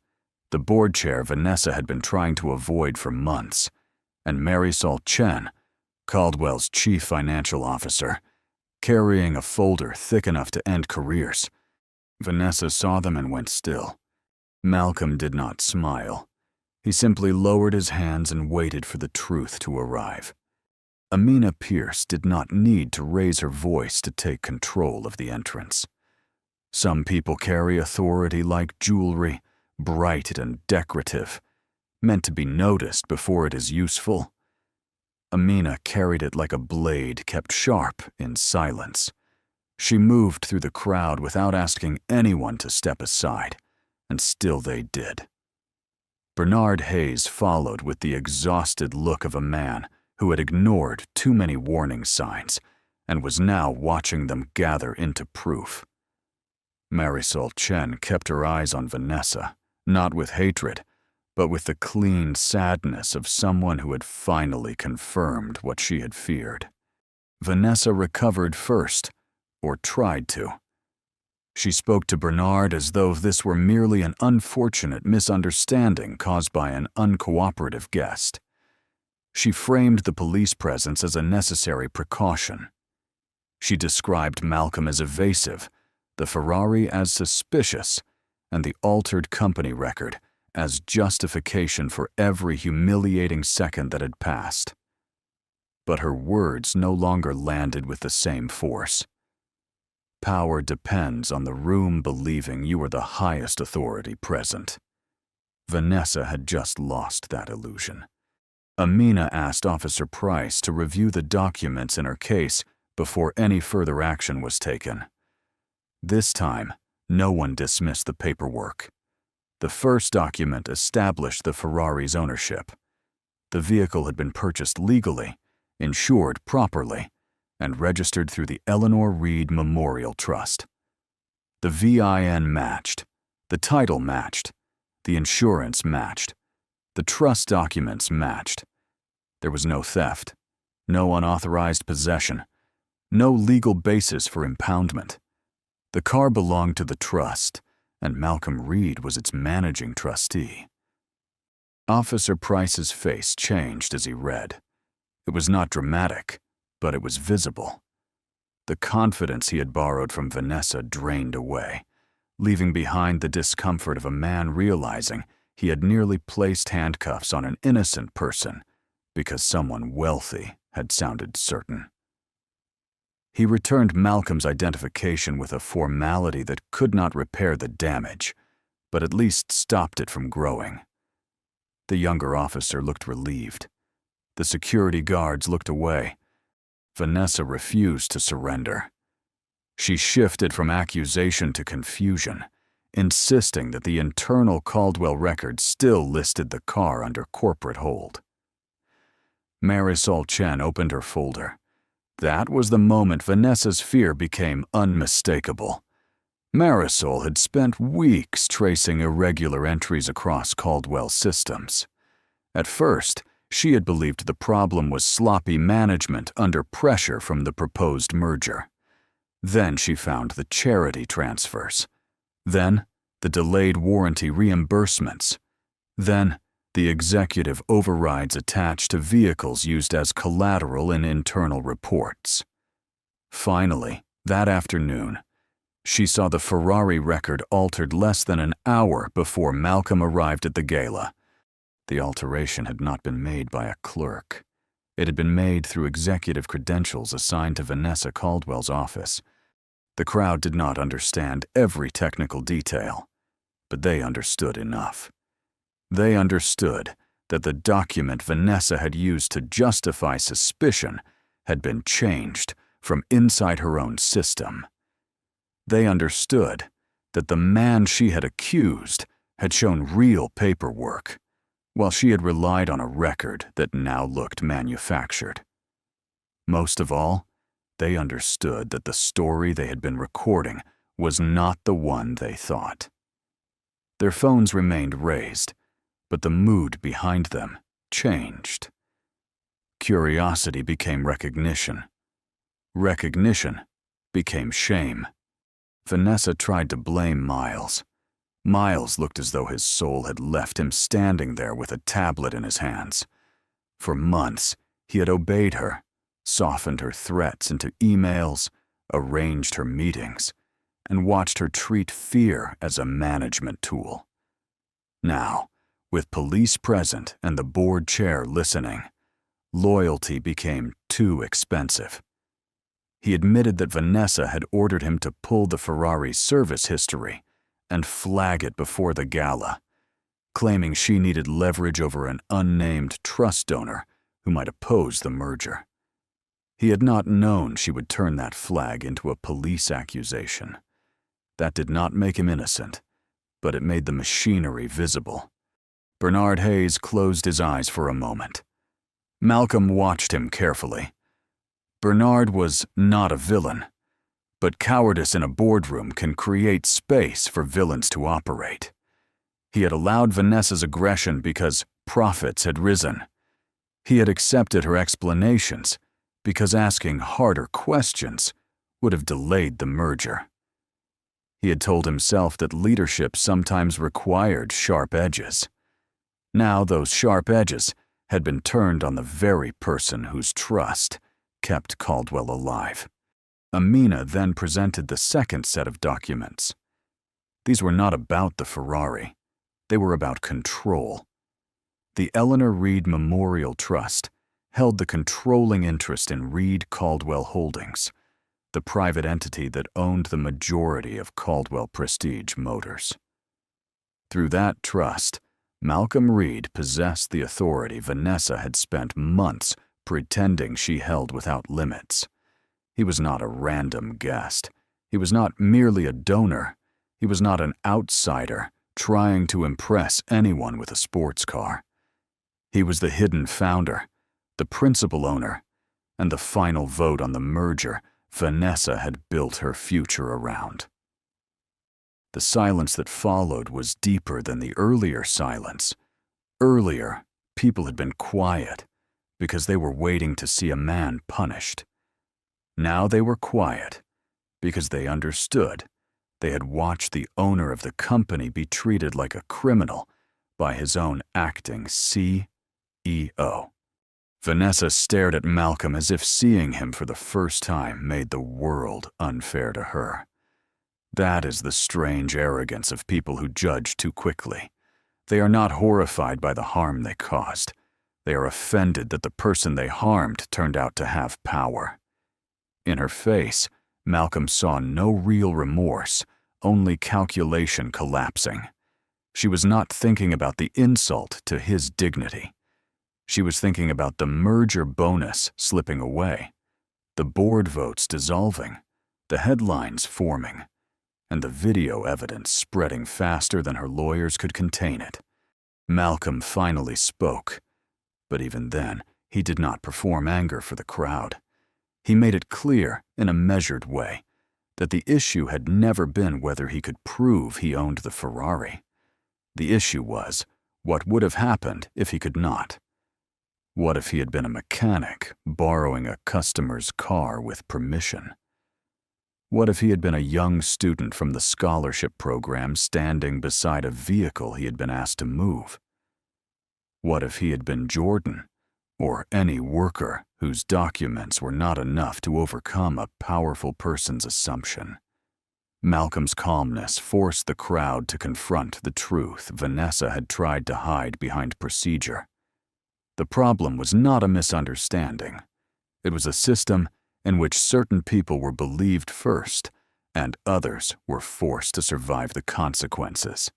the board chair Vanessa had been trying to avoid for months, and Marisol Chen, Caldwell's chief financial officer, carrying a folder thick enough to end careers. Vanessa saw them and went still. Malcolm did not smile. He simply lowered his hands and waited for the truth to arrive. Amina Pierce did not need to raise her voice to take control of the entrance. Some people carry authority like jewelry, bright and decorative, meant to be noticed before it is useful. Amina carried it like a blade kept sharp in silence. She moved through the crowd without asking anyone to step aside, and still they did. Bernard Hayes followed with the exhausted look of a man who had ignored too many warning signs and was now watching them gather into proof. Marisol Chen kept her eyes on Vanessa, not with hatred, but with the clean sadness of someone who had finally confirmed what she had feared. Vanessa recovered first, or tried to. She spoke to Bernard as though this were merely an unfortunate misunderstanding caused by an uncooperative guest. She framed the police presence as a necessary precaution. She described Malcolm as evasive, the Ferrari as suspicious, and the altered company record as justification for every humiliating second that had passed. But her words no longer landed with the same force. Power depends on the room believing you are the highest authority present. Vanessa had just lost that illusion. Amina asked Officer Price to review the documents in her case before any further action was taken. This time, no one dismissed the paperwork. The first document established the Ferrari's ownership. The vehicle had been purchased legally, insured properly, and registered through the Eleanor Reed Memorial Trust. The VIN matched, the title matched, the insurance matched, the trust documents matched. There was no theft, no unauthorized possession, no legal basis for impoundment. The car belonged to the trust, and Malcolm Reed was its managing trustee. Officer Price's face changed as he read. It was not dramatic, but it was visible. The confidence he had borrowed from Vanessa drained away, leaving behind the discomfort of a man realizing he had nearly placed handcuffs on an innocent person because someone wealthy had sounded certain. He returned Malcolm's identification with a formality that could not repair the damage, but at least stopped it from growing. The younger officer looked relieved. The security guards looked away. Vanessa refused to surrender. She shifted from accusation to confusion, insisting that the internal Caldwell record still listed the car under corporate hold. Marisol Chen opened her folder. That was the moment Vanessa's fear became unmistakable. Marisol had spent weeks tracing irregular entries across Caldwell's systems. At first, she had believed the problem was sloppy management under pressure from the proposed merger. Then she found the charity transfers. Then, the delayed warranty reimbursements. Then, the executive overrides attached to vehicles used as collateral in internal reports. Finally, that afternoon, she saw the Ferrari record altered less than an hour before Malcolm arrived at the gala. The alteration had not been made by a clerk. It had been made through executive credentials assigned to Vanessa Caldwell's office. The crowd did not understand every technical detail, but they understood enough. They understood that the document Vanessa had used to justify suspicion had been changed from inside her own system. They understood that the man she had accused had shown real paperwork, while she had relied on a record that now looked manufactured. Most of all, they understood that the story they had been recording was not the one they thought. Their phones remained raised, but the mood behind them changed. Curiosity became recognition. Recognition became shame. Vanessa tried to blame Miles. Miles looked as though his soul had left him standing there with a tablet in his hands. For months, he had obeyed her, softened her threats into emails, arranged her meetings, and watched her treat fear as a management tool. Now, with police present and the board chair listening, loyalty became too expensive. He admitted that Vanessa had ordered him to pull the Ferrari's service history and flag it before the gala, claiming she needed leverage over an unnamed trust donor who might oppose the merger. He had not known she would turn that flag into a police accusation. That did not make him innocent, but it made the machinery visible. Bernard Hayes closed his eyes for a moment. Malcolm watched him carefully. Bernard was not a villain, but cowardice in a boardroom can create space for villains to operate. He had allowed Vanessa's aggression because profits had risen. He had accepted her explanations because asking harder questions would have delayed the merger. He had told himself that leadership sometimes required sharp edges. Now those sharp edges had been turned on the very person whose trust kept Caldwell alive. Amina then presented the second set of documents. These were not about the Ferrari. They were about control. The Eleanor Reed Memorial Trust held the controlling interest in Reed Caldwell Holdings, the private entity that owned the majority of Caldwell Prestige Motors. Through that trust, Malcolm Reed possessed the authority Vanessa had spent months pretending she held without limits. He was not a random guest. He was not merely a donor. He was not an outsider trying to impress anyone with a sports car. He was the hidden founder, the principal owner, and the final vote on the merger Vanessa had built her future around. The silence that followed was deeper than the earlier silence. Earlier, people had been quiet because they were waiting to see a man punished. Now they were quiet because they understood. They had watched the owner of the company be treated like a criminal by his own acting CEO. Vanessa stared at Malcolm as if seeing him for the first time made the world unfair to her. That is the strange arrogance of people who judge too quickly. They are not horrified by the harm they caused. They are offended that the person they harmed turned out to have power. In her face, Malcolm saw no real remorse, only calculation collapsing. She was not thinking about the insult to his dignity. She was thinking about the merger bonus slipping away, the board votes dissolving, the headlines forming, and the video evidence spreading faster than her lawyers could contain it. Malcolm finally spoke, but even then, he did not perform anger for the crowd. He made it clear, in a measured way, that the issue had never been whether he could prove he owned the Ferrari. The issue was, what would have happened if he could not? What if he had been a mechanic borrowing a customer's car with permission? What if he had been a young student from the scholarship program standing beside a vehicle he had been asked to move? What if he had been Jordan, or any worker whose documents were not enough to overcome a powerful person's assumption? Malcolm's calmness forced the crowd to confront the truth Vanessa had tried to hide behind procedure. The problem was not a misunderstanding. It was a system in which certain people were believed first, and others were forced to survive the consequences.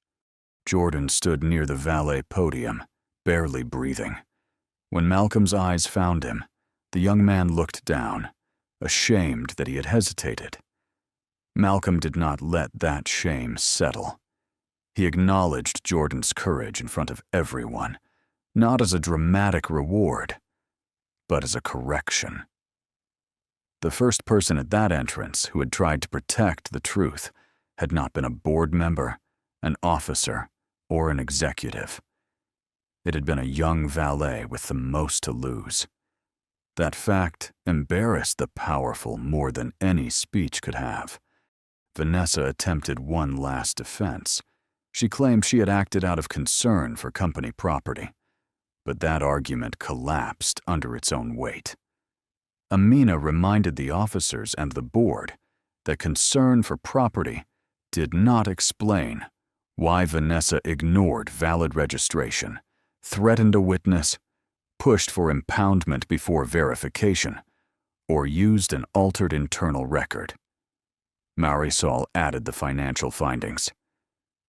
Jordan stood near the valet podium, barely breathing. When Malcolm's eyes found him, the young man looked down, ashamed that he had hesitated. Malcolm did not let that shame settle. He acknowledged Jordan's courage in front of everyone, not as a dramatic reward, but as a correction. The first person at that entrance who had tried to protect the truth had not been a board member, an officer, or an executive. It had been a young valet with the most to lose. That fact embarrassed the powerful more than any speech could have. Vanessa attempted one last defense. She claimed she had acted out of concern for company property, but that argument collapsed under its own weight. Amina reminded the officers and the board that concern for property did not explain why Vanessa ignored valid registration, threatened a witness, pushed for impoundment before verification, or used an altered internal record. Marisol added the financial findings.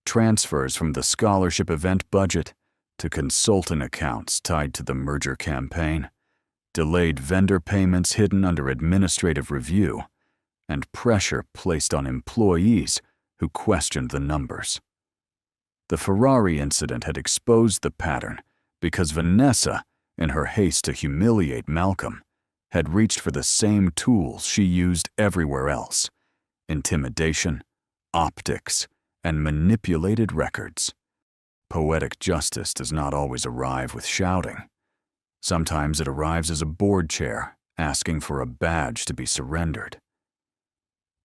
Transfers from the scholarship event budget to consultant accounts tied to the merger campaign, delayed vendor payments hidden under administrative review, and pressure placed on employees who questioned the numbers. The Ferrari incident had exposed the pattern because Vanessa, in her haste to humiliate Malcolm, had reached for the same tools she used everywhere else: intimidation, optics, and manipulated records. Poetic justice does not always arrive with shouting. Sometimes it arrives as a board chair asking for a badge to be surrendered.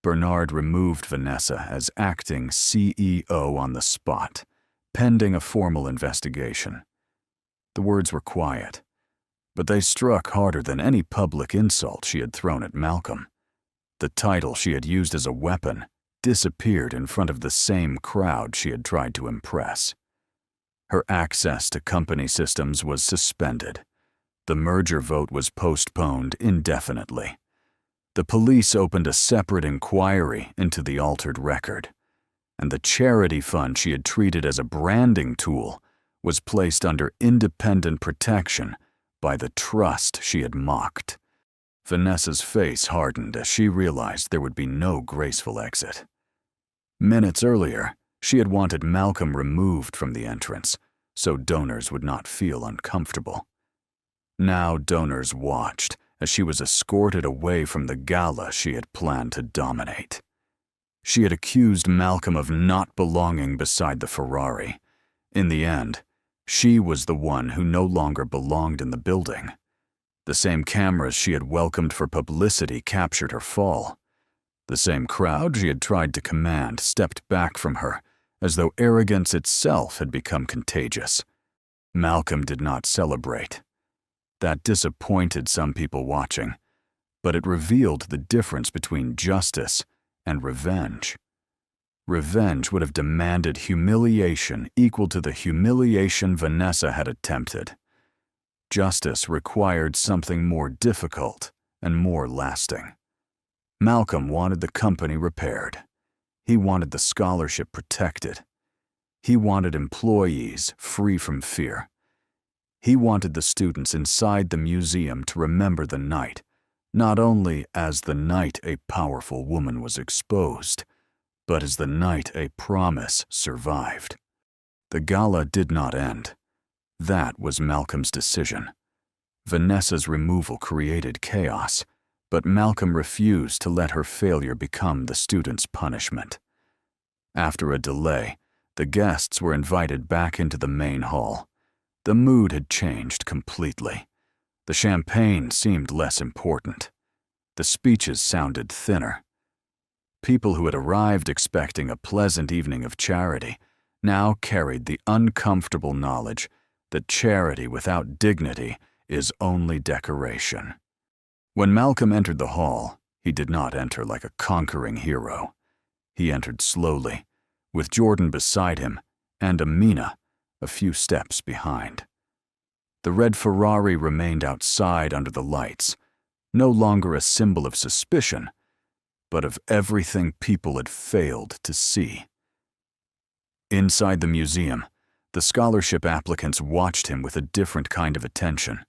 Bernard removed Vanessa as acting CEO on the spot, pending a formal investigation. The words were quiet, but they struck harder than any public insult she had thrown at Malcolm. The title she had used as a weapon disappeared in front of the same crowd she had tried to impress. Her access to company systems was suspended. The merger vote was postponed indefinitely. The police opened a separate inquiry into the altered record, and the charity fund she had treated as a branding tool was placed under independent protection by the trust she had mocked. Vanessa's face hardened as she realized there would be no graceful exit. Minutes earlier, she had wanted Malcolm removed from the entrance so donors would not feel uncomfortable. Now donors watched as she was escorted away from the gala she had planned to dominate. She had accused Malcolm of not belonging beside the Ferrari. In the end, she was the one who no longer belonged in the building. The same cameras she had welcomed for publicity captured her fall. The same crowd she had tried to command stepped back from her, as though arrogance itself had become contagious. Malcolm did not celebrate. That disappointed some people watching, but it revealed the difference between justice and revenge. Revenge would have demanded humiliation equal to the humiliation Vanessa had attempted. Justice required something more difficult and more lasting. Malcolm wanted the company repaired. He wanted the scholarship protected. He wanted employees free from fear. He wanted the students inside the museum to remember the night, not only as the night a powerful woman was exposed, but as the night a promise survived. The gala did not end. That was Malcolm's decision. Vanessa's removal created chaos, but Malcolm refused to let her failure become the students' punishment. After a delay, the guests were invited back into the main hall. The mood had changed completely. The champagne seemed less important. The speeches sounded thinner. People who had arrived expecting a pleasant evening of charity now carried the uncomfortable knowledge that charity without dignity is only decoration. When Malcolm entered the hall, he did not enter like a conquering hero. He entered slowly, with Jordan beside him and Amina a few steps behind. The red Ferrari remained outside under the lights, no longer a symbol of suspicion, but of everything people had failed to see. Inside the museum, the scholarship applicants watched him with a different kind of attention.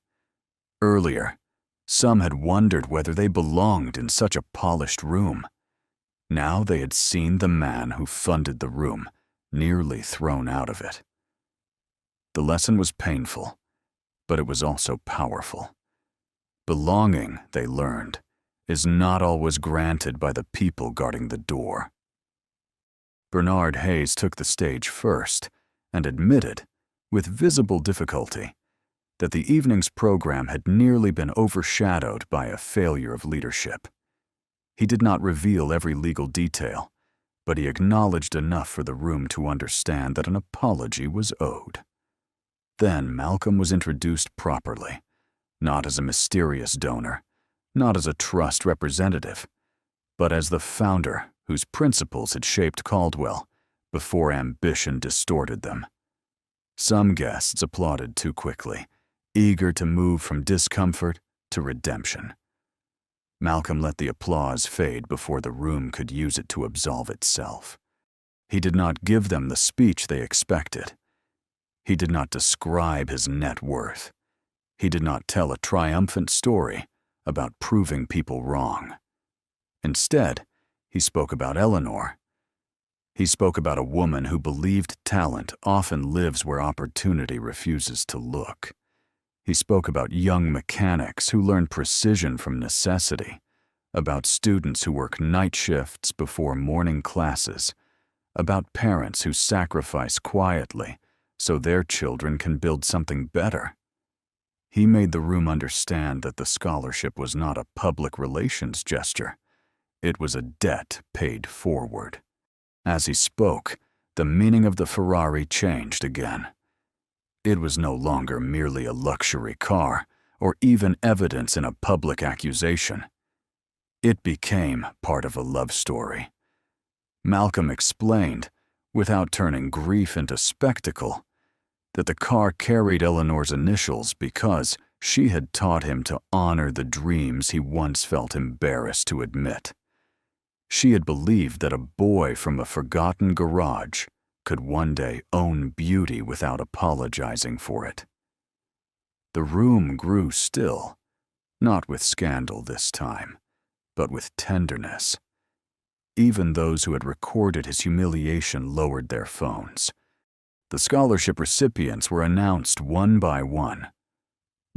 Earlier, some had wondered whether they belonged in such a polished room. Now they had seen the man who funded the room nearly thrown out of it. The lesson was painful, but it was also powerful. Belonging, they learned, is not always granted by the people guarding the door. Bernard Hayes took the stage first and admitted, with visible difficulty, that the evening's program had nearly been overshadowed by a failure of leadership. He did not reveal every legal detail, but he acknowledged enough for the room to understand that an apology was owed. Then Malcolm was introduced properly, not as a mysterious donor, not as a trust representative, but as the founder whose principles had shaped Caldwell before ambition distorted them. Some guests applauded too quickly, eager to move from discomfort to redemption. Malcolm let the applause fade before the room could use it to absolve itself. He did not give them the speech they expected. He did not describe his net worth. He did not tell a triumphant story about proving people wrong. Instead, he spoke about Eleanor. He spoke about a woman who believed talent often lives where opportunity refuses to look. He spoke about young mechanics who learn precision from necessity, about students who work night shifts before morning classes, about parents who sacrifice quietly so their children can build something better. He made the room understand that the scholarship was not a public relations gesture. It was a debt paid forward. As he spoke, the meaning of the Ferrari changed again. It was no longer merely a luxury car or even evidence in a public accusation. It became part of a love story. Malcolm explained, without turning grief into spectacle, that the car carried Eleanor's initials because she had taught him to honor the dreams he once felt embarrassed to admit. She had believed that a boy from a forgotten garage could one day own beauty without apologizing for it. The room grew still, not with scandal this time, but with tenderness. Even those who had recorded his humiliation lowered their phones. The scholarship recipients were announced one by one.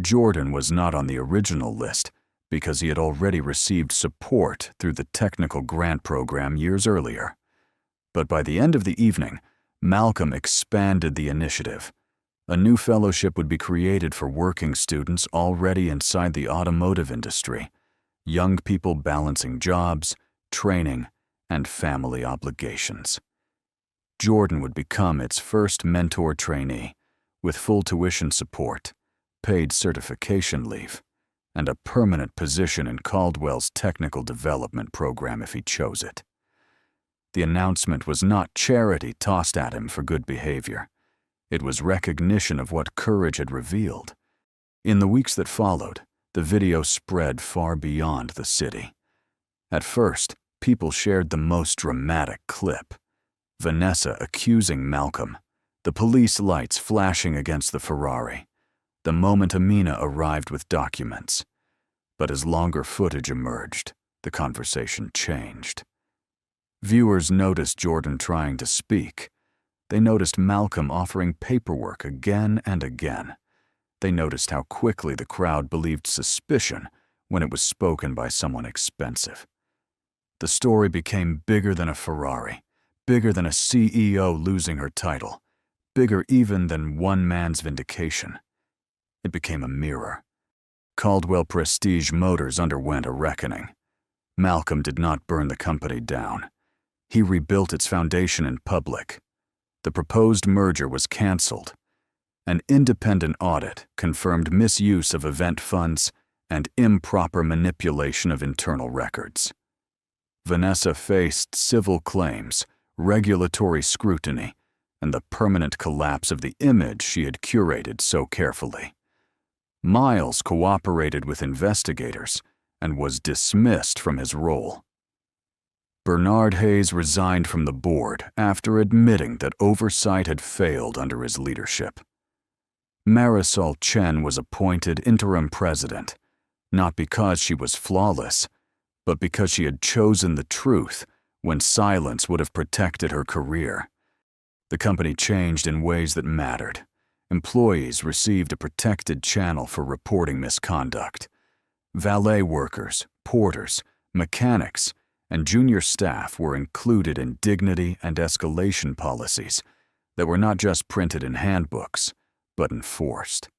Jordan was not on the original list because he had already received support through the technical grant program years earlier. But by the end of the evening, Malcolm expanded the initiative. A new fellowship would be created for working students already inside the automotive industry, young people balancing jobs, training, and family obligations. Jordan would become its first mentor trainee, with full tuition support, paid certification leave, and a permanent position in Caldwell's technical development program if he chose it. The announcement was not charity tossed at him for good behavior. It was recognition of what courage had revealed. In the weeks that followed, the video spread far beyond the city. At first, people shared the most dramatic clip. Vanessa accusing Malcolm, the police lights flashing against the Ferrari, the moment Amina arrived with documents. But as longer footage emerged, the conversation changed. Viewers noticed Jordan trying to speak. They noticed Malcolm offering paperwork again and again. They noticed how quickly the crowd believed suspicion when it was spoken by someone expensive. The story became bigger than a Ferrari, bigger than a CEO losing her title, bigger even than one man's vindication. It became a mirror. Caldwell Prestige Motors underwent a reckoning. Malcolm did not burn the company down. He rebuilt its foundation in public. The proposed merger was canceled. An independent audit confirmed misuse of event funds and improper manipulation of internal records. Vanessa faced civil claims, regulatory scrutiny, and the permanent collapse of the image she had curated so carefully. Miles cooperated with investigators and was dismissed from his role. Bernard Hayes resigned from the board after admitting that oversight had failed under his leadership. Marisol Chen was appointed interim president, not because she was flawless, but because she had chosen the truth when silence would have protected her career. The company changed in ways that mattered. Employees received a protected channel for reporting misconduct. Valet workers, porters, mechanics, and junior staff were included in dignity and escalation policies that were not just printed in handbooks, but enforced.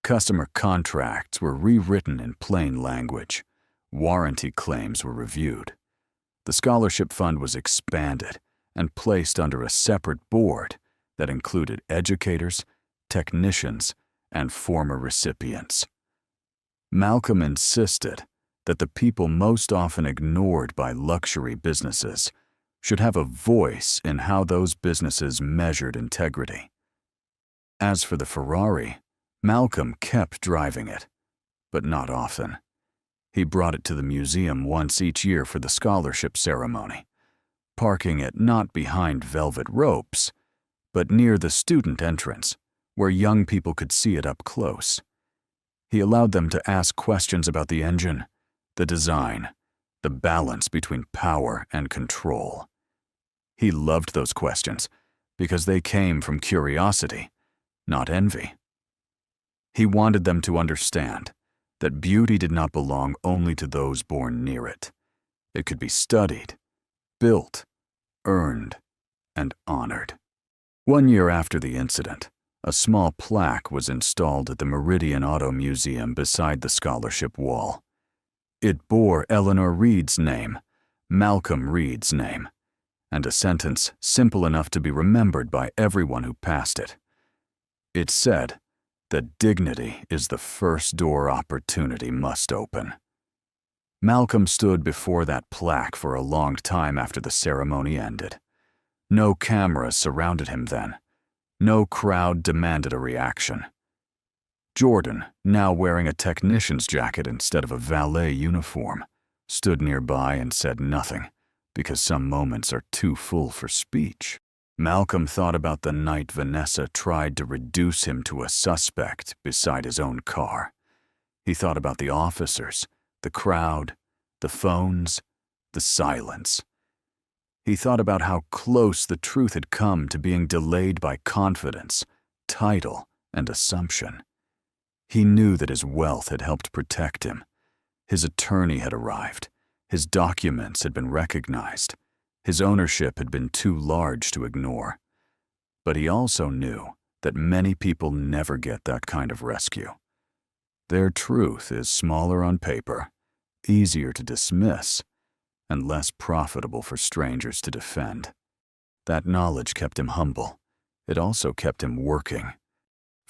Customer contracts were rewritten in plain language. Warranty claims were reviewed. The scholarship fund was expanded and placed under a separate board that included educators, technicians, and former recipients. Malcolm insisted that the people most often ignored by luxury businesses should have a voice in how those businesses measured integrity. As for the Ferrari, Malcolm kept driving it, but not often. He brought it to the museum once each year for the scholarship ceremony, parking it not behind velvet ropes, but near the student entrance, where young people could see it up close. He allowed them to ask questions about the engine, the design, the balance between power and control. He loved those questions because they came from curiosity, not envy. He wanted them to understand that beauty did not belong only to those born near it. It could be studied, built, earned, and honored. 1 year after the incident, a small plaque was installed at the Meridian Auto Museum beside the scholarship wall. It bore Eleanor Reed's name, Malcolm Reed's name, and a sentence simple enough to be remembered by everyone who passed it. It said that dignity is the first door opportunity must open. Malcolm stood before that plaque for a long time after the ceremony ended. No cameras surrounded him then. No crowd demanded a reaction. Jordan, now wearing a technician's jacket instead of a valet uniform, stood nearby and said nothing, because some moments are too full for speech. Malcolm thought about the night Vanessa tried to reduce him to a suspect beside his own car. He thought about the officers, the crowd, the phones, the silence. He thought about how close the truth had come to being delayed by confidence, title, and assumption. He knew that his wealth had helped protect him. His attorney had arrived. His documents had been recognized. His ownership had been too large to ignore. But he also knew that many people never get that kind of rescue. Their truth is smaller on paper, easier to dismiss, and less profitable for strangers to defend. That knowledge kept him humble. It also kept him working.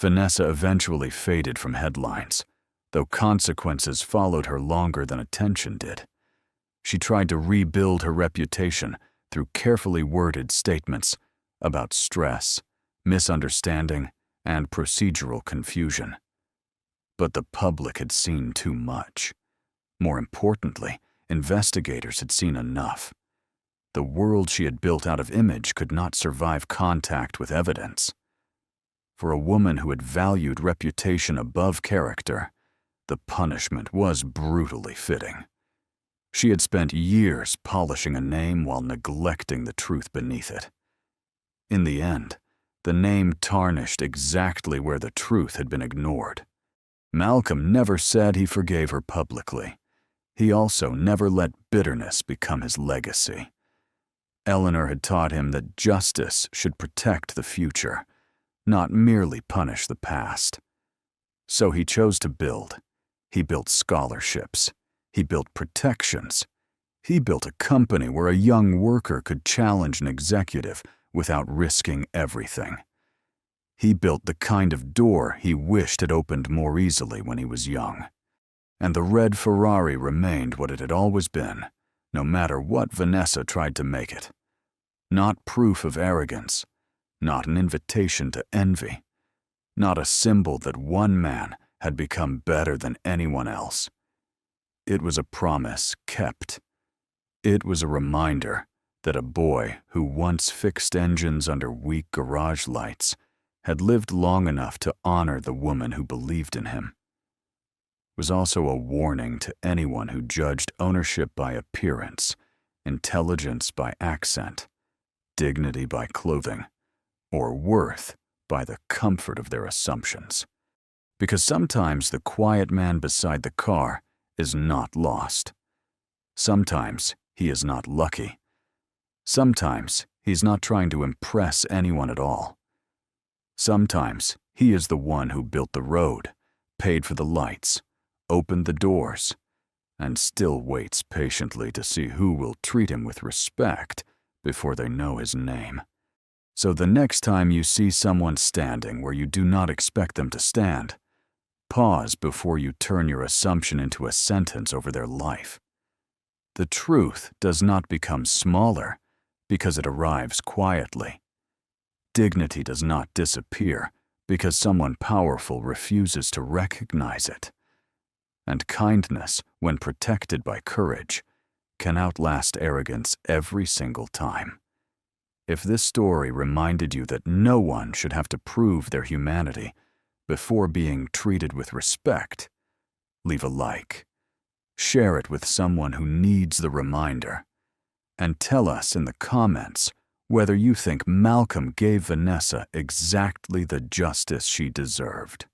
Vanessa eventually faded from headlines, though consequences followed her longer than attention did. She tried to rebuild her reputation through carefully worded statements about stress, misunderstanding, and procedural confusion. But the public had seen too much. More importantly, investigators had seen enough. The world she had built out of image could not survive contact with evidence. For a woman who had valued reputation above character, the punishment was brutally fitting. She had spent years polishing a name while neglecting the truth beneath it. In the end, the name tarnished exactly where the truth had been ignored. Malcolm never said he forgave her publicly. He also never let bitterness become his legacy. Eleanor had taught him that justice should protect the future, not merely punish the past. So he chose to build. He built scholarships. He built protections. He built a company where a young worker could challenge an executive without risking everything. He built the kind of door he wished had opened more easily when he was young. And the red Ferrari remained what it had always been, no matter what Vanessa tried to make it. Not proof of arrogance, not an invitation to envy, not a symbol that one man had become better than anyone else. It was a promise kept. It was a reminder that a boy who once fixed engines under weak garage lights had lived long enough to honor the woman who believed in him. It was also a warning to anyone who judged ownership by appearance, intelligence by accent, dignity by clothing, or worth by the comfort of their assumptions. Because sometimes the quiet man beside the car is not lost. Sometimes he is not lucky. Sometimes he's not trying to impress anyone at all. Sometimes he is the one who built the road, paid for the lights, opened the doors, and still waits patiently to see who will treat him with respect before they know his name. So the next time you see someone standing where you do not expect them to stand, pause before you turn your assumption into a sentence over their life. The truth does not become smaller because it arrives quietly. Dignity does not disappear because someone powerful refuses to recognize it. And kindness, when protected by courage, can outlast arrogance every single time. If this story reminded you that no one should have to prove their humanity before being treated with respect, leave a like. Share it with someone who needs the reminder. And tell us in the comments whether you think Malcolm gave Vanessa exactly the justice she deserved.